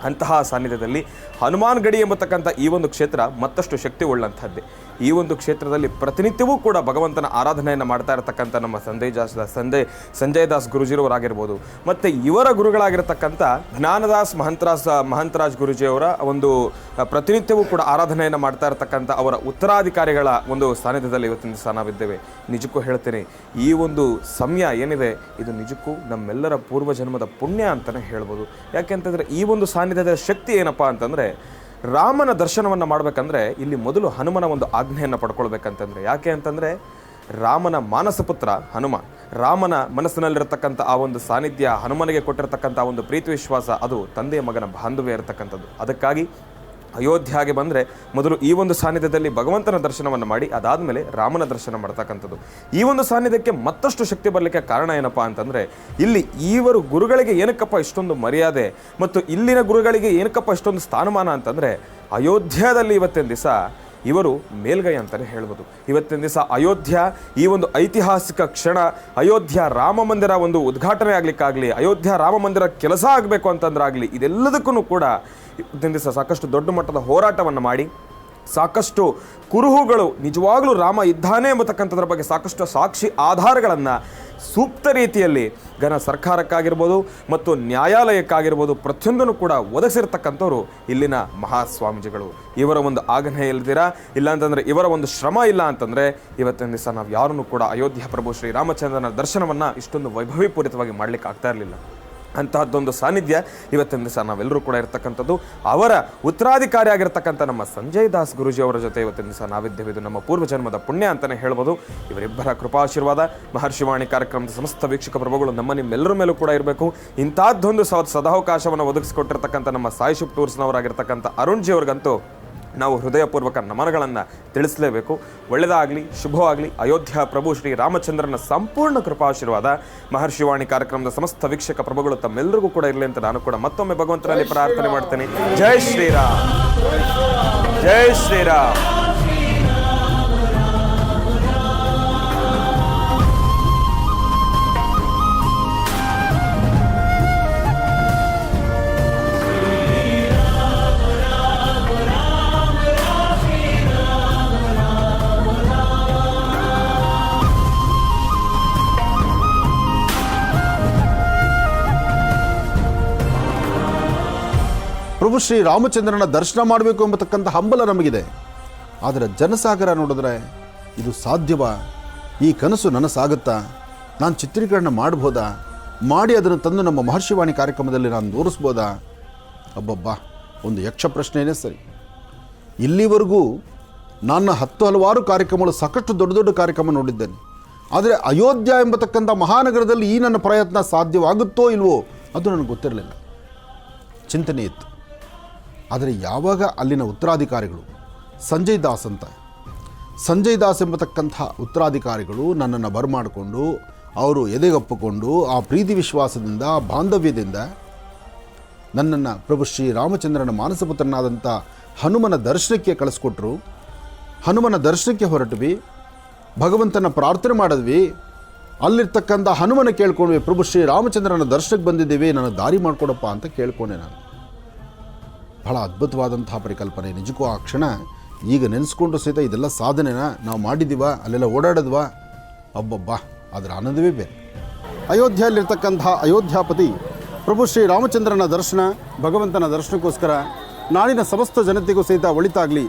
Speaker 5: ಅಂತಹ ಸಾನ್ನಿಧ್ಯದಲ್ಲಿ ಹನುಮಾನ್ ಗಡಿ ಎಂಬತಕ್ಕಂಥ ಈ ಒಂದು ಕ್ಷೇತ್ರ ಮತ್ತಷ್ಟು ಶಕ್ತಿ ಉಳ್ಳಂಥದ್ದೇ. ಈ ಒಂದು ಕ್ಷೇತ್ರದಲ್ಲಿ ಪ್ರತಿನಿತ್ಯವೂ ಕೂಡ ಭಗವಂತನ ಆರಾಧನೆಯನ್ನು ಮಾಡ್ತಾ ಇರತಕ್ಕಂಥ ನಮ್ಮ ಸಂಜಯ್ ದಾಸ್ ಗುರುಜಿರವರಾಗಿರ್ಬೋದು, ಮತ್ತು ಇವರ ಗುರುಗಳಾಗಿರ್ತಕ್ಕಂಥ ಜ್ಞಾನದಾಸ್ ಮಹಂತರಾಜ್ ಗುರುಜಿಯವರ ಒಂದು ಪ್ರತಿನಿತ್ಯವೂ ಕೂಡ ಆರಾಧನೆಯನ್ನು ಮಾಡ್ತಾ ಇರತಕ್ಕಂಥ ಅವರ ಉತ್ತರಾಧಿಕಾರಿಗಳ ಒಂದು ಸಾನ್ನಿಧ್ಯದಲ್ಲಿ ಇವತ್ತಿನ ದಿವಸ ನಾವಿದ್ದೇವೆ. ನಿಜಕ್ಕೂ ಹೇಳ್ತೇನೆ, ಈ ಒಂದು ಸಮಯ ಏನಿದೆ ಇದು ನಿಜಕ್ಕೂ ನಮ್ಮೆಲ್ಲರ ಪೂರ್ವಜನ್ಮದ ಪುಣ್ಯ ಅಂತಲೇ ಹೇಳ್ಬೋದು. ಯಾಕೆಂತಂದರೆ ಈ ಒಂದು ಸಾನ್ನಿಧ್ಯದ ಶಕ್ತಿ ಏನಪ್ಪ ಅಂತಂದರೆ, ರಾಮನ ದರ್ಶನವನ್ನು ಮಾಡಬೇಕಂದ್ರೆ ಇಲ್ಲಿ ಮೊದಲು ಹನುಮನ ಒಂದು ಆಜ್ಞೆಯನ್ನು ಪಡ್ಕೊಳ್ಬೇಕಂತಂದರೆ, ಯಾಕೆ ಅಂತಂದರೆ ರಾಮನ ಮಾನಸ ಪುತ್ರ ಹನುಮ, ರಾಮನ ಮನಸ್ಸಿನಲ್ಲಿರತಕ್ಕಂಥ ಆ ಒಂದು ಸಾನ್ನಿಧ್ಯ, ಹನುಮನಿಗೆ ಕೊಟ್ಟಿರತಕ್ಕಂಥ ಒಂದು ಪ್ರೀತಿ ವಿಶ್ವಾಸ, ಅದು ತಂದೆಯ ಮಗನ ಬಾಂಧವ್ಯ ಇರತಕ್ಕಂಥದ್ದು. ಅದಕ್ಕಾಗಿ ಅಯೋಧ್ಯೆಗೆ ಬಂದರೆ ಮೊದಲು ಈ ಒಂದು ಸಾನ್ನಿಧ್ಯದಲ್ಲಿ ಭಗವಂತನ ದರ್ಶನವನ್ನು ಮಾಡಿ ಅದಾದಮೇಲೆ ರಾಮನ ದರ್ಶನ ಮಾಡ್ತಕ್ಕಂಥದ್ದು. ಈ ಒಂದು ಸಾನ್ನಿಧ್ಯಕ್ಕೆ ಮತ್ತಷ್ಟು ಶಕ್ತಿ ಬರಲಿಕ್ಕೆ ಕಾರಣ ಏನಪ್ಪ ಅಂತಂದರೆ, ಇಲ್ಲಿ ಈವರು ಗುರುಗಳಿಗೆ ಏನಕ್ಕಪ್ಪ ಇಷ್ಟೊಂದು ಮರ್ಯಾದೆ ಮತ್ತು ಇಲ್ಲಿನ ಗುರುಗಳಿಗೆ ಏನಕ್ಕಪ್ಪ ಇಷ್ಟೊಂದು ಸ್ಥಾನಮಾನ ಅಂತಂದರೆ, ಅಯೋಧ್ಯದಲ್ಲಿ ಇವತ್ತಿನ ದಿವಸ ಇವರು ಮೇಲ್ಗೈ ಅಂತಲೇ ಹೇಳ್ಬೋದು. ಇವತ್ತಿನ ದಿವಸ ಅಯೋಧ್ಯ ಈ ಒಂದು ಐತಿಹಾಸಿಕ ಕ್ಷಣ, ಅಯೋಧ್ಯ ರಾಮ ಮಂದಿರ ಒಂದು ಉದ್ಘಾಟನೆ ಆಗಲಿಕ್ಕಾಗಲಿ, ಅಯೋಧ್ಯ ರಾಮ ಮಂದಿರ ಕೆಲಸ ಆಗಬೇಕು ಅಂತಂದ್ರಾಗಲಿ, ಇದೆಲ್ಲದಕ್ಕೂ ಕೂಡ ಇವತ್ತಿನ ದಿವಸ ಸಾಕಷ್ಟು ದೊಡ್ಡ ಮಟ್ಟದ ಹೋರಾಟವನ್ನು ಮಾಡಿ ಸಾಕಷ್ಟು ಕುರುಹುಗಳು ನಿಜವಾಗ್ಲೂ ರಾಮ ಇದ್ದಾನೆ ಎಂಬತಕ್ಕಂಥದ್ರ ಬಗ್ಗೆ ಸಾಕಷ್ಟು ಸಾಕ್ಷಿ ಆಧಾರಗಳನ್ನು ಸೂಕ್ತ ರೀತಿಯಲ್ಲಿ ಸರ್ಕಾರಕ್ಕಾಗಿರ್ಬೋದು ಮತ್ತು ನ್ಯಾಯಾಲಯಕ್ಕಾಗಿರ್ಬೋದು ಪ್ರತಿಯೊಂದನ್ನು ಕೂಡ ಒದಗಿಸಿರ್ತಕ್ಕಂಥವ್ರು ಇಲ್ಲಿನ ಮಹಾಸ್ವಾಮೀಜಿಗಳು. ಇವರ ಒಂದು ಆಜ್ಞೆ ಇಲ್ದಿರ, ಇಲ್ಲಾಂತಂದರೆ ಇವರ ಒಂದು ಶ್ರಮ ಇಲ್ಲ ಅಂತಂದರೆ ಇವತ್ತಿನ ದಿವಸ ನಾವು ಯಾರನ್ನೂ ಕೂಡ ಅಯೋಧ್ಯ ಪ್ರಭು ಶ್ರೀರಾಮಚಂದ್ರನ ದರ್ಶನವನ್ನು ಇಷ್ಟೊಂದು ವೈಭವೀಪೂರಿತವಾಗಿ ಮಾಡಲಿಕ್ಕೆ ಆಗ್ತಾ ಇರಲಿಲ್ಲ. ಅಂತಹದ್ದೊಂದು ಸಾನ್ನಿಧ್ಯ ಇವತ್ತಿನ ದಿವಸ ನಾವೆಲ್ಲರೂ ಕೂಡ ಇರತಕ್ಕಂಥದ್ದು. ಅವರ ಉತ್ತರಾಧಿಕಾರಿ ಆಗಿರ್ತಕ್ಕಂಥ ನಮ್ಮ ಸಂಜಯ್ ದಾಸ್ ಗುರುಜಿಯವರ ಜೊತೆ ಇವತ್ತಿನ ದಿವಸ ನಾವಿದ್ದೇವೆ. ಇದು ನಮ್ಮ ಪೂರ್ವಜನ್ಮದ ಪುಣ್ಯ ಅಂತಲೇ ಹೇಳ್ಬೋದು. ಇವರಿಬ್ಬರ ಕೃಪಾಶೀರ್ವಾದ ಮಹರ್ಷಿವಾಣಿ ಕಾರ್ಯಕ್ರಮದ ಸಮಸ್ತ ವೀಕ್ಷಕ ಪ್ರಭುಗಳು ನಿಮ್ಮೆಲ್ಲರ ಮೇಲೂ ಕೂಡ ಇರಬೇಕು. ಇಂಥದ್ದೊಂದು ಸದಾವಕಾಶವನ್ನು ಒದಗಿಸಿಕೊಟ್ಟಿರ್ತಕ್ಕಂಥ ನಮ್ಮ ಸಾಯಿಶುಪ್ ಟೂರ್ಸ್ನವರಾಗಿರ್ತಕ್ಕಂಥ ಅರುಣ್ ಜಿ ಅವ್ರಿಗಂತೂ ನಾವು ಹೃದಯಪೂರ್ವಕ ನಮನಗಳನ್ನು ತಿಳಿಸಲೇಬೇಕು. ಒಳ್ಳೆಯದಾಗಲಿ, ಶುಭವಾಗಲಿ. ಅಯೋಧ್ಯ ಪ್ರಭು ಶ್ರೀ ರಾಮಚಂದ್ರನ ಸಂಪೂರ್ಣ ಕೃಪಾಶೀರ್ವಾದ ಮಹರ್ಷಿವಾಣಿ ಕಾರ್ಯಕ್ರಮದ ಸಮಸ್ತ ವೀಕ್ಷಕ ಪ್ರಭುಗಳು ತಮ್ಮೆಲ್ಲರಿಗೂ ಕೂಡ ಇರಲಿ ಅಂತ ನಾನು ಕೂಡ ಮತ್ತೊಮ್ಮೆ ಭಗವಂತನಲ್ಲಿ ಪ್ರಾರ್ಥನೆ ಮಾಡ್ತೇನೆ. ಜೈ ಶ್ರೀರಾಮ್, ಜೈ ಶ್ರೀರಾಮ್.
Speaker 1: ಪ್ರಭು ಶ್ರೀ ರಾಮಚಂದ್ರನ ದರ್ಶನ ಮಾಡಬೇಕು ಎಂಬತಕ್ಕಂಥ ಹಂಬಲ ನಮಗಿದೆ. ಆದರೆ ಜನಸಾಗರ ನೋಡಿದ್ರೆ ಇದು ಸಾಧ್ಯವಾ? ಈ ಕನಸು ನನಸಾಗುತ್ತಾ? ನಾನು ಚಿತ್ರೀಕರಣ ಮಾಡ್ಬೋದಾ? ಮಾಡಿ ಅದನ್ನು ತಂದು ನಮ್ಮ ಮಹರ್ಷಿವಾಣಿ ಕಾರ್ಯಕ್ರಮದಲ್ಲಿ ನಾನು ತೋರಿಸ್ಬೋದಾ? ಅಬ್ಬಬ್ಬಾ, ಒಂದು ಯಕ್ಷ ಪ್ರಶ್ನೆಯೇ ಸರಿ. ಇಲ್ಲಿವರೆಗೂ ನನ್ನ ಹಲವಾರು ಕಾರ್ಯಕ್ರಮಗಳು, ಸಾಕಷ್ಟು ದೊಡ್ಡ ದೊಡ್ಡ ಕಾರ್ಯಕ್ರಮ ನೋಡಿದ್ದೇನೆ. ಆದರೆ ಅಯೋಧ್ಯ ಎಂಬತಕ್ಕಂಥ ಮಹಾನಗರದಲ್ಲಿ ಈ ನನ್ನ ಪ್ರಯತ್ನ ಸಾಧ್ಯವಾಗುತ್ತೋ ಇಲ್ವೋ ಅದು ನನಗೆ ಗೊತ್ತಿರಲಿಲ್ಲ, ಚಿಂತನೆ ಇತ್ತು. ಆದರೆ ಯಾವಾಗ ಅಲ್ಲಿನ ಉತ್ತರಾಧಿಕಾರಿಗಳು ಸಂಜಯ್ ದಾಸ್ ಎಂಬತಕ್ಕಂಥ ಉತ್ತರಾಧಿಕಾರಿಗಳು ನನ್ನನ್ನು ಬರಮಾಡಿಕೊಂಡು ಅವರು ಎದೆಗಪ್ಪಿಕೊಂಡು ಆ ಪ್ರೀತಿ ವಿಶ್ವಾಸದಿಂದ, ಬಾಂಧವ್ಯದಿಂದ ನನ್ನನ್ನು ಪ್ರಭು ಶ್ರೀ ರಾಮಚಂದ್ರನ ಮಾನಸಪುತ್ರನಾದಂಥ ಹನುಮನ ದರ್ಶನಕ್ಕೆ ಕಳಿಸ್ಕೊಟ್ರು. ಹನುಮನ ದರ್ಶನಕ್ಕೆ ಹೊರಟ್ವಿ, ಭಗವಂತನ ಪ್ರಾರ್ಥನೆ ಮಾಡಿದ್ವಿ, ಅಲ್ಲಿರ್ತಕ್ಕಂಥ ಹನುಮನ ಕೇಳ್ಕೊಂಡ್ವಿ, ಪ್ರಭು ಶ್ರೀ ರಾಮಚಂದ್ರನ ದರ್ಶನಕ್ಕೆ ಬಂದಿದ್ದೀವಿ, ನನ್ನ ದಾರಿ ಮಾಡಿಕೊಡಪ್ಪ ಅಂತ ಕೇಳ್ಕೊಂಡೆ ನಾನು. ಬಹಳ ಅದ್ಭುತವಾದಂತಹ ಪರಿಕಲ್ಪನೆ. ನಿಜಕ್ಕೂ ಆ ಕ್ಷಣ ಈಗ ನೆನೆಸ್ಕೊಂಡು ಸಹಿತ ಇದೆಲ್ಲ ಸಾಧನೆನ ನಾವು ಮಾಡಿದ್ದೀವ, ಅಲ್ಲೆಲ್ಲ ಓಡಾಡಿದ್ವಾ, ಅಬ್ಬಬ್ಬಾ, ಅದರ ಆನಂದವೇ ಬೇರೆ. ಅಯೋಧ್ಯೆಯಲ್ಲಿರ್ತಕ್ಕಂತಹ ಅಯೋಧ್ಯಾಪತಿ ಪ್ರಭು ಶ್ರೀ ರಾಮಚಂದ್ರನ ದರ್ಶನ, ಭಗವಂತನ ದರ್ಶನಕ್ಕೋಸ್ಕರ ನಾಡಿನ ಸಮಸ್ತ ಜನತೆಗೂ ಸಹಿತ ಒಳಿತಾಗಲಿ,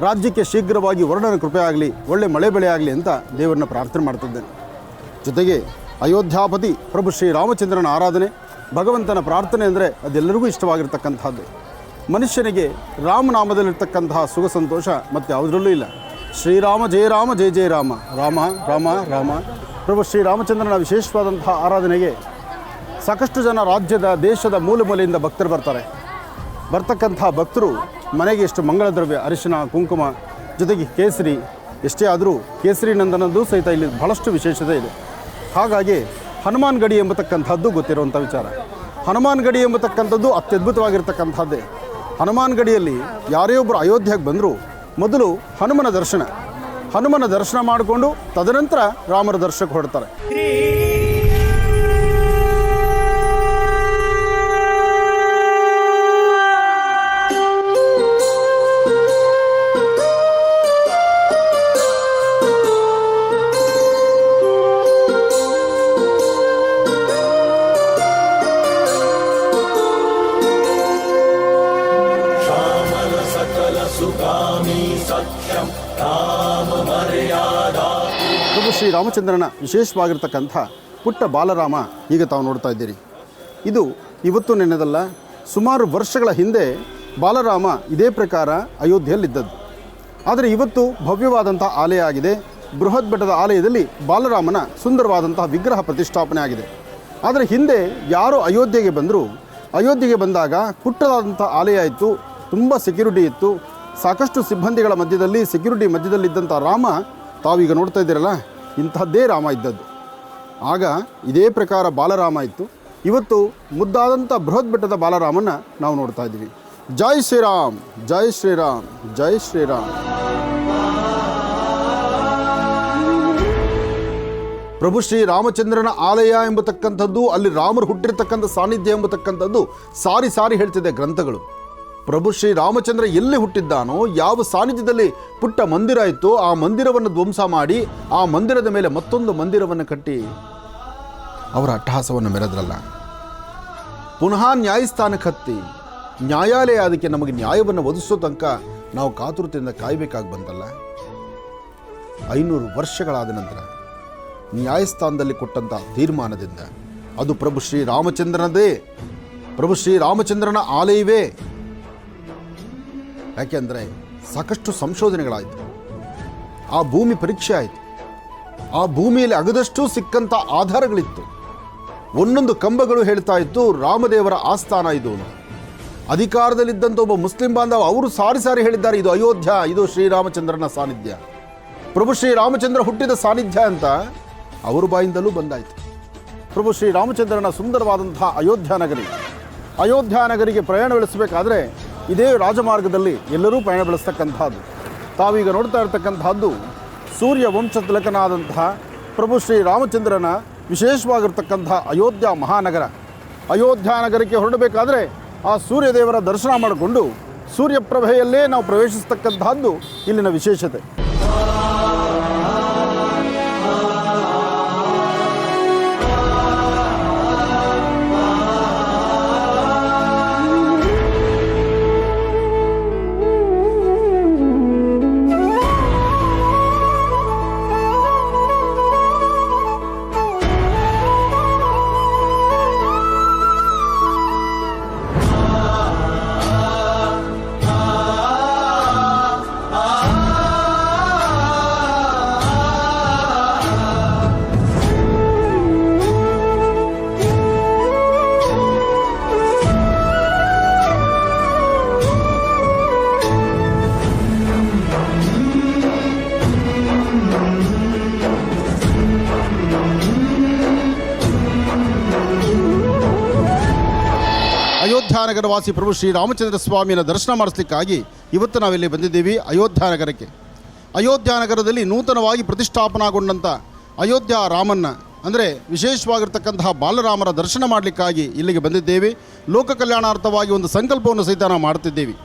Speaker 1: ರಾಜ್ಯಕ್ಕೆ ಶೀಘ್ರವಾಗಿ ವರ್ಣನ ಕೃಪೆ ಆಗಲಿ, ಒಳ್ಳೆ ಮಳೆ ಬೆಳೆ ಆಗಲಿ ಅಂತ ದೇವರನ್ನ ಪ್ರಾರ್ಥನೆ ಮಾಡ್ತಿದ್ದೇನೆ. ಜೊತೆಗೆ ಅಯೋಧ್ಯಾಪತಿ ಪ್ರಭು ಶ್ರೀ ರಾಮಚಂದ್ರನ ಆರಾಧನೆ, ಭಗವಂತನ ಪ್ರಾರ್ಥನೆ ಅಂದರೆ ಅದೆಲ್ಲರಿಗೂ ಇಷ್ಟವಾಗಿರ್ತಕ್ಕಂಥದ್ದು. ಮನುಷ್ಯನಿಗೆ ರಾಮನಾಮದಲ್ಲಿರ್ತಕ್ಕಂತಹ ಸುಖ ಸಂತೋಷ ಮತ್ತು ಯಾವುದರಲ್ಲೂ ಇಲ್ಲ. ಶ್ರೀರಾಮ ಜಯ ರಾಮ ಜಯ ಜಯ ರಾಮ, ರಾಮ ರಾಮ ರಾಮ. ಪ್ರಭು ಶ್ರೀ ರಾಮಚಂದ್ರನ ವಿಶೇಷವಾದಂತಹ ಆರಾಧನೆಗೆ ಸಾಕಷ್ಟು ಜನ ರಾಜ್ಯದ, ದೇಶದ ಮೂಲೆ ಮೂಲೆಯಿಂದ ಭಕ್ತರು ಬರ್ತಾರೆ. ಬರ್ತಕ್ಕಂಥ ಭಕ್ತರು ಮನೆಗೆ ಎಷ್ಟು ಮಂಗಳ ದ್ರವ್ಯ, ಅರಿಶಿನ, ಕುಂಕುಮ, ಜೊತೆಗೆ ಕೇಸರಿ, ಎಷ್ಟೇ ಆದರೂ ಕೇಸರಿ ನಂದನದ್ದು ಸಹಿತ ಇಲ್ಲಿ ಬಹಳಷ್ಟು ವಿಶೇಷತೆ ಇದೆ. ಹಾಗಾಗಿ ಹನುಮಾನ್ ಗಡಿ ಎಂಬತಕ್ಕಂಥದ್ದು ಗೊತ್ತಿರುವಂಥ ವಿಚಾರ. ಹನುಮಾನ್ ಗಡಿ ಎಂಬತಕ್ಕಂಥದ್ದು ಅತ್ಯದ್ಭುತವಾಗಿರ್ತಕ್ಕಂಥದ್ದೇ. ಹನುಮಾನ್ ಗಡಿಯಲ್ಲಿ ಯಾರೇ ಒಬ್ಬರು ಅಯೋಧ್ಯೆಗೆ ಬಂದರೂ ಮೊದಲು ಹನುಮನ ದರ್ಶನ ಮಾಡಿಕೊಂಡು ತದನಂತರ ರಾಮರ ದರ್ಶನಕ್ಕೆ ಹೊರಡ್ತಾರೆ. ಪ್ರಭು ಶ್ರೀ ರಾಮಚಂದ್ರನ ವಿಶೇಷವಾಗಿರ್ತಕ್ಕಂಥ ಪುಟ್ಟ ಬಾಲರಾಮ ಈಗ ತಾವು ನೋಡ್ತಾ ಇದ್ದೀರಿ. ಇದು ಇವತ್ತು ನೆನೆದಲ್ಲ, ಸುಮಾರು ವರ್ಷಗಳ ಹಿಂದೆ ಬಾಲರಾಮ ಇದೇ ಪ್ರಕಾರ ಅಯೋಧ್ಯೆಯಲ್ಲಿದ್ದದ್ದು. ಆದರೆ ಇವತ್ತು ಭವ್ಯವಾದಂಥ ಆಲಯ ಆಗಿದೆ. ಬೃಹತ್ ಬೆಟ್ಟದ ಆಲಯದಲ್ಲಿ ಬಾಲರಾಮನ ಸುಂದರವಾದಂತಹ ವಿಗ್ರಹ ಪ್ರತಿಷ್ಠಾಪನೆ ಆಗಿದೆ. ಆದರೆ ಹಿಂದೆ ಯಾರು ಅಯೋಧ್ಯೆಗೆ ಬಂದರೂ, ಅಯೋಧ್ಯೆಗೆ ಬಂದಾಗ ಪುಟ್ಟದಾದಂಥ ಆಲಯ ಇತ್ತು, ತುಂಬ ಸೆಕ್ಯೂರಿಟಿ ಇತ್ತು, ಸಾಕಷ್ಟು ಸಿಬ್ಬಂದಿಗಳ ಮಧ್ಯದಲ್ಲಿ, ಸೆಕ್ಯೂರಿಟಿ ಮಧ್ಯದಲ್ಲಿದ್ದಂಥ ರಾಮ ತಾವೀಗ ನೋಡ್ತಾ ಇದ್ದೀರಲ್ಲ, ಇಂತಹದ್ದೇ ರಾಮ ಇದ್ದದ್ದು. ಆಗ ಇದೇ ಪ್ರಕಾರ ಬಾಲರಾಮ ಇತ್ತು. ಇವತ್ತು ಮುದ್ದಾದಂಥ ಬೃಹತ್ ಬೆಟ್ಟದ ಬಾಲರಾಮನ್ನ ನಾವು ನೋಡ್ತಾ ಇದ್ದೀವಿ. ಜೈ ಶ್ರೀರಾಮ್, ಜೈ ಶ್ರೀರಾಮ್, ಜೈ ಶ್ರೀರಾಮ್. ಪ್ರಭು ಶ್ರೀ ರಾಮಚಂದ್ರನ ಆಲಯ ಎಂಬತಕ್ಕಂಥದ್ದು, ಅಲ್ಲಿ ರಾಮರು ಹುಟ್ಟಿರ್ತಕ್ಕಂಥ ಸಾನ್ನಿಧ್ಯ ಎಂಬತಕ್ಕಂಥದ್ದು ಸಾರಿ ಸಾರಿ ಹೇಳ್ತಿದೆ ಗ್ರಂಥಗಳು. ಪ್ರಭು ಶ್ರೀ ರಾಮಚಂದ್ರ ಎಲ್ಲಿ ಹುಟ್ಟಿದ್ದಾನೋ, ಯಾವ ಸಾನ್ನಿಧ್ಯದಲ್ಲಿ ಪುಟ್ಟ ಮಂದಿರ ಇತ್ತು, ಆ ಮಂದಿರವನ್ನು ಧ್ವಂಸ ಮಾಡಿ ಆ ಮಂದಿರದ ಮೇಲೆ ಮತ್ತೊಂದು ಮಂದಿರವನ್ನು ಕಟ್ಟಿ ಅವರ ಅಟ್ಟಹಾಸವನ್ನು ಮೆರೆದ್ರಲ್ಲ. ಪುನಃ ನ್ಯಾಯಸ್ಥಾನಕ್ಕೆ ಹತ್ತಿ ನ್ಯಾಯಾಲಯ ಅದಕ್ಕೆ ನಮಗೆ ನ್ಯಾಯವನ್ನು ಒದಗಿಸೋ ತನಕ ನಾವು ಕಾತುರತೆಯಿಂದ ಕಾಯಬೇಕಾಗಿ ಬಂತಲ್ಲ. 500 ವರ್ಷಗಳಾದ ನಂತರ ನ್ಯಾಯಸ್ಥಾನದಲ್ಲಿ ಕೊಟ್ಟಂಥ ತೀರ್ಮಾನದಿಂದ ಅದು ಪ್ರಭು ಶ್ರೀ ರಾಮಚಂದ್ರನದೇ, ಪ್ರಭು ಶ್ರೀ ರಾಮಚಂದ್ರನ ಆಲಯವೇ. ಯಾಕೆಂದರೆ ಸಾಕಷ್ಟು ಸಂಶೋಧನೆಗಳಾಯಿತು, ಆ ಭೂಮಿ ಪರೀಕ್ಷೆ ಆಯಿತು, ಆ ಭೂಮಿಯಲ್ಲಿ ಅಗದಷ್ಟು ಸಿಕ್ಕಂಥ ಆಧಾರಗಳಿತ್ತು. ಒಂದೊಂದು ಕಂಬಗಳು ಹೇಳ್ತಾ ಇತ್ತು ರಾಮದೇವರ ಆಸ್ಥಾನ ಇದು ಅಂತ. ಅಧಿಕಾರದಲ್ಲಿದ್ದಂಥ ಒಬ್ಬ ಮುಸ್ಲಿಂ ಬಾಂಧವ ಅವರು ಸಾರಿ ಸಾರಿ ಹೇಳಿದ್ದಾರೆ, ಇದು ಅಯೋಧ್ಯ, ಇದು ಶ್ರೀರಾಮಚಂದ್ರನ ಸಾನ್ನಿಧ್ಯ, ಪ್ರಭು ಶ್ರೀರಾಮಚಂದ್ರ ಹುಟ್ಟಿದ ಸಾನ್ನಿಧ್ಯ ಅಂತ ಅವ್ರ ಬಾಯಿಂದಲೂ ಬಂದಾಯಿತು. ಪ್ರಭು ಶ್ರೀರಾಮಚಂದ್ರನ ಸುಂದರವಾದಂತಹ ಅಯೋಧ್ಯ ನಗರಿಗೆ ಪ್ರಯಾಣ ಬೆಳೆಸಬೇಕಾದ್ರೆ ಇದೇ ರಾಜಮಾರ್ಗದಲ್ಲಿ ಎಲ್ಲರೂ ಪ್ರಯಾಣ ಬೆಳೆಸ್ತಕ್ಕಂಥದ್ದು. ತಾವೀಗ ನೋಡ್ತಾ ಇರ್ತಕ್ಕಂಥದ್ದು ಸೂರ್ಯ ವಂಶತಿಲಕನಾದಂತಹ ಪ್ರಭು ಶ್ರೀರಾಮಚಂದ್ರನ ವಿಶೇಷವಾಗಿರ್ತಕ್ಕಂಥ ಅಯೋಧ್ಯ ಮಹಾನಗರ. ಅಯೋಧ್ಯ ನಗರಕ್ಕೆ ಹೊರಡಬೇಕಾದ್ರೆ ಆ ಸೂರ್ಯದೇವರ ದರ್ಶನ ಮಾಡಿಕೊಂಡು ಸೂರ್ಯಪ್ರಭೆಯಲ್ಲೇ ನಾವು ಪ್ರವೇಶಿಸ್ತಕ್ಕಂಥದ್ದು ಇಲ್ಲಿನ ವಿಶೇಷತೆ. ಅಯೋಧ್ಯಾನಗರವಾಸಿ ಪ್ರಭು ಶ್ರೀರಾಮಚಂದ್ರ ಸ್ವಾಮಿಯ ದರ್ಶನ ಮಾಡಿಸ್ಲಿಕ್ಕಾಗಿ ಇವತ್ತು ನಾವಿಲ್ಲಿ ಬಂದಿದ್ದೀವಿ ಅಯೋಧ್ಯಾನಗರಕ್ಕೆ. ಅಯೋಧ್ಯಾನಗರದಲ್ಲಿ ನೂತನವಾಗಿ ಪ್ರತಿಷ್ಠಾಪನಾಗೊಂಡಂಥ ಅಯೋಧ್ಯ ರಾಮನ್ನ ಅಂದರೆ ವಿಶೇಷವಾಗಿರ್ತಕ್ಕಂತಹ ಬಾಲರಾಮರ ದರ್ಶನ ಮಾಡಲಿಕ್ಕಾಗಿ ಇಲ್ಲಿಗೆ ಬಂದಿದ್ದೇವೆ. ಲೋಕ ಕಲ್ಯಾಣಾರ್ಥವಾಗಿ ಒಂದು ಸಂಕಲ್ಪವನ್ನು ಸಹಿತ ನಾವು ಮಾಡ್ತಿದ್ದೇವೆ.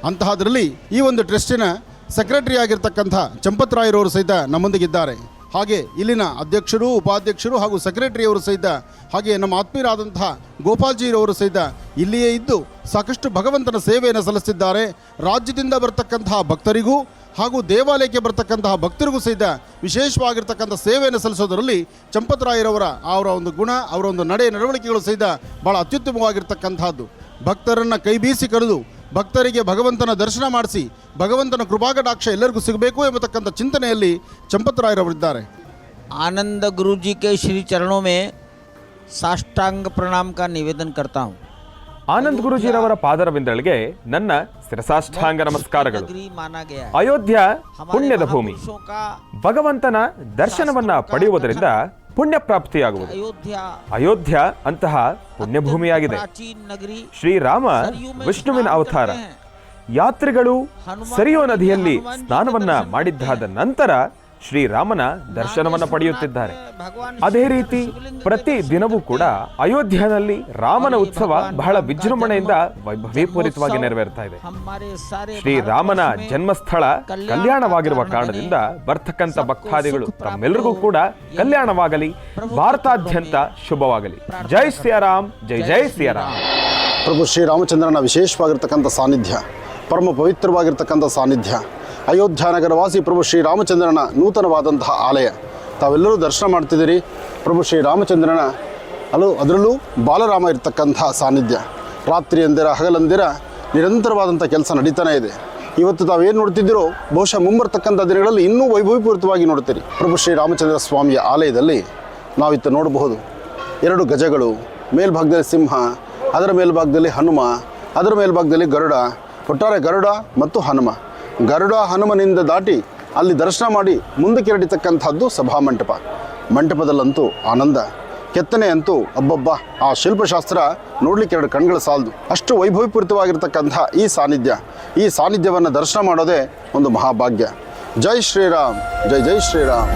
Speaker 1: ಅಂತಹದರಲ್ಲಿ ಈ ಒಂದು ಟ್ರಸ್ಟಿನ ಸೆಕ್ರೆಟರಿ ಆಗಿರ್ತಕ್ಕಂಥ ಚಂಪತ್ರಾಯರವರು ಸಹಿತ ನಮ್ಮೊಂದಿಗಿದ್ದಾರೆ. ಹಾಗೆ ಇಲ್ಲಿನ ಅಧ್ಯಕ್ಷರು, ಉಪಾಧ್ಯಕ್ಷರು ಹಾಗೂ ಸೆಕ್ರೆಟರಿಯವರು ಸಹಿತ, ಹಾಗೆ ನಮ್ಮ ಆತ್ಮೀಯರಾದಂತಹ ಗೋಪಾಲ್ಜಿರವರು ಸಹಿತ ಇಲ್ಲಿಯೇ ಇದ್ದು ಸಾಕಷ್ಟು ಭಗವಂತನ ಸೇವೆಯನ್ನು ಸಲ್ಲಿಸಿದ್ದಾರೆ. ರಾಜ್ಯದಿಂದ ಬರ್ತಕ್ಕಂತಹ ಭಕ್ತರಿಗೂ ಹಾಗೂ ದೇವಾಲಯಕ್ಕೆ ಬರ್ತಕ್ಕಂತಹ ಭಕ್ತರಿಗೂ ಸಹಿತ ವಿಶೇಷವಾಗಿರ್ತಕ್ಕಂಥ ಸೇವೆಯನ್ನು ಸಲ್ಲಿಸೋದರಲ್ಲಿ ಚಂಪತರಾಯರವರ ಅವರ ಒಂದು ಗುಣ, ಅವರ ಒಂದು ನಡೆ ನಡವಳಿಕೆಗಳು ಸಹಿತ ಭಾಳ ಅತ್ಯುತ್ತಮವಾಗಿರ್ತಕ್ಕಂಥದ್ದು. ಭಕ್ತರನ್ನು ಕೈ ಬೀಸಿ ಕರೆದು ಭಕ್ತರಿಗೆ ಭಗವಂತನ ದರ್ಶನ ಮಾಡಿಸಿ ಭಗವಂತನ ಕೃಪಾಕಟಾಕ್ಷ ಎಲ್ಲರಿಗೂ ಸಿಗಬೇಕು ಎಂಬತಕ್ಕಂಥ ಚಿಂತನೆಯಲ್ಲಿ ಚಂಪತರಾಯರವರಿದ್ದಾರೆ.
Speaker 6: आनंद गुरु जी के श्री चरणों में साष्टांग प्रणाम का निवेदन करता हूँ.
Speaker 4: ಆನಂದ್ ಗುರುಜಿರವರ ಪಾದರವಿಂದಗಳಿಗೆ ನನ್ನ ಶಿರಸಾಷ್ಟಾಂಗ ನಮಸ್ಕಾರಗಳು.
Speaker 6: नगरी माना गया है.
Speaker 4: ಅಯೋಧ್ಯ ಪುಣ್ಯದ ಭೂಮಿ.
Speaker 6: महापुरुषों का
Speaker 4: ಭಗವಂತನ ದರ್ಶನವನ್ನ ಪಡೆಯುವುದರಿಂದ ಪುಣ್ಯ ಪ್ರಾಪ್ತಿಯಾಗುವುದು. ಅಯೋಧ್ಯ ಅಂತಹ ಪುಣ್ಯಭೂಮಿಯಾಗಿದೆ.
Speaker 6: प्राचीन नगरी
Speaker 4: ಶ್ರೀರಾಮ ವಿಷ್ಣುವಿನ ಅವತಾರ. ಯಾತ್ರಿಗಳು ಸರಿಯೋ ನದಿಯಲ್ಲಿ ಸ್ನಾನವನ್ನ ಮಾಡಿದ್ದಾದ ನಂತರ ಶ್ರೀರಾಮನ ದರ್ಶನವನ್ನ ಪಡೆಯುತ್ತಿದ್ದಾರೆ. ಅದೇ ರೀತಿ ಪ್ರತಿ ದಿನವೂ ಕೂಡ ಅಯೋಧ್ಯೆಯಲ್ಲಿ ರಾಮನ ಉತ್ಸವ ಬಹಳ ವಿಜೃಂಭಣೆಯಿಂದ ವೈಭವೀಪೂರಿತವಾಗಿ ನೆರವೇರ್ತಾ ಇದೆ. ಶ್ರೀರಾಮನ ಜನ್ಮಸ್ಥಳ ಕಲ್ಯಾಣವಾಗಿರುವ ಕಾರಣದಿಂದ ಬರ್ತಕ್ಕಂಥ ಭಕ್ತಾದಿಗಳು ತಮ್ಮೆಲ್ಲರಿಗೂ ಕೂಡ ಕಲ್ಯಾಣವಾಗಲಿ, ಭಾರತಾದ್ಯಂತ ಶುಭವಾಗಲಿ. ಜೈ ಶ್ರೀರಾಮ್, ಜೈ ಜೈ ಶ್ರೀರಾಮ್.
Speaker 1: ಪ್ರಭು ಶ್ರೀರಾಮಚಂದ್ರನ ವಿಶೇಷವಾಗಿರ್ತಕ್ಕಂಥ ಸಾನ್ನಿಧ್ಯ, ಪರಮ ಪವಿತ್ರವಾಗಿರ್ತಕ್ಕಂಥ ಸಾನ್ನಿಧ್ಯ, ಅಯೋಧ್ಯ ನಗರವಾಸಿ ಪ್ರಭು ಶ್ರೀರಾಮಚಂದ್ರನ ನೂತನವಾದಂತಹ ಆಲಯ ತಾವೆಲ್ಲರೂ ದರ್ಶನ ಮಾಡ್ತಿದ್ದೀರಿ. ಪ್ರಭು ಶ್ರೀರಾಮಚಂದ್ರನ ಅದರಲ್ಲೂ ಬಾಲರಾಮ ಇರ್ತಕ್ಕಂಥ ಸಾನ್ನಿಧ್ಯ ರಾತ್ರಿ ಅಂದಿರ ಹಗಲಂದಿರ ನಿರಂತರವಾದಂಥ ಕೆಲಸ ನಡೀತಾನೆ ಇದೆ. ಇವತ್ತು ತಾವೇನು ನೋಡ್ತಿದ್ದೀರೋ ಬಹುಶಃ ಮುಂಬರ್ತಕ್ಕಂಥ ದಿನಗಳಲ್ಲಿ ಇನ್ನೂ ವೈಭವೀಪೂರಿತವಾಗಿ ನೋಡ್ತೀರಿ. ಪ್ರಭು ಶ್ರೀರಾಮಚಂದ್ರ ಸ್ವಾಮಿಯ ಆಲಯದಲ್ಲಿ ನಾವಿತ್ತು ನೋಡಬಹುದು 2 ಗಜಗಳು, ಮೇಲ್ಭಾಗದಲ್ಲಿ ಸಿಂಹ, ಅದರ ಮೇಲ್ಭಾಗದಲ್ಲಿ ಹನುಮ, ಅದರ ಮೇಲ್ಭಾಗದಲ್ಲಿ ಗರುಡ. ಒಟ್ಟಾರೆ ಗರುಡ ಮತ್ತು ಹನುಮ, ಗರುಡ ಹನುಮನಿಂದ ದಾಟಿ ಅಲ್ಲಿ ದರ್ಶನ ಮಾಡಿ ಮುಂದಕ್ಕೆ ನಡೀತಕ್ಕಂಥದ್ದು ಸಭಾಮಂಟಪ. ಮಂಟಪದಲ್ಲಂತೂ ಆನಂದ, ಕೆತ್ತನೆ ಅಂತೂ ಅಬ್ಬಬ್ಬ, ಆ ಶಿಲ್ಪಶಾಸ್ತ್ರ ನೋಡಲಿಕ್ಕೆ 2 ಕಣ್ಗಳು ಸಾಲದು. ಅಷ್ಟು ವೈಭವೀಪೂರಿತವಾಗಿರ್ತಕ್ಕಂಥ ಈ ಸಾನ್ನಿಧ್ಯವನ್ನು ದರ್ಶನ ಮಾಡೋದೇ ಒಂದು ಮಹಾಭಾಗ್ಯ. ಜೈ ಶ್ರೀರಾಮ್, ಜೈ ಜೈ ಶ್ರೀರಾಮ್.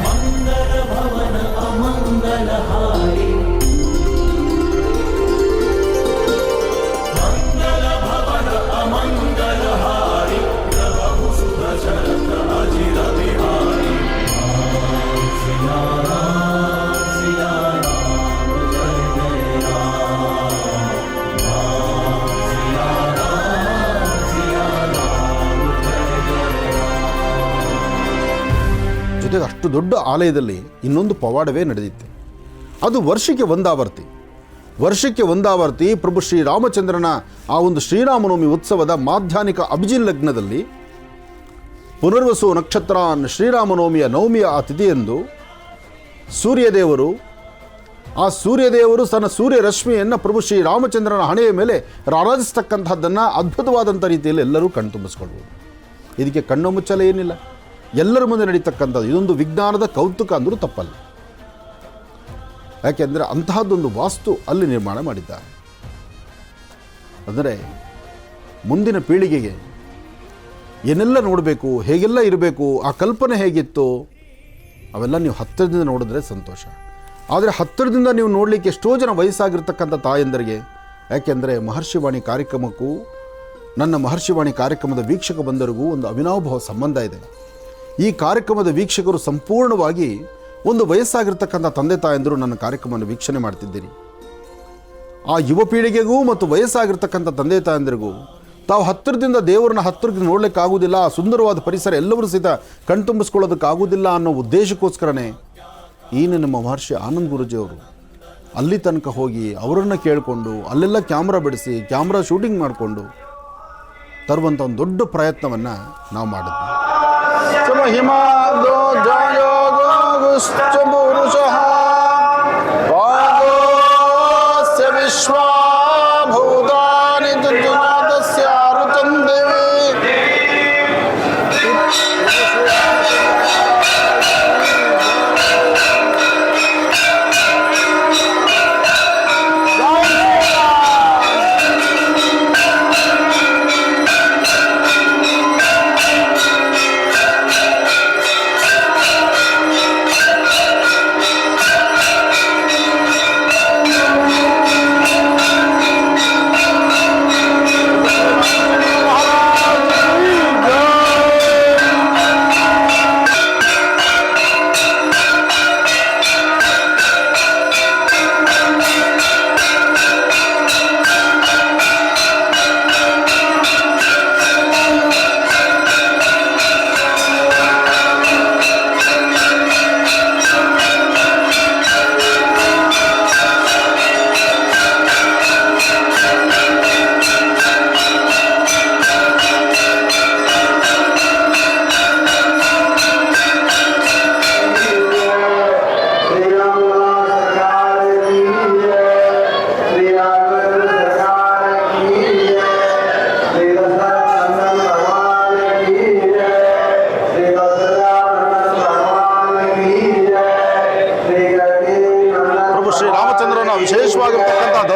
Speaker 1: ಜೊತೆಗೆ ಅಷ್ಟು ದೊಡ್ಡ ಆಲಯದಲ್ಲಿ ಇನ್ನೊಂದು ಪವಾಡವೇ ನಡೆದಿತ್ತು. ಅದು ವರ್ಷಕ್ಕೆ ಒಂದಾವರ್ತಿ ಪ್ರಭು ಶ್ರೀರಾಮಚಂದ್ರನ ಆ ಒಂದು ಶ್ರೀರಾಮನವಮಿ ಉತ್ಸವದ ಮಾಧ್ಯಾಹ್ನಿಕ ಅಭಿಜಿನ್ ಲಗ್ನದಲ್ಲಿ ಪುನರ್ವಸು ನಕ್ಷತ್ರ ಶ್ರೀರಾಮನವಮಿಯ ನವಮಿಯ ಆ ತಿಥಿಯಂದು ಸೂರ್ಯದೇವರು ತನ್ನ ಸೂರ್ಯ ರಶ್ಮಿಯನ್ನು ಪ್ರಭು ಶ್ರೀರಾಮಚಂದ್ರನ ಹಣೆಯ ಮೇಲೆ ರಾರಾಜಿಸ್ತಕ್ಕಂಥದ್ದನ್ನು ಅದ್ಭುತವಾದಂಥ ರೀತಿಯಲ್ಲಿ ಎಲ್ಲರೂ ಕಣ್ತುಂಬಿಸ್ಕೊಳ್ಬೋದು. ಇದಕ್ಕೆ ಕಣ್ಣು ಮುಚ್ಚಲೇ ಏನಿಲ್ಲ, ಎಲ್ಲರ ಮುಂದೆ ನಡೀತಕ್ಕಂಥದ್ದು. ಇದೊಂದು ವಿಜ್ಞಾನದ ಕೌತುಕ ಅಂದರೂ ತಪ್ಪಲ್ಲ. ಯಾಕೆಂದರೆ ಅಂತಹದ್ದೊಂದು ವಾಸ್ತು ಅಲ್ಲಿ ನಿರ್ಮಾಣ ಮಾಡಿದ್ದಾರೆ. ಅಂದರೆ ಮುಂದಿನ ಪೀಳಿಗೆಗೆ ಏನೆಲ್ಲ ನೋಡಬೇಕು, ಹೇಗೆಲ್ಲ ಇರಬೇಕು, ಆ ಕಲ್ಪನೆ ಹೇಗಿತ್ತು, ಅವೆಲ್ಲ ನೀವು ಹತ್ತಿರದಿಂದ ನೋಡಿದ್ರೆ ಸಂತೋಷ. ಆದರೆ ಹತ್ತಿರದಿಂದ ನೀವು ನೋಡಲಿಕ್ಕೆ ಎಷ್ಟೋ ಜನ ವಯಸ್ಸಾಗಿರ್ತಕ್ಕಂಥ ತಾಯಂದರಿಗೆ, ಯಾಕೆಂದರೆ ಮಹರ್ಷಿವಾಣಿ ಕಾರ್ಯಕ್ರಮಕ್ಕೂ ನನ್ನ ಮಹರ್ಷಿವಾಣಿ ಕಾರ್ಯಕ್ರಮದ ವೀಕ್ಷಕ ಬಂದರಿಗೂ ಒಂದು ಅವಿನಾಭಾವ ಸಂಬಂಧ ಇದೆ. ಈ ಕಾರ್ಯಕ್ರಮದ ವೀಕ್ಷಕರು ಸಂಪೂರ್ಣವಾಗಿ ಒಂದು ವಯಸ್ಸಾಗಿರ್ತಕ್ಕಂಥ ತಂದೆ ತಾಯಂದಿರು ನನ್ನ ಕಾರ್ಯಕ್ರಮವನ್ನು ವೀಕ್ಷಣೆ ಮಾಡ್ತಿದ್ದೀರಿ. ಆ ಯುವ ಪೀಳಿಗೆಗೂ ಮತ್ತು ವಯಸ್ಸಾಗಿರ್ತಕ್ಕಂಥ ತಂದೆ ತಾಯಂದಿರಿಗೂ ತಾವು ಹತ್ತಿರದಿಂದ ದೇವರನ್ನ ಹತ್ತಿರದಿಂದ ನೋಡಲಿಕ್ಕಾಗೋದಿಲ್ಲ, ಆ ಸುಂದರವಾದ ಪರಿಸರ ಎಲ್ಲರೂ ಸಹಿತ ಕಣ್ತುಂಬಿಸ್ಕೊಳ್ಳೋದಕ್ಕಾಗೋದಿಲ್ಲ ಅನ್ನೋ ಉದ್ದೇಶಕ್ಕೋಸ್ಕರನೇ ನಮ್ಮ ಮಹರ್ಷಿ ಆನಂದ್ ಗುರೂಜಿಯವರು ಅಲ್ಲಿ ತನಕ ಹೋಗಿ ಅವರನ್ನು ಕೇಳಿಕೊಂಡು ಅಲ್ಲೆಲ್ಲ ಕ್ಯಾಮ್ರಾ ಬಿಡಿಸಿ ಕ್ಯಾಮ್ರಾ ಶೂಟಿಂಗ್ ಮಾಡಿಕೊಂಡು ತರುವಂಥ ಒಂದು ದೊಡ್ಡ ಪ್ರಯತ್ನವನ್ನು ನಾವು ಮಾಡಿದ್ವಿ.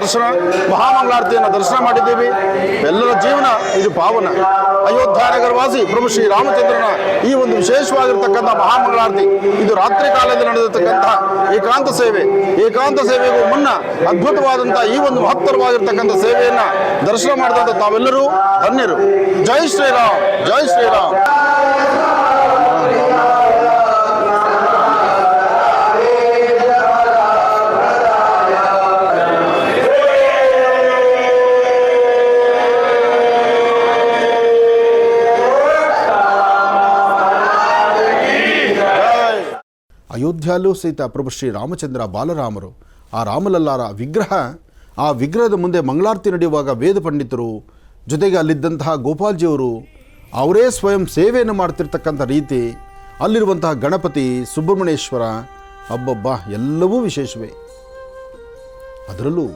Speaker 1: ದರ್ಶನ, ಮಹಾಮಂಗಳಾರತಿಯನ್ನು ದರ್ಶನ ಮಾಡಿದ್ದೀವಿ. ಎಲ್ಲರ ಜೀವನ ಇದು ಪಾವನ. ಅಯೋಧ್ಯ ನಗರವಾಸಿ ಪ್ರಭು ಶ್ರೀ ರಾಮಚಂದ್ರನ ಈ ಒಂದು ವಿಶೇಷವಾಗಿರ್ತಕ್ಕಂಥ ಮಹಾಮಂಗಳಾರತಿ, ಇದು ರಾತ್ರಿ ಕಾಲದಲ್ಲಿ ನಡೆದಿರ್ತಕ್ಕಂಥ ಏಕಾಂತ ಸೇವೆ. ಏಕಾಂತ ಸೇವೆಗೂ ಮುನ್ನ ಅದ್ಭುತವಾದಂಥ ಈ ಒಂದು ಮಹತ್ತರವಾಗಿರ್ತಕ್ಕಂಥ ಸೇವೆಯನ್ನ ದರ್ಶನ ಮಾಡಿದಂಥ ತಾವೆಲ್ಲರೂ ಧನ್ಯರು. ಜೈ ಶ್ರೀರಾಮ್, ಜೈ ಶ್ರೀರಾಮ್. ಅಯೋಧ್ಯಲ್ಲೂ ಸಹಿತ ಪ್ರಭು ಶ್ರೀ ರಾಮಚಂದ್ರ ಬಾಲರಾಮರು, ಆ ರಾಮಲಲ್ಲಾರ ವಿಗ್ರಹ, ಆ ವಿಗ್ರಹದ ಮುಂದೆ ಮಂಗಳಾರತಿ ನಡೆಯುವಾಗ ವೇದ ಪಂಡಿತರು, ಜೊತೆಗೆ ಅಲ್ಲಿದ್ದಂತಹ ಗೋಪಾಲ್ಜಿಯವರು ಅವರೇ ಸ್ವಯಂ ಸೇವೆಯನ್ನು ಮಾಡ್ತಿರ್ತಕ್ಕಂಥ ರೀತಿ, ಅಲ್ಲಿರುವಂತಹ ಗಣಪತಿ, ಸುಬ್ರಹ್ಮಣ್ಯೇಶ್ವರ, ಅಬ್ಬಬ್ಬ ಎಲ್ಲವೂ ವಿಶೇಷವೇ. ಅದರಲ್ಲೂ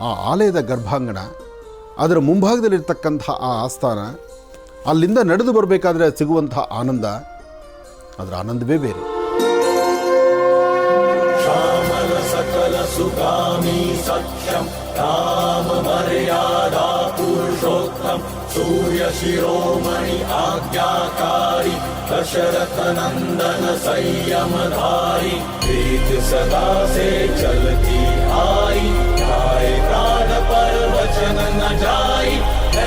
Speaker 1: ಆ ಆಲಯದ ಗರ್ಭಾಂಗಣ, ಅದರ ಮುಂಭಾಗದಲ್ಲಿರ್ತಕ್ಕಂಥ ಆ ಆಸ್ಥಾನ, ಅಲ್ಲಿಂದ ನಡೆದು ಬರಬೇಕಾದ್ರೆ ಸಿಗುವಂತಹ ಆನಂದ, ಅದರ ಆನಂದವೇ ಬೇರೆ.
Speaker 7: सुगामी सत्यम राम मर्यादा पुरुषोत्तम सूर्य शिरोमणि आज्ञाकारी दशरथ नंदन संयमधारी प्रीत सदा से चलती आई गाय प्राण पर वचन न जाई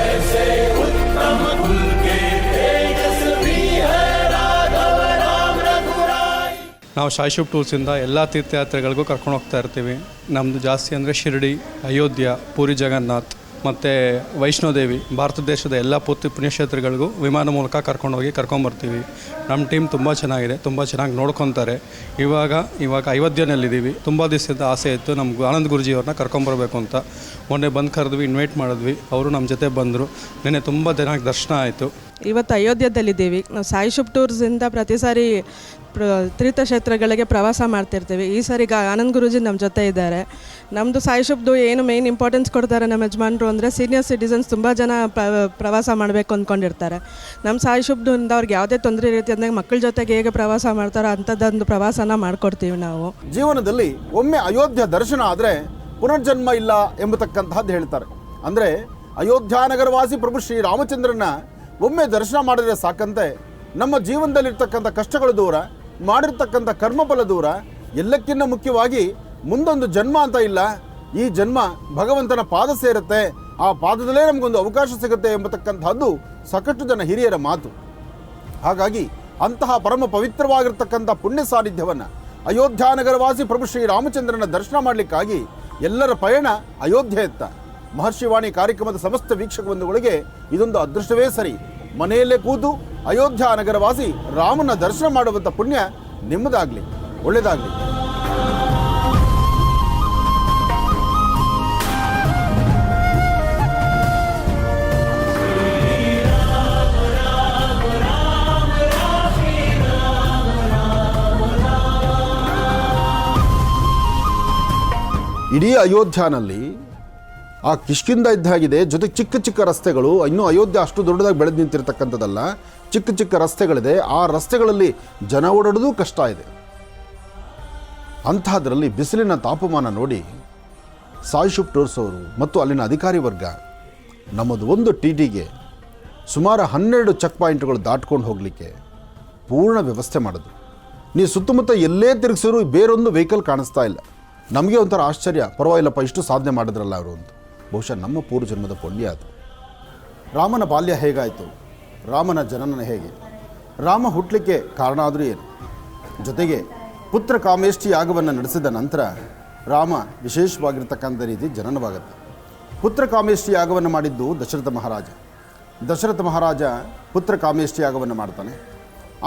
Speaker 7: ऐसे उत्तम कुल के तेजस्वी है राघव राम रघुराई.
Speaker 8: ನಾವು ಶಾಯಿಶುಬ್ ಟೂರ್ಸಿಂದ ಎಲ್ಲ ತೀರ್ಥಯಾತ್ರೆಗಳಿಗೂ ಕರ್ಕೊಂಡು ಹೋಗ್ತಾ ಇರ್ತೀವಿ. ನಮ್ಮದು ಜಾಸ್ತಿ ಅಂದರೆ ಶಿರಡಿ, ಅಯೋಧ್ಯ, ಪೂರಿ ಜಗನ್ನಾಥ್ ಮತ್ತು ವೈಷ್ಣೋದೇವಿ, ಭಾರತ ದೇಶದ ಎಲ್ಲ ಪುಣ್ಯಕ್ಷೇತ್ರಗಳಿಗೂ ವಿಮಾನ ಮೂಲಕ ಕರ್ಕೊಂಬರ್ತೀವಿ. ನಮ್ಮ ಟೀಮ್ ತುಂಬ ಚೆನ್ನಾಗಿದೆ, ತುಂಬ ಚೆನ್ನಾಗಿ ನೋಡ್ಕೊತಾರೆ. ಇವಾಗ ಅಯೋಧ್ಯೆಯಲ್ಲಿದ್ದೀವಿ. ತುಂಬ ದಿವಸದ ಆಸೆ ಇತ್ತು ನಮ್ಗೆ ಆನಂದ್ ಗುರುಜಿಯವ್ರನ್ನ ಕರ್ಕೊಂಬರ್ಬೇಕು ಅಂತ. ಮೊನ್ನೆ ಬಂದು ಕರೆದ್ವಿ, ಇನ್ವೈಟ್ ಮಾಡಿದ್ವಿ. ಅವರು ನಮ್ಮ ಜೊತೆ ಬಂದರು. ನೆನ್ನೆ ತುಂಬ ಚೆನ್ನಾಗಿ ದರ್ಶನ ಆಯಿತು.
Speaker 9: ಇವತ್ತು ಅಯೋಧ್ಯದಲ್ಲಿದ್ದೀವಿ. ನಾವು ಸಾಯಿಶುಬ್ ಟೂರ್ಸಿಂದ ಪ್ರತಿ ಸಾರಿ ತೀರ್ಥಕ್ಷೇತ್ರಗಳಿಗೆ ಪ್ರವಾಸ ಮಾಡ್ತಿರ್ತೀವಿ. ಈ ಸಾರಿ ಆನಂದ್ ಗುರೂಜಿ ನಮ್ಮ ಜೊತೆ ಇದ್ದಾರೆ. ನಮ್ಮದು ಸಾಯಿಶುಬ್ದು ಏನು ಮೇಯ್ನ್ ಇಂಪಾರ್ಟೆನ್ಸ್ ಕೊಡ್ತಾರೆ ನಮ್ಮ ಯಜಮಾನರು ಅಂದರೆ, ಸೀನಿಯರ್ ಸಿಟಿಸನ್ಸ್ ತುಂಬ ಜನ ಪ್ರವಾಸ ಮಾಡಬೇಕು ಅಂದ್ಕೊಂಡಿರ್ತಾರೆ. ನಮ್ಮ ಸಾಯಿಶುಬ್ದಿಂದ ಅವ್ರಿಗೆ ಯಾವುದೇ ತೊಂದರೆ ಇರುತ್ತೆ ಅಂದಾಗ ಮಕ್ಕಳ ಜೊತೆಗೆ ಹೇಗೆ ಪ್ರವಾಸ ಮಾಡ್ತಾರೋ ಅಂಥದ್ದೊಂದು ಪ್ರವಾಸನ ಮಾಡಿಕೊಡ್ತೀವಿ ನಾವು.
Speaker 1: ಜೀವನದಲ್ಲಿ ಒಮ್ಮೆ ಅಯೋಧ್ಯ ದರ್ಶನ ಆದರೆ ಪುನರ್ಜನ್ಮ ಇಲ್ಲ ಎಂಬತಕ್ಕಂತಹದ್ದು ಹೇಳ್ತಾರೆ. ಅಂದರೆ ಅಯೋಧ್ಯ ನಗರವಾಸಿ ಪ್ರಭು ಶ್ರೀ ರಾಮಚಂದ್ರನ ಒಮ್ಮೆ ದರ್ಶನ ಮಾಡಿದ್ರೆ ಸಾಕಂತೆ ನಮ್ಮ ಜೀವನದಲ್ಲಿರ್ತಕ್ಕಂಥ ಕಷ್ಟಗಳು ದೂರ, ಮಾಡಿರ್ತಕ್ಕಂಥ ಕರ್ಮಫಲ ದೂರ, ಎಲ್ಲಕ್ಕಿಂತ ಮುಖ್ಯವಾಗಿ ಮುಂದೊಂದು ಜನ್ಮ ಅಂತ ಇಲ್ಲ, ಈ ಜನ್ಮ ಭಗವಂತನ ಪಾದ ಸೇರುತ್ತೆ, ಆ ಪಾದದಲ್ಲೇ ನಮಗೊಂದು ಅವಕಾಶ ಸಿಗುತ್ತೆ ಎಂಬತಕ್ಕಂಥದ್ದು ಸಾಕಷ್ಟು ಜನ ಹಿರಿಯರ ಮಾತು. ಹಾಗಾಗಿ ಅಂತಹ ಪರಮ ಪವಿತ್ರವಾಗಿರ್ತಕ್ಕಂಥ ಪುಣ್ಯ ಸಾನ್ನಿಧ್ಯವನ್ನು ಅಯೋಧ್ಯ ನಗರವಾಸಿ ಪ್ರಭು ಶ್ರೀ ರಾಮಚಂದ್ರನ ದರ್ಶನ ಮಾಡಲಿಕ್ಕಾಗಿ ಎಲ್ಲರ ಪಯಣ ಅಯೋಧ್ಯೆಯತ್ತ. ಮಹರ್ಷಿವಾಣಿ ಕಾರ್ಯಕ್ರಮದ ಸಮಸ್ತ ವೀಕ್ಷಕ ಬಂಧುಗಳಿಗೆ ಇದೊಂದು ಅದೃಷ್ಟವೇ ಸರಿ. ಮನೆಯಲ್ಲೇ ಕೂತು ಅಯೋಧ್ಯ ನಗರವಾಸಿ ರಾಮನ ದರ್ಶನ ಮಾಡುವಂಥ ಪುಣ್ಯ ನಿಮ್ಮದಾಗಲಿ, ಒಳ್ಳೆಯದಾಗಲಿ. ಇಡೀ ಅಯೋಧ್ಯನಲ್ಲಿ ಆ ಕಿಷ್ಕಿಂಧ ಇದ್ದಾಗಿದೆ, ಜೊತೆಗೆ ಚಿಕ್ಕ ಚಿಕ್ಕ ರಸ್ತೆಗಳು. ಇನ್ನೂ ಅಯೋಧ್ಯ ಅಷ್ಟು ದೊಡ್ಡದಾಗಿ ಬೆಳೆದು ನಿಂತಿರ್ತಕ್ಕಂಥದ್ದಲ್ಲ, ಚಿಕ್ಕ ಚಿಕ್ಕ ರಸ್ತೆಗಳಿದೆ. ಆ ರಸ್ತೆಗಳಲ್ಲಿ ಜನ ಓಡಾಡೋದು ಕಷ್ಟ ಇದೆ. ಅಂಥದ್ರಲ್ಲಿ ಬಿಸಿಲಿನ ತಾಪಮಾನ ನೋಡಿ ಸಾಯಿಶುಬ್ ಟೂರ್ಸ್ ಅವರು ಮತ್ತು ಅಲ್ಲಿನ ಅಧಿಕಾರಿ ವರ್ಗ ನಮ್ಮದು ಒಂದು ಟಿಟಿಗೆ ಸುಮಾರು 12 ಚೆಕ್ ಪಾಯಿಂಟ್ಗಳು ದಾಟ್ಕೊಂಡು ಹೋಗಲಿಕ್ಕೆ ಪೂರ್ಣ ವ್ಯವಸ್ಥೆ ಮಾಡೋದು. ನೀವು ಸುತ್ತಮುತ್ತ ಎಲ್ಲೇ ತಿರುಗಿಸಿದ್ರು ಬೇರೊಂದು ವೆಹಿಕಲ್ ಕಾಣಿಸ್ತಾ ಇಲ್ಲ. ನಮಗೆ ಒಂಥರ ಆಶ್ಚರ್ಯ, ಪರವಾಗಿಲ್ಲಪ್ಪ ಇಷ್ಟು ಸಾಧನೆ ಮಾಡಿದ್ರಲ್ಲ ಅವರು ಅಂತ. ಬಹುಶಃ ನಮ್ಮ ಪೂರ್ವಜನ್ಮದ ಪುಣ್ಯ ಅದು. ರಾಮನ ಬಾಲ್ಯ ಹೇಗಾಯಿತು, ರಾಮನ ಜನನ ಹೇಗೆ, ರಾಮ ಹುಟ್ಟಲಿಕ್ಕೆ ಕಾರಣ ಆದರೂ ಏನು, ಜೊತೆಗೆ ಪುತ್ರ ಕಾಮೇಷ್ಟಿ ಯಾಗವನ್ನು ನಡೆಸಿದ ನಂತರ ರಾಮ ವಿಶೇಷವಾಗಿರ್ತಕ್ಕಂಥ ರೀತಿ ಜನನವಾಗುತ್ತೆ. ಪುತ್ರ ಕಾಮೇಷ್ಟಿ ಯಾಗವನ್ನು ಮಾಡಿದ್ದು ದಶರಥ ಮಹಾರಾಜ. ದಶರಥ ಮಹಾರಾಜ ಪುತ್ರ ಕಾಮೇಷ್ಟಿ ಯಾಗವನ್ನು ಮಾಡ್ತಾನೆ.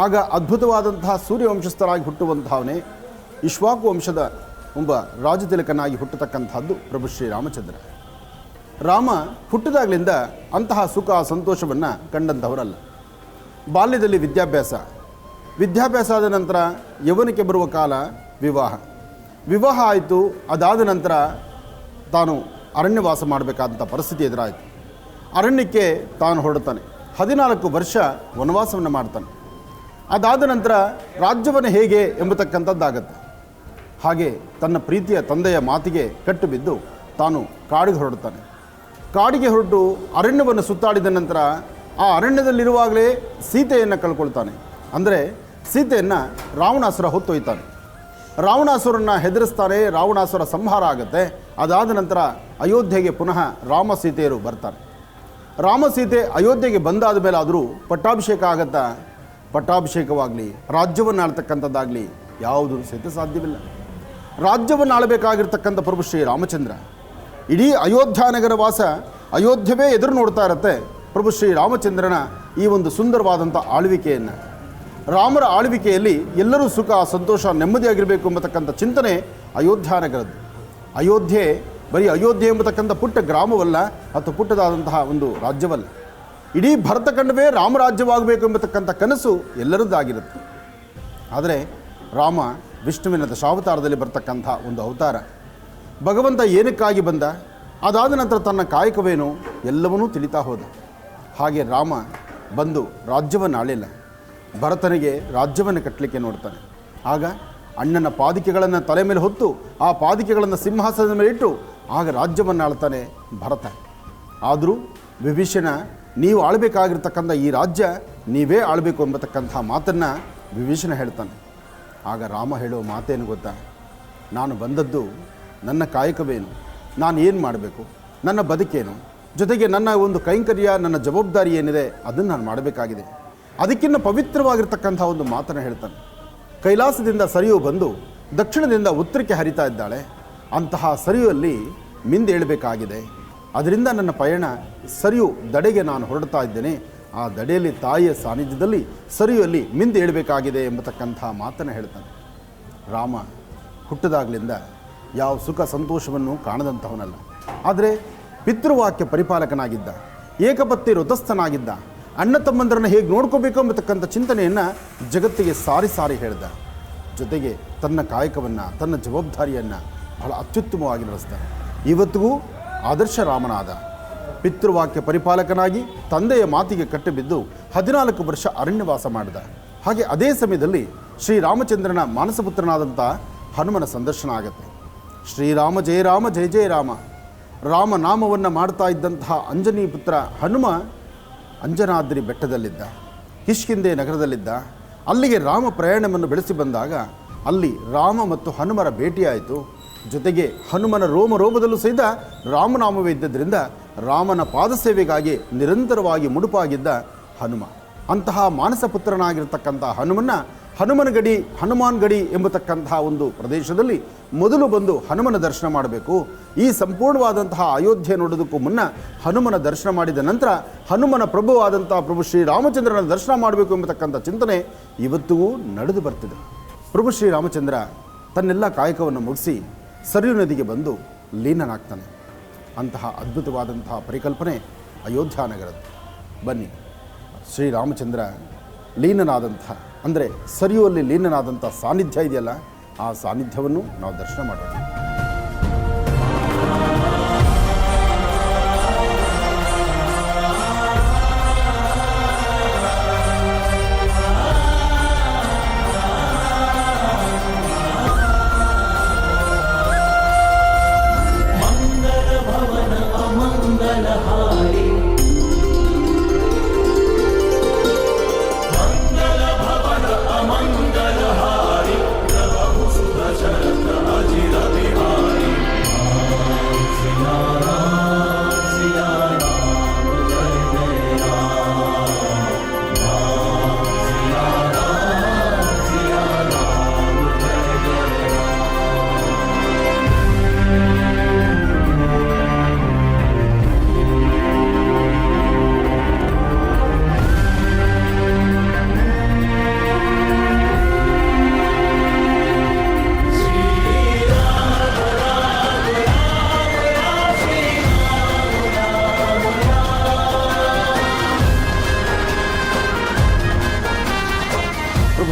Speaker 1: ಆಗ ಅದ್ಭುತವಾದಂತಹ ಸೂರ್ಯವಂಶಸ್ಥರಾಗಿ ಹುಟ್ಟುವಂತಹವನೇ ಇಕ್ಷ್ವಾಕು ವಂಶದ ಒಬ್ಬ ರಾಜತಿಲಕನಾಗಿ ಹುಟ್ಟತಕ್ಕಂಥದ್ದು ಪ್ರಭು ಶ್ರೀ ರಾಮಚಂದ್ರ. ರಾಮ ಹುಟ್ಟಿದಾಗಲಿಂದ ಅಂತಹ ಸುಖ ಸಂತೋಷವನ್ನು ಕಂಡಂಥವರಲ್ಲ. ಬಾಲ್ಯದಲ್ಲಿ ವಿದ್ಯಾಭ್ಯಾಸ ಆದ ನಂತರ ಯೌವನಕ್ಕೆ ಬರುವ ಕಾಲ ವಿವಾಹ ಆಯಿತು. ಅದಾದ ನಂತರ ತಾನು ಅರಣ್ಯವಾಸ ಮಾಡಬೇಕಾದಂಥ ಪರಿಸ್ಥಿತಿ ಎದುರಾಯಿತು. ಅರಣ್ಯಕ್ಕೆ ತಾನು ಹೊರಡ್ತಾನೆ. 14 ವರ್ಷ ವನವಾಸವನ್ನು ಮಾಡ್ತಾನೆ. ಅದಾದ ನಂತರ ರಾಜ್ಯವನ್ನು ಹೇಗೆ ಎಂಬತಕ್ಕಂಥದ್ದಾಗತ್ತೆ. ಹಾಗೆ ತನ್ನ ಪ್ರೀತಿಯ ತಂದೆಯ ಮಾತಿಗೆ ಕಟ್ಟು ಬಿದ್ದು ತಾನು ಕಾಡಿಗೆ ಹೊರಡ್ತಾನೆ. ಕಾಡಿಗೆ ಹೊರಟು ಅರಣ್ಯವನ್ನು ಸುತ್ತಾಡಿದ ನಂತರ ಆ ಅರಣ್ಯದಲ್ಲಿರುವಾಗಲೇ ಸೀತೆಯನ್ನು ಕಳ್ಕೊಳ್ತಾನೆ. ಅಂದರೆ ಸೀತೆಯನ್ನು ರಾವಣಾಸುರ ಹೊತ್ತೊಯ್ತಾನೆ. ರಾವಣಾಸುರನ್ನು ಹೆದರಿಸ್ತಾನೆ. ರಾವಣಾಸುರ ಸಂಹಾರ ಆಗುತ್ತೆ. ಅದಾದ ನಂತರ ಅಯೋಧ್ಯೆಗೆ ಪುನಃ ರಾಮ ಸೀತೆಯರು ಬರ್ತಾರೆ. ರಾಮ ಸೀತೆ ಅಯೋಧ್ಯೆಗೆ ಬಂದಾದ ಮೇಲೆ ಆದರೂ ಪಟ್ಟಾಭಿಷೇಕ ಆಗತ್ತಾ? ಪಟ್ಟಾಭಿಷೇಕವಾಗಲಿ ರಾಜ್ಯವನ್ನು ಆಳ್ತಕ್ಕಂಥದ್ದಾಗಲಿ ಯಾವುದೂ ಸಹಿತ ಸಾಧ್ಯವಿಲ್ಲ. ರಾಜ್ಯವನ್ನು ಆಳಬೇಕಾಗಿರ್ತಕ್ಕಂಥ ಪ್ರಭು ಶ್ರೀರಾಮಚಂದ್ರ ಇಡೀ ಅಯೋಧ್ಯ ನಗರ ವಾಸ, ಅಯೋಧ್ಯವೇ ಎದುರು ನೋಡ್ತಾ ಇರುತ್ತೆ ಪ್ರಭು ಶ್ರೀರಾಮಚಂದ್ರನ ಈ ಒಂದು ಸುಂದರವಾದಂಥ ಆಳ್ವಿಕೆಯನ್ನು. ರಾಮರ ಆಳ್ವಿಕೆಯಲ್ಲಿ ಎಲ್ಲರೂ ಸುಖ, ಸಂತೋಷ, ನೆಮ್ಮದಿಯಾಗಿರಬೇಕು ಎಂಬತಕ್ಕಂಥ ಚಿಂತನೆ ಅಯೋಧ್ಯ ನಗರದ್ದು. ಅಯೋಧ್ಯೆ ಬರೀ ಅಯೋಧ್ಯೆ ಎಂಬತಕ್ಕಂಥ ಪುಟ್ಟ ಗ್ರಾಮವಲ್ಲ ಅಥವಾ ಪುಟ್ಟದಾದಂತಹ ಒಂದು ರಾಜ್ಯವಲ್ಲ. ಇಡೀ ಭರತಖಂಡವೇ ರಾಮರಾಜ್ಯವಾಗಬೇಕು ಎಂಬತಕ್ಕಂಥ ಕನಸು ಎಲ್ಲರದ್ದಾಗಿರುತ್ತೆ. ಆದರೆ ರಾಮ ವಿಷ್ಣುವಿನ ದಶಾವತಾರದಲ್ಲಿ ಬರ್ತಕ್ಕಂಥ ಒಂದು ಅವತಾರ. ಭಗವಂತ ಏನಕ್ಕಾಗಿ ಬಂದ, ಅದಾದ ನಂತರ ತನ್ನ ಕಾಯಕವೇನು ಎಲ್ಲವನ್ನೂ ತಿಳಿತಾ ಹೋದ. ಹಾಗೆ ರಾಮ ಬಂದು ರಾಜ್ಯವನ್ನು ಆಳಿಲ್ಲ, ಭರತನಿಗೆ ರಾಜ್ಯವನ್ನು ಕಟ್ಟಲಿಕ್ಕೆ ನೋಡ್ತಾನೆ. ಆಗ ಅಣ್ಣನ ಪಾದಿಕೆಗಳನ್ನು ತಲೆ ಮೇಲೆ ಹೊತ್ತು ಆ ಪಾದಿಕೆಗಳನ್ನು ಸಿಂಹಾಸನದ ಮೇಲೆ ಇಟ್ಟು ಆಗ ರಾಜ್ಯವನ್ನು ಆಳ್ತಾನೆ ಭರತ. ಆದರೂ ವಿಭೀಷಣ, ನೀವು ಆಳಬೇಕಾಗಿರ್ತಕ್ಕಂಥ ಈ ರಾಜ್ಯ ನೀವೇ ಆಳಬೇಕು ಎಂಬತಕ್ಕಂಥ ಮಾತನ್ನು ವಿಭೀಷಣ ಹೇಳ್ತಾನೆ. ಆಗ ರಾಮ ಹೇಳೋ ಮಾತೇನು ಗೊತ್ತಾ? ನಾನು ಬಂದದ್ದು ನನ್ನ ಕಾಯಕವೇನು, ನಾನು ಏನು ಮಾಡಬೇಕು, ನನ್ನ ಬದುಕೇನು, ಜೊತೆಗೆ ನನ್ನ ಒಂದು ಕೈಂಕರ್ಯ, ನನ್ನ ಜವಾಬ್ದಾರಿ ಏನಿದೆ ಅದನ್ನು ನಾನು ಮಾಡಬೇಕಾಗಿದೆ. ಅದಕ್ಕಿಂತ ಪವಿತ್ರವಾಗಿರ್ತಕ್ಕಂಥ ಒಂದು ಮಾತನ್ನು ಹೇಳ್ತಾನೆ. ಕೈಲಾಸದಿಂದ ಸರಿಯು ಬಂದು ದಕ್ಷಿಣದಿಂದ ಉತ್ತರಕ್ಕೆ ಹರಿತಾ ಇದ್ದಾಳೆ. ಅಂತಹ ಸರಿಯುವಲ್ಲಿ ಮಿಂದೇಳಬೇಕಾಗಿದೆ. ಅದರಿಂದ ನನ್ನ ಪಯಣ ಸರಿಯು ದಡೆಗೆ ನಾನು ಹೊರಡ್ತಾ ಇದ್ದೇನೆ. ಆ ದಡೆಯಲ್ಲಿ ತಾಯಿಯ ಸಾನ್ನಿಧ್ಯದಲ್ಲಿ ಸರಿಯುವಲ್ಲಿ ಮಿಂದೇಳಬೇಕಾಗಿದೆ ಎಂಬತಕ್ಕಂಥ ಮಾತನ್ನು ಹೇಳ್ತಾನೆ. ರಾಮ ಹುಟ್ಟಿದಾಗಲಿಂದ ಯಾವ ಸುಖ ಸಂತೋಷವನ್ನು ಕಾಣದಂತಹವನಲ್ಲ. ಆದರೆ ಪಿತೃವಾಕ್ಯ ಪರಿಪಾಲಕನಾಗಿದ್ದ, ಏಕಪತ್ನಿ ವೃತಸ್ಥನಾಗಿದ್ದ, ಅಣ್ಣ ತಮ್ಮಂದರನ್ನು ಹೇಗೆ ನೋಡ್ಕೋಬೇಕು ಎಂಬತಕ್ಕಂಥ ಚಿಂತನೆಯನ್ನು ಜಗತ್ತಿಗೆ ಸಾರಿ ಸಾರಿ ಹೇಳಿದ. ಜೊತೆಗೆ ತನ್ನ ಕಾಯಕವನ್ನು, ತನ್ನ ಜವಾಬ್ದಾರಿಯನ್ನು ಬಹಳ ಅತ್ಯುತ್ತಮವಾಗಿ ನಡೆಸ್ತಾನೆ. ಇವತ್ತಿಗೂ ಆದರ್ಶ ರಾಮನಾದ. ಪಿತೃವಾಕ್ಯ ಪರಿಪಾಲಕನಾಗಿ ತಂದೆಯ ಮಾತಿಗೆ ಕಟ್ಟಿಬಿದ್ದು 14 ವರ್ಷ ಅರಣ್ಯವಾಸ ಮಾಡಿದ. ಹಾಗೆ ಅದೇ ಸಮಯದಲ್ಲಿ ಶ್ರೀರಾಮಚಂದ್ರನ ಮಾನಸಪುತ್ರನಾದಂಥ ಹನುಮನ ಸಂದರ್ಶನ ಆಗುತ್ತೆ. ಶ್ರೀರಾಮ ಜಯ ರಾಮ ಜಯ ಜಯ ರಾಮ ರಾಮನಾಮವನ್ನು ಮಾಡ್ತಾ ಇದ್ದಂತಹ ಅಂಜನಿ ಪುತ್ರ ಹನುಮ ಅಂಜನಾದ್ರಿ ಬೆಟ್ಟದಲ್ಲಿದ್ದ, ಕಿಷ್ಕಿಂಧೆ ನಗರದಲ್ಲಿದ್ದ. ಅಲ್ಲಿಗೆ ರಾಮ ಪ್ರಯಾಣವನ್ನು ಬೆಳೆಸಿ ಬಂದಾಗ ಅಲ್ಲಿ ರಾಮ ಮತ್ತು ಹನುಮರ ಭೇಟಿಯಾಯಿತು. ಜೊತೆಗೆ ಹನುಮನ ರೋಮದಲ್ಲೂ ಸಹಿತ ರಾಮನಾಮವೇ ಇದ್ದದ್ರಿಂದ ರಾಮನ ಪಾದಸೇವೆಗಾಗಿ ನಿರಂತರವಾಗಿ ಮುಡುಪಾಗಿದ್ದ ಹನುಮ. ಅಂತಹ ಮಾನಸ ಪುತ್ರನಾಗಿರ್ತಕ್ಕಂಥ ಹನುಮಾನ್ ಗಡಿ ಎಂಬತಕ್ಕಂತಹ ಒಂದು ಪ್ರದೇಶದಲ್ಲಿ ಮೊದಲು ಬಂದು ಹನುಮನ ದರ್ಶನ ಮಾಡಬೇಕು. ಈ ಸಂಪೂರ್ಣವಾದಂತಹ ಅಯೋಧ್ಯೆ ನೋಡೋದಕ್ಕೂ ಮುನ್ನ ಹನುಮನ ದರ್ಶನ ಮಾಡಿದ ನಂತರ ಹನುಮನ ಪ್ರಭುವಾದಂತಹ ಪ್ರಭು ಶ್ರೀರಾಮಚಂದ್ರನ ದರ್ಶನ ಮಾಡಬೇಕು ಎಂಬತಕ್ಕಂಥ ಚಿಂತನೆ ಇವತ್ತಿಗೂ ನಡೆದು ಬರ್ತಿದೆ. ಪ್ರಭು ಶ್ರೀರಾಮಚಂದ್ರ ತನ್ನೆಲ್ಲ ಕಾಯಕವನ್ನು ಮುಗಿಸಿ ಸರಿಯು ನದಿಗೆ ಬಂದು ಲೀನನಾಗ್ತಾನೆ. ಅಂತಹ ಅದ್ಭುತವಾದಂತಹ ಪರಿಕಲ್ಪನೆ ಅಯೋಧ್ಯ ನಗರದ್ದು. ಬನ್ನಿ, ಶ್ರೀರಾಮಚಂದ್ರ ಲೀನನಾದಂಥ, ಅಂದರೆ ಸರಿಯುವಲ್ಲಿ ಲೀನನಾದಂಥ ಸಾನ್ನಿಧ್ಯ ಇದೆಯಲ್ಲ, ಆ ಸಾನ್ನಿಧ್ಯವನ್ನು ನಾವು ದರ್ಶನ ಮಾಡೋಣ.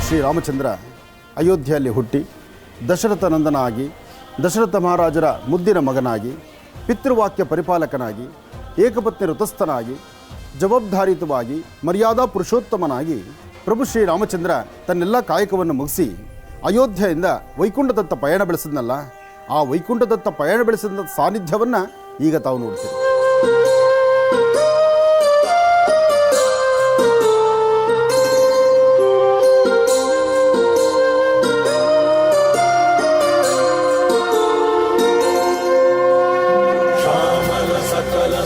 Speaker 1: ಶ್ರೀರಾಮಚಂದ್ರ ಅಯೋಧ್ಯೆಯಲ್ಲಿ ಹುಟ್ಟಿ ದಶರಥ ನಂದನಾಗಿ, ದಶರಥ ಮಹಾರಾಜರ ಮುದ್ದಿನ ಮಗನಾಗಿ, ಪಿತೃವಾಕ್ಯ ಪರಿಪಾಲಕನಾಗಿ, ಏಕಪತ್ನಿ ವೃತಸ್ಥನಾಗಿ, ಜವಾಬ್ದಾರಿಯುತವಾಗಿ, ಮರ್ಯಾದಾ ಪುರುಷೋತ್ತಮನಾಗಿ ಪ್ರಭು ಶ್ರೀರಾಮಚಂದ್ರ ತನ್ನೆಲ್ಲ ಕಾಯಕವನ್ನು ಮುಗಿಸಿ ಅಯೋಧ್ಯೆಯಿಂದ ವೈಕುಂಠದತ್ತ ಪಯಣ ಬೆಳೆಸಿದ್ನಲ್ಲ, ಆ ವೈಕುಂಠದತ್ತ ಪಯಣ ಬೆಳೆಸಿದ ಸಾನ್ನಿಧ್ಯವನ್ನು ಈಗ ತಾವು ನೋಡ್ತೀರಿ.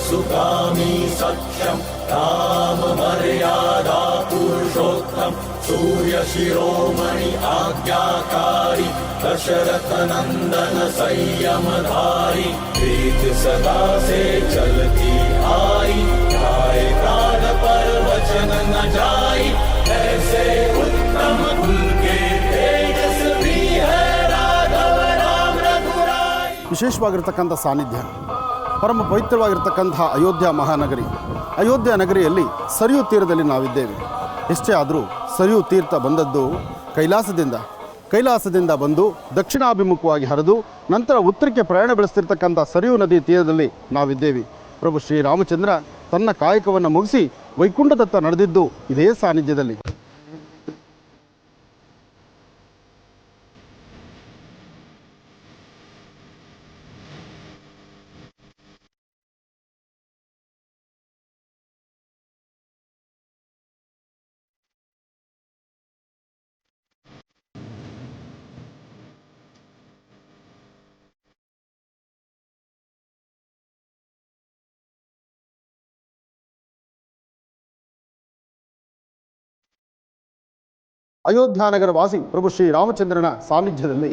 Speaker 7: सुगामी सख्यं राम मर्यादा पुरुषोत्तम सूर्य शिरोमणि आज्ञाकारी दशरथ नंदन संयमधारी प्रीत सदा से चलती आई जाए प्राण पर वचन न जाई ऐसे उत्तम कुल के तेजस्वी है राघव राम रघुराई.
Speaker 1: ವಿಶೇಷವಾಗಿರ್ತಕ್ಕಂಥ ಸಾನ್ನಿಧ್ಯ, ಪರಮ ಪವಿತ್ರವಾಗಿರ್ತಕ್ಕಂಥ ಅಯೋಧ್ಯ ಮಹಾನಗರಿ. ಅಯೋಧ್ಯ ನಗರಿಯಲ್ಲಿ ಸರಿಯೂ ತೀರದಲ್ಲಿ ನಾವಿದ್ದೇವೆ. ಎಷ್ಟೇ ಆದರೂ ಸರಿಯೂ ತೀರ್ಥ ಬಂದದ್ದು ಕೈಲಾಸದಿಂದ ಬಂದು ದಕ್ಷಿಣಾಭಿಮುಖವಾಗಿ ಹರಿದು ನಂತರ ಉತ್ತರಕ್ಕೆ ಪ್ರಯಾಣ ಬೆಳೆಸ್ತಿರ್ತಕ್ಕಂಥ ಸರಿಯೂ ನದಿ ತೀರದಲ್ಲಿ ನಾವಿದ್ದೇವೆ. ಪ್ರಭು ಶ್ರೀರಾಮಚಂದ್ರ ತನ್ನ ಕಾಯಕವನ್ನು ಮುಗಿಸಿ ವೈಕುಂಠದತ್ತ ನಡೆದಿದ್ದು ಇದೇ ಸಾನ್ನಿಧ್ಯದಲ್ಲಿ. ಅಯೋಧ್ಯಾನಗರ ವಾಸಿ ಪ್ರಭು ಶ್ರೀರಾಮಚಂದ್ರನ ಸಾನ್ನಿಧ್ಯದಲ್ಲಿ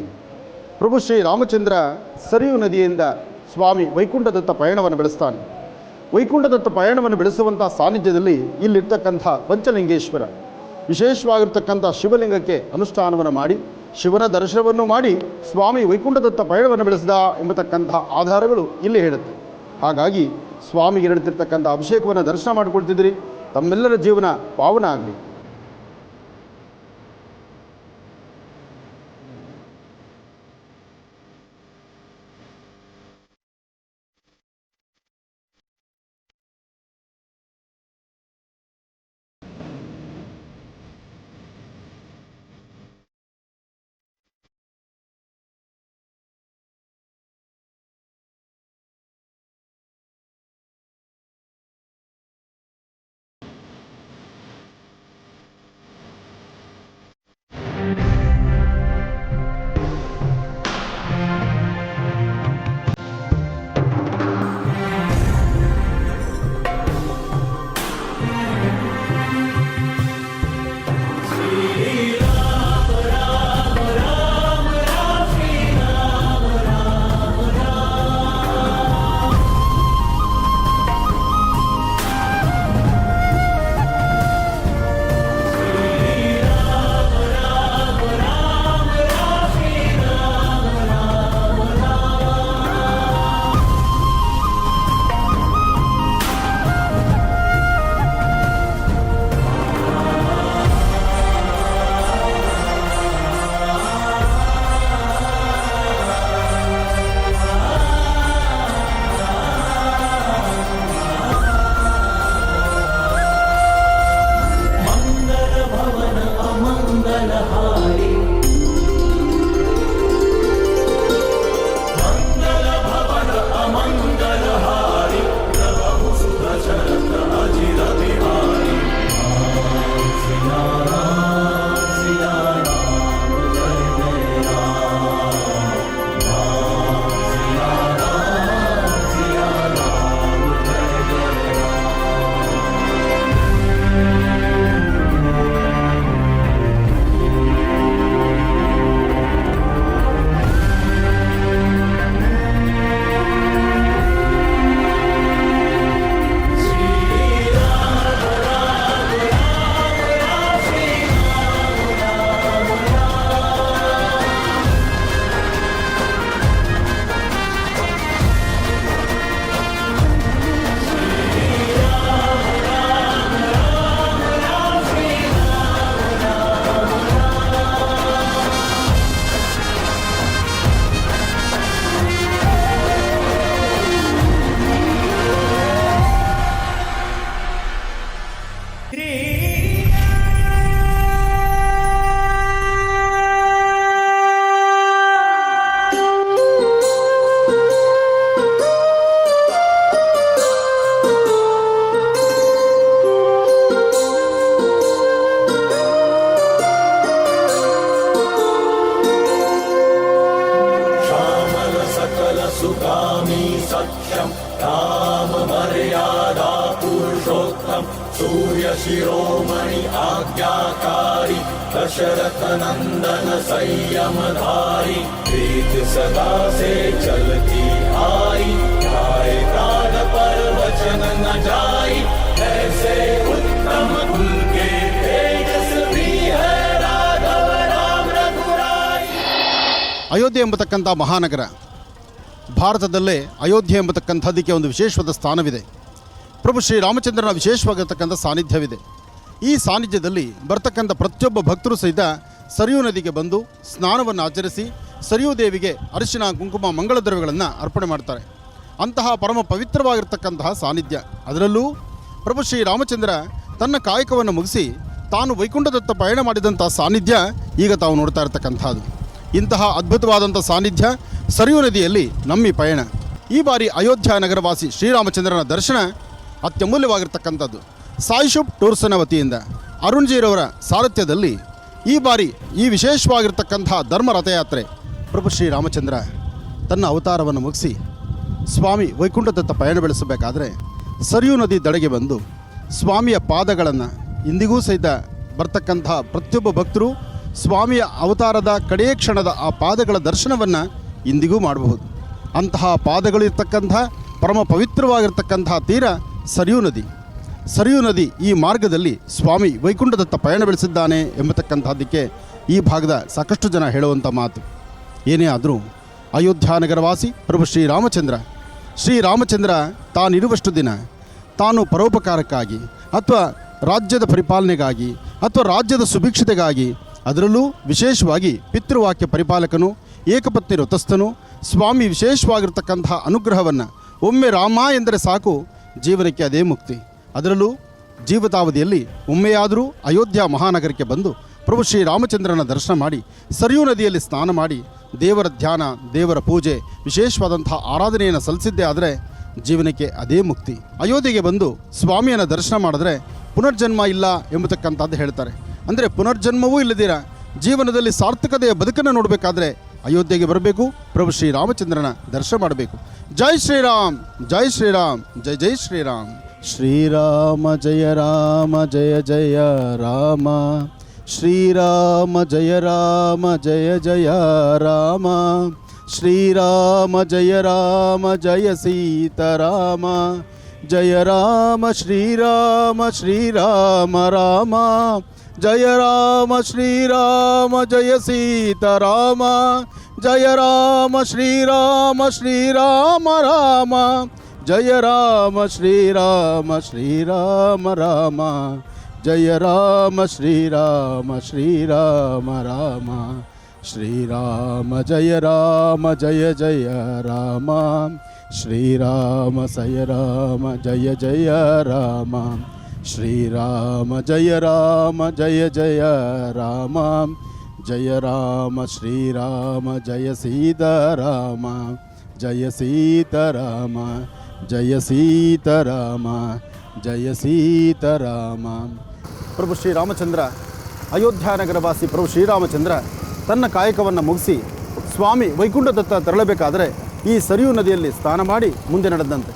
Speaker 1: ಪ್ರಭು ಶ್ರೀರಾಮಚಂದ್ರ ಸರಿಯೂ ನದಿಯಿಂದ ಸ್ವಾಮಿ ವೈಕುಂಠದತ್ತ ಪಯಣವನ್ನು ಬೆಳೆಸ್ತಾನೆ. ವೈಕುಂಠದತ್ತ ಪಯಣವನ್ನು ಬೆಳೆಸುವಂಥ ಸಾನ್ನಿಧ್ಯದಲ್ಲಿ ಇಲ್ಲಿರ್ತಕ್ಕಂಥ ಪಂಚಲಿಂಗೇಶ್ವರ ವಿಶೇಷವಾಗಿರ್ತಕ್ಕಂಥ ಶಿವಲಿಂಗಕ್ಕೆ ಅನುಷ್ಠಾನವನ್ನು ಮಾಡಿ ಶಿವನ ದರ್ಶನವನ್ನು ಮಾಡಿ ಸ್ವಾಮಿ ವೈಕುಂಠದತ್ತ ಪಯಣವನ್ನು ಬೆಳೆಸಿದ ಎಂಬತಕ್ಕಂಥ ಆಧಾರಗಳು ಇಲ್ಲಿ ಹೇಳುತ್ತೆ. ಹಾಗಾಗಿ ಸ್ವಾಮಿಗೆ ನಡೆದಿರ್ತಕ್ಕಂಥ ಅಭಿಷೇಕವನ್ನು ದರ್ಶನ ಮಾಡಿಕೊಳ್ತಿದ್ರಿ. ತಮ್ಮೆಲ್ಲರ ಜೀವನ ಪಾವನ ಆಗಲಿ.
Speaker 7: सूर्यशिरोमणि आज्ञाकारी दशरथनन्दन संयमधारी प्रीत सदा से चलती आई गाए प्राण पर वचन न जाई ऐसे उत्तम कुल के तेजस्वी है राघव राम रघुराई.
Speaker 1: ಅಯೋಧ್ಯೆ ಎಂಬತಕ್ಕಂಥ ಮಹಾನಗರ, ಭಾರತದಲ್ಲೇ ಅಯೋಧ್ಯೆ ಎಂಬತಕ್ಕಂಥದ್ದಕ್ಕೆ ಒಂದು ವಿಶೇಷವಾದ ಸ್ಥಾನವಿದೆ. ಪ್ರಭು ಶ್ರೀರಾಮಚಂದ್ರನ ವಿಶೇಷವಾಗಿರ್ತಕ್ಕಂಥ ಸಾನ್ನಿಧ್ಯವಿದೆ. ಈ ಸಾನ್ನಿಧ್ಯದಲ್ಲಿ ಬರ್ತಕ್ಕಂಥ ಪ್ರತಿಯೊಬ್ಬ ಭಕ್ತರು ಸಹಿತ ಸರಿಯೂ ನದಿಗೆ ಬಂದು ಸ್ನಾನವನ್ನು ಆಚರಿಸಿ ಸರಿಯೂ ದೇವಿಗೆ ಅರಿಶಿನ ಕುಂಕುಮ ಮಂಗಳ ದ್ರವ್ಯಗಳನ್ನು ಅರ್ಪಣೆ ಮಾಡ್ತಾರೆ. ಅಂತಹ ಪರಮ ಪವಿತ್ರವಾಗಿರ್ತಕ್ಕಂತಹ ಸಾನ್ನಿಧ್ಯ, ಅದರಲ್ಲೂ ಪ್ರಭು ಶ್ರೀರಾಮಚಂದ್ರ ತನ್ನ ಕಾಯಕವನ್ನು ಮುಗಿಸಿ ತಾನು ವೈಕುಂಠದತ್ತ ಪಯಣ ಮಾಡಿದಂಥ ಸಾನ್ನಿಧ್ಯ ಈಗ ತಾವು ನೋಡ್ತಾ ಇರ್ತಕ್ಕಂಥದ್ದು. ಇಂತಹ ಅದ್ಭುತವಾದಂಥ ಸಾನ್ನಿಧ್ಯ ಸರಿಯೂ ನದಿಯಲ್ಲಿ ನಮ್ಮಿ ಪಯಣ. ಈ ಬಾರಿ ಅಯೋಧ್ಯ ನಗರವಾಸಿ ಶ್ರೀರಾಮಚಂದ್ರನ ದರ್ಶನ ಅತ್ಯಮೂಲ್ಯವಾಗಿರ್ತಕ್ಕಂಥದ್ದು. ಸಾಯಿಶುಬ್ ಟೂರ್ಸ್ನ ವತಿಯಿಂದ ಅರುಣ್ಜೀರವರ ಸಾರಥ್ಯದಲ್ಲಿ ಈ ಬಾರಿ ಈ ವಿಶೇಷವಾಗಿರ್ತಕ್ಕಂಥ ಧರ್ಮ ರಥಯಾತ್ರೆ ಪ್ರಭು ಶ್ರೀರಾಮಚಂದ್ರ ತನ್ನ ಅವತಾರವನ್ನು ಮುಗಿಸಿ ಸ್ವಾಮಿ ವೈಕುಂಠದತ್ತ ಪಯಣ ಬೆಳೆಸಬೇಕಾದ್ರೆ ಸರಿಯೂ ನದಿ ದಡೆಗೆ ಬಂದು ಸ್ವಾಮಿಯ ಪಾದಗಳನ್ನು ಇಂದಿಗೂ ಸಹಿತ ಬರ್ತಕ್ಕಂಥ ಪ್ರತಿಯೊಬ್ಬ ಭಕ್ತರು ಸ್ವಾಮಿಯ ಅವತಾರದ ಕಡೆಯ ಕ್ಷಣದ ಆ ಪಾದಗಳ ದರ್ಶನವನ್ನು ಇಂದಿಗೂ ಮಾಡಬಹುದು. ಅಂತಹ ಪಾದಗಳಿರ್ತಕ್ಕಂಥ ಪರಮ ಪವಿತ್ರವಾಗಿರ್ತಕ್ಕಂಥ ತೀರ ಸರಿಯೂ ನದಿ. ಸರಿಯೂ ನದಿ ಈ ಮಾರ್ಗದಲ್ಲಿ ಸ್ವಾಮಿ ವೈಕುಂಠದತ್ತ ಪಯಣ ಬೆಳೆಸಿದ್ದಾನೆ ಎಂಬತಕ್ಕಂಥದ್ದಕ್ಕೆ ಈ ಭಾಗದ ಸಾಕಷ್ಟು ಜನ ಹೇಳುವಂಥ ಮಾತು. ಏನೇ ಆದರೂ ಅಯೋಧ್ಯ ನಗರವಾಸಿ ಪ್ರಭು ಶ್ರೀರಾಮಚಂದ್ರ ತಾನಿರುವಷ್ಟು ದಿನ ತಾನು ಪರೋಪಕಾರಕ್ಕಾಗಿ ಅಥವಾ ರಾಜ್ಯದ ಪರಿಪಾಲನೆಗಾಗಿ ಅಥವಾ ರಾಜ್ಯದ ಸುಭಿಕ್ಷತೆಗಾಗಿ, ಅದರಲ್ಲೂ ವಿಶೇಷವಾಗಿ ಪಿತೃವಾಕ್ಯ ಪರಿಪಾಲಕನು, ಏಕಪತ್ನಿ ವ್ರತಸ್ಥನು, ಸ್ವಾಮಿ ವಿಶೇಷವಾಗಿರ್ತಕ್ಕಂಥ ಅನುಗ್ರಹವನ್ನು ಒಮ್ಮೆ ರಾಮ ಎಂದರೆ ಸಾಕು, ಜೀವನಕ್ಕೆ ಅದೇ ಮುಕ್ತಿ. ಅದರಲ್ಲೂ ಜೀವಿತಾವಧಿಯಲ್ಲಿ ಒಮ್ಮೆಯಾದರೂ ಅಯೋಧ್ಯ ಮಹಾನಗರಕ್ಕೆ ಬಂದು ಪ್ರಭು ಶ್ರೀರಾಮಚಂದ್ರನ ದರ್ಶನ ಮಾಡಿ ಸರಿಯೂ ನದಿಯಲ್ಲಿ ಸ್ನಾನ ಮಾಡಿ ದೇವರ ಧ್ಯಾನ, ದೇವರ ಪೂಜೆ, ವಿಶೇಷವಾದಂಥ ಆರಾಧನೆಯನ್ನು ಸಲ್ಲಿಸಿದ್ದೇ ಆದರೆ ಜೀವನಕ್ಕೆ ಅದೇ ಮುಕ್ತಿ. ಅಯೋಧ್ಯೆಗೆ ಬಂದು ಸ್ವಾಮಿಯನ್ನು ದರ್ಶನ ಮಾಡಿದ್ರೆ ಪುನರ್ಜನ್ಮ ಇಲ್ಲ ಎಂಬತಕ್ಕಂಥದ್ದು ಹೇಳ್ತಾರೆ. ಅಂದರೆ ಪುನರ್ಜನ್ಮವೂ ಇಲ್ಲದಿರ ಜೀವನದಲ್ಲಿ ಸಾರ್ಥಕತೆಯ ಬದುಕನ್ನು ನೋಡಬೇಕಾದ್ರೆ ಅಯೋಧ್ಯೆಗೆ ಬರಬೇಕು, ಪ್ರಭು ಶ್ರೀರಾಮಚಂದ್ರನ ದರ್ಶನ ಮಾಡಬೇಕು. ಜೈ ಶ್ರೀರಾಮ್, ಜೈ ಶ್ರೀರಾಮ್, ಜೈ ಜೈ ಶ್ರೀರಾಮ್. ಶ್ರೀರಾಮ ಜಯ ರಾಮ ಜಯ ಜಯ ರಾಮ, ಶ್ರೀರಾಮ ಜಯ ರಾಮ ಜಯ ಜಯ ರಾಮ, ಶ್ರೀರಾಮ ಜಯ ರಾಮ ಜಯ ಸೀತಾರಾಮ, ಜಯ ರಾಮ ಶ್ರೀರಾಮ ಶ್ರೀರಾಮ ರಾಮ, ಜಯ ರಾಮ ಶ್ರೀರಾಮ ಜಯ ಸೀತಾರಾಮ, ಜಯ ರಾಮ ಶ್ರೀರಾಮ ಶ್ರೀರಾಮ ರಾಮ, ಜಯ ರಾಮ ಶ್ರೀರಾಮ ಶ್ರೀರಾಮ ರಾಮ, ಜಯ ರಾಮ ಶ್ರೀರಾಮ ಶ್ರೀರಾಮ ರಾಮ, ಶ್ರೀರಾಮ ಜಯ ರಾಮ ಜಯ ಜಯ ರಾಮ, ಶ್ರೀರಾಮ ಜಯ ರಾಮ ಜಯ ಜಯ ರಾಮ, ಶ್ರೀರಾಮ ಜಯ ರಾಮ ಜಯ ಜಯ ರಾಮ, ಜಯ ರಾಮ ಶ್ರೀರಾಮ ಜಯ ಸೀತಾರಾಮ, ಜಯ ಸೀತಾರಾಮ, ಜಯ ಸೀತಾರಾಮ, ಜಯ ಸೀತಾರಾಮ. ಪ್ರಭು ಶ್ರೀರಾಮಚಂದ್ರ ಅಯೋಧ್ಯ ನಗರವಾಸಿ ಪ್ರಭು ಶ್ರೀರಾಮಚಂದ್ರ ತನ್ನ ಕಾಯಕವನ್ನು ಮುಗಿಸಿ ಸ್ವಾಮಿ ವೈಕುಂಠದತ್ತ ತೆರಳಬೇಕಾದರೆ ಈ ಸರಿಯೂ ನದಿಯಲ್ಲಿ ಸ್ನಾನ ಮಾಡಿ ಮುಂದೆ ನಡೆದಂತೆ.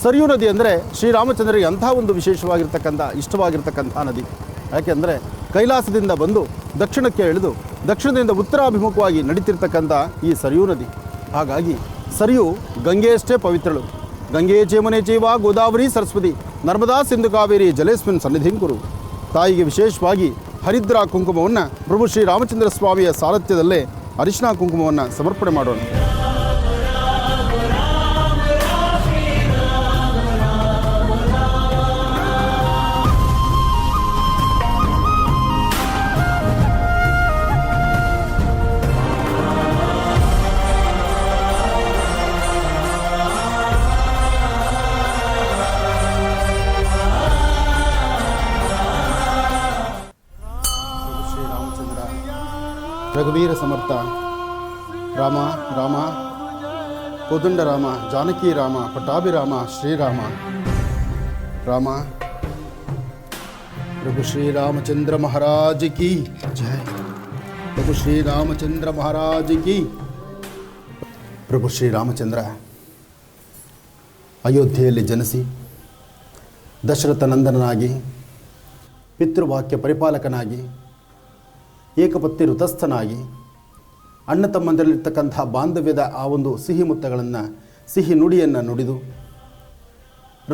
Speaker 1: ಸರಿಯೂ ನದಿ ಅಂದರೆ ಶ್ರೀರಾಮಚಂದ್ರರಿಗೆ ಅಂಥ ಒಂದು ವಿಶೇಷವಾಗಿರ್ತಕ್ಕಂಥ ಇಷ್ಟವಾಗಿರ್ತಕ್ಕಂಥ ನದಿ. ಯಾಕೆಂದರೆ ಕೈಲಾಸದಿಂದ ಬಂದು ದಕ್ಷಿಣಕ್ಕೆ ಇಳಿದು ದಕ್ಷಿಣದಿಂದ ಉತ್ತರಾಭಿಮುಖವಾಗಿ ನಡೀತಿರ್ತಕ್ಕಂಥ ಈ ಸರಿಯೂ ನದಿ. ಹಾಗಾಗಿ ಸರಿಯು ಗಂಗೆಯಷ್ಟೇ ಪವಿತ್ರಳು. ಗಂಗೆ ಚೇಮನೆ ಚೈವ ಗೋದಾವರಿ ಸರಸ್ವತಿ ನರ್ಮದಾ ಸಿಂಧು ಕಾವೇರಿ ಜಲೇಸ್ಮಿನ್ ಸನ್ನಿಧಿಂ ಕುರು. ತಾಯಿಗೆ ವಿಶೇಷವಾಗಿ ಹರಿದ್ರಾ ಕುಂಕುಮವನ್ನು ಪ್ರಭು ಶ್ರೀರಾಮಚಂದ್ರ ಸ್ವಾಮಿಯ ಸಾರಥ್ಯದಲ್ಲೇ ಅರಿಶಿನ ಕುಂಕುಮವನ್ನು ಸಮರ್ಪಣೆ ಮಾಡೋಣ. ರಘುವೀರ ಸಮರ್ಥ ರಾಮ ರಾಮ ಕೋದಂಡ ರಾಮ ಜಾನಕಿ ರಾಮ ಪಟ್ಟಾಭಿರಾಮ ಶ್ರೀರಾಮ ರಾಮ. ಪ್ರಭು ಶ್ರೀರಾಮಚಂದ್ರ ಮಹಾರಾಜ್ ಕಿ ಜಯ. ಪ್ರಭು ಶ್ರೀರಾಮಚಂದ್ರ ಮಹಾರಾಜ್ ಕಿ. ಪ್ರಭು ಶ್ರೀರಾಮಚಂದ್ರ ಅಯೋಧ್ಯೆಯಲ್ಲಿ ಜನಿಸಿ ದಶರಥ ನಂದನನಾಗಿ ಪಿತೃವಾಕ್ಯ ಪರಿಪಾಲಕನಾಗಿ, ಏಕಪತ್ನಿ ಋತಸ್ಥನಾಗಿ, ಅಣ್ಣ ತಮ್ಮಂದರಲ್ಲಿರ್ತಕ್ಕಂಥ ಬಾಂಧವ್ಯದ ಆ ಒಂದು ಸಿಹಿ ಮುತ್ತಗಳನ್ನು, ಸಿಹಿ ನುಡಿಯನ್ನು ನುಡಿದು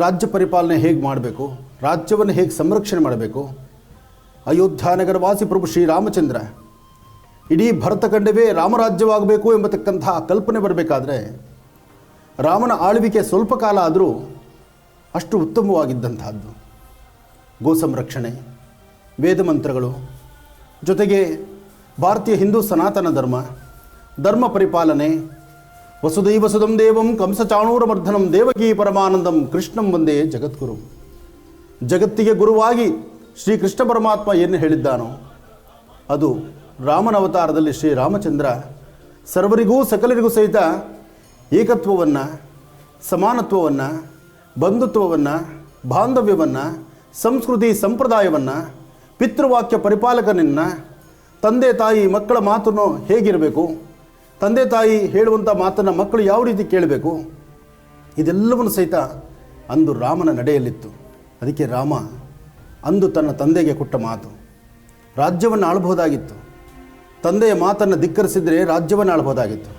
Speaker 1: ರಾಜ್ಯ ಪರಿಪಾಲನೆ ಹೇಗೆ ಮಾಡಬೇಕು, ರಾಜ್ಯವನ್ನು ಹೇಗೆ ಸಂರಕ್ಷಣೆ ಮಾಡಬೇಕು, ಅಯೋಧ್ಯ ನಗರವಾಸಿ ಪ್ರಭು ಶ್ರೀರಾಮಚಂದ್ರ ಇಡೀ ಭರತಖಂಡವೇ ರಾಮರಾಜ್ಯವಾಗಬೇಕು ಎಂಬತಕ್ಕಂಥ ಕಲ್ಪನೆ ಬರಬೇಕಾದ್ರೆ ರಾಮನ ಆಳ್ವಿಕೆ ಸ್ವಲ್ಪ ಕಾಲ ಆದರೂ ಅಷ್ಟು ಉತ್ತಮವಾಗಿದ್ದಂಥದ್ದು. ಗೋ ಸಂರಕ್ಷಣೆ, ವೇದ ಮಂತ್ರಗಳು, ಜೊತೆಗೆ ಭಾರತೀಯ ಹಿಂದೂ ಸನಾತನ ಧರ್ಮ ಪರಿಪಾಲನೆ, ವಸುದೈವ ಸುಧಂ ದೇವಂ ಕಂಸಚಾಣೂರಮರ್ಧನಂ ದೇವಕೀ ಪರಮಾನಂದಂ ಕೃಷ್ಣಂ ವಂದೇ ಜಗದ್ಗುರು. ಜಗತ್ತಿಗೆ ಗುರುವಾಗಿ ಶ್ರೀಕೃಷ್ಣ ಪರಮಾತ್ಮ ಏನು ಹೇಳಿದ್ದಾನೋ ಅದು ರಾಮನ ಅವತಾರದಲ್ಲಿ ಶ್ರೀರಾಮಚಂದ್ರ ಸರ್ವರಿಗೂ ಸಕಲರಿಗೂ ಸಹಿತ ಏಕತ್ವವನ್ನು, ಸಮಾನತ್ವವನ್ನು, ಬಂಧುತ್ವವನ್ನು, ಬಾಂಧವ್ಯವನ್ನು, ಸಂಸ್ಕೃತಿ ಸಂಪ್ರದಾಯವನ್ನು, ಪಿತೃವಾಕ್ಯ ಪರಿಪಾಲಕನನ್ನು, ತಂದೆ ತಾಯಿ ಮಕ್ಕಳ ಮಾತನ್ನು ಹೇಗಿರಬೇಕು, ತಂದೆ ತಾಯಿ ಹೇಳುವಂಥ ಮಾತನ್ನು ಮಕ್ಕಳು ಯಾವ ರೀತಿ ಕೇಳಬೇಕು, ಇದೆಲ್ಲವನ್ನು ಸಹಿತ ಅಂದು ರಾಮನ ನಡೆಯಲ್ಲಿತ್ತು. ಅದಕ್ಕೆ ರಾಮ ಅಂದು ತನ್ನ ತಂದೆಗೆ ಕೊಟ್ಟ ಮಾತು, ರಾಜ್ಯವನ್ನು ಆಳ್ಬಹುದಾಗಿತ್ತು. ತಂದೆಯ ಮಾತನ್ನು ಧಿಕ್ಕರಿಸಿದರೆ ರಾಜ್ಯವನ್ನು ಆಳ್ಬಹುದಾಗಿತ್ತು.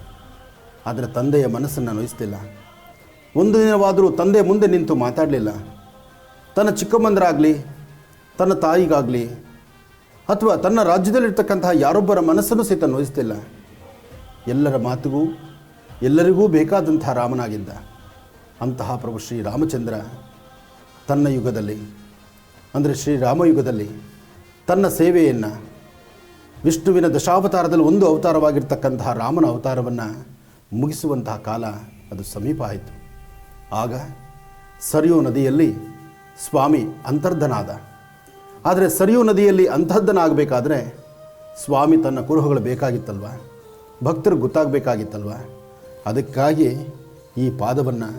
Speaker 1: ಆದರೆ ತಂದೆಯ ಮನಸ್ಸನ್ನು ನೋಯಿಸಲಿಲ್ಲ. ಒಂದು ದಿನವಾದರೂ ತಂದೆ ಮುಂದೆ ನಿಂತು ಮಾತಾಡಲಿಲ್ಲ. ತನ್ನ ಚಿಕ್ಕಮ್ಮಂದರಾಗಲಿ, ತನ್ನ ತಾಯಿಗಾಗಲಿ, ಅಥವಾ ತನ್ನ ರಾಜ್ಯದಲ್ಲಿರ್ತಕ್ಕಂತಹ ಯಾರೊಬ್ಬರ ಮನಸ್ಸನ್ನು ಸಹಿತ ನೋಯಿಸ್ತಿಲ್ಲ. ಎಲ್ಲರ ಮಾತಿಗೂ ಎಲ್ಲರಿಗೂ ಬೇಕಾದಂಥ ರಾಮನಾಗಿದ್ದ. ಅಂತಹ ಪ್ರಭು ಶ್ರೀರಾಮಚಂದ್ರ ತನ್ನ ಯುಗದಲ್ಲಿ, ಅಂದರೆ ಶ್ರೀರಾಮಯುಗದಲ್ಲಿ ತನ್ನ ಸೇವೆಯನ್ನು ವಿಷ್ಣುವಿನ ದಶಾವತಾರದಲ್ಲಿ ಒಂದು ಅವತಾರವಾಗಿರ್ತಕ್ಕಂತಹ ರಾಮನ ಅವತಾರವನ್ನು ಮುಗಿಸುವಂತಹ ಕಾಲ ಅದು ಸಮೀಪ ಆಯಿತು. ಆಗ ಸರಿಯೂ ನದಿಯಲ್ಲಿ ಸ್ವಾಮಿ ಅಂತರ್ಧನಾದ. ಆದರೆ ಸರಿಯೂ ನದಿಯಲ್ಲಿ ಅಂತರ್ಧನ ಆಗಬೇಕಾದ್ರೆ ಸ್ವಾಮಿ ತನ್ನ ಕುರುಹುಗಳು ಬೇಕಾಗಿತ್ತಲ್ವ, ಭಕ್ತರು ಗೊತ್ತಾಗಬೇಕಾಗಿತ್ತಲ್ವ. ಅದಕ್ಕಾಗಿ ಈ ಪಾದವನ್ನು,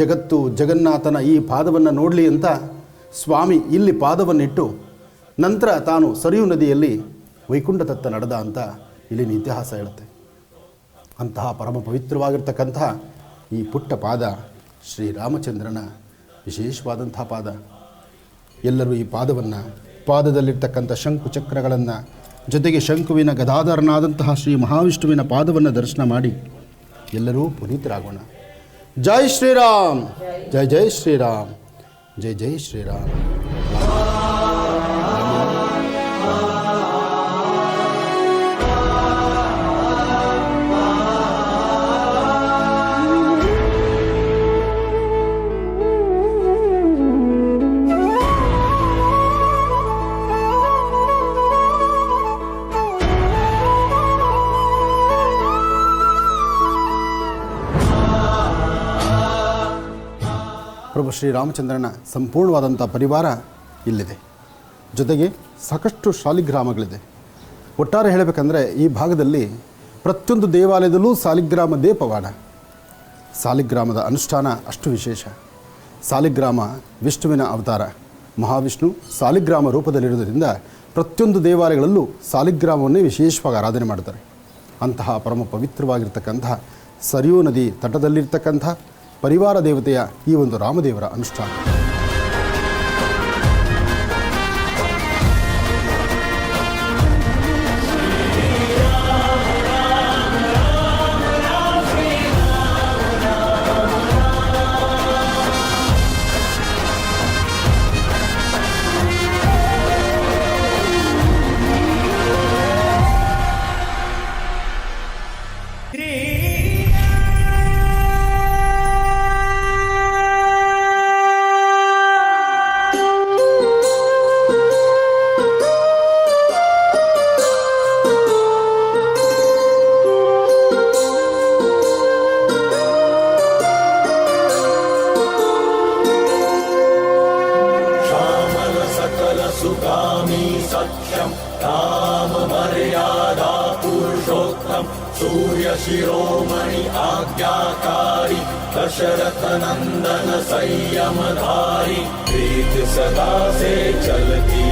Speaker 1: ಜಗತ್ತು ಜಗನ್ನಾಥನ ಈ ಪಾದವನ್ನು ನೋಡಲಿ ಅಂತ ಸ್ವಾಮಿ ಇಲ್ಲಿ ಪಾದವನ್ನಿಟ್ಟು ನಂತರ ತಾನು ಸರಿಯೂ ನದಿಯಲ್ಲಿ ವೈಕುಂಠದತ್ತ ನಡೆದ ಅಂತ ಇಲ್ಲಿನ ಇತಿಹಾಸ ಹೇಳುತ್ತೆ. ಅಂತಹ ಪರಮ ಪವಿತ್ರವಾಗಿರ್ತಕ್ಕಂತಹ ಈ ಪುಟ್ಟ ಪಾದ ಶ್ರೀರಾಮಚಂದ್ರನ ವಿಶೇಷವಾದಂಥ ಪಾದ. ಎಲ್ಲರೂ ಈ ಪಾದವನ್ನು, ಪಾದದಲ್ಲಿರ್ತಕ್ಕಂಥ ಶಂಕು ಚಕ್ರಗಳನ್ನು, ಜೊತೆಗೆ ಶಂಕುವಿನ ಗದಾಧರನಾದಂತಹ ಶ್ರೀ ಮಹಾವಿಷ್ಣುವಿನ ಪಾದವನ್ನು ದರ್ಶನ ಮಾಡಿ ಎಲ್ಲರೂ ಪುನೀತರಾಗೋಣ. ಜೈ ಶ್ರೀರಾಮ್, ಜೈ ಜೈ ಶ್ರೀರಾಮ್, ಜೈ ಜೈ ಶ್ರೀರಾಮ್. ಪ್ರಭು ಶ್ರೀರಾಮಚಂದ್ರನ ಸಂಪೂರ್ಣವಾದಂಥ ಪರಿವಾರ ಇಲ್ಲಿದೆ. ಜೊತೆಗೆ ಸಾಕಷ್ಟು ಶಾಲಿಗ್ರಾಮಗಳಿದೆ. ಒಟ್ಟಾರೆ ಹೇಳಬೇಕಂದ್ರೆ ಈ ಭಾಗದಲ್ಲಿ ಪ್ರತಿಯೊಂದು ದೇವಾಲಯದಲ್ಲೂ ಸಾಲಿಗ್ರಾಮದೇ ಪವಾಡ. ಸಾಲಿಗ್ರಾಮದ ಅನುಷ್ಠಾನ ಅಷ್ಟು ವಿಶೇಷ. ಸಾಲಿಗ್ರಾಮ ವಿಷ್ಣುವಿನ ಅವತಾರ. ಮಹಾವಿಷ್ಣು ಸಾಲಿಗ್ರಾಮ ರೂಪದಲ್ಲಿರುವುದರಿಂದ ಪ್ರತಿಯೊಂದು ದೇವಾಲಯಗಳಲ್ಲೂ ಸಾಲಿಗ್ರಾಮವನ್ನೇ ವಿಶೇಷವಾಗಿ ಆರಾಧನೆ ಮಾಡ್ತಾರೆ. ಅಂತಹ ಪರಮ ಪವಿತ್ರವಾಗಿರ್ತಕ್ಕಂತಹ ಸರಿಯೂ ನದಿ ತಟದಲ್ಲಿರ್ತಕ್ಕಂಥ ಪರಿವಾರ ದೇವತೆಯ ಈ ಒಂದು ರಾಮದೇವರ ಅನುಷ್ಠಾನ.
Speaker 7: शिरोमणि आज्ञाकारी दशरथ नंदन संयमधारी, प्रीत सदा से चलती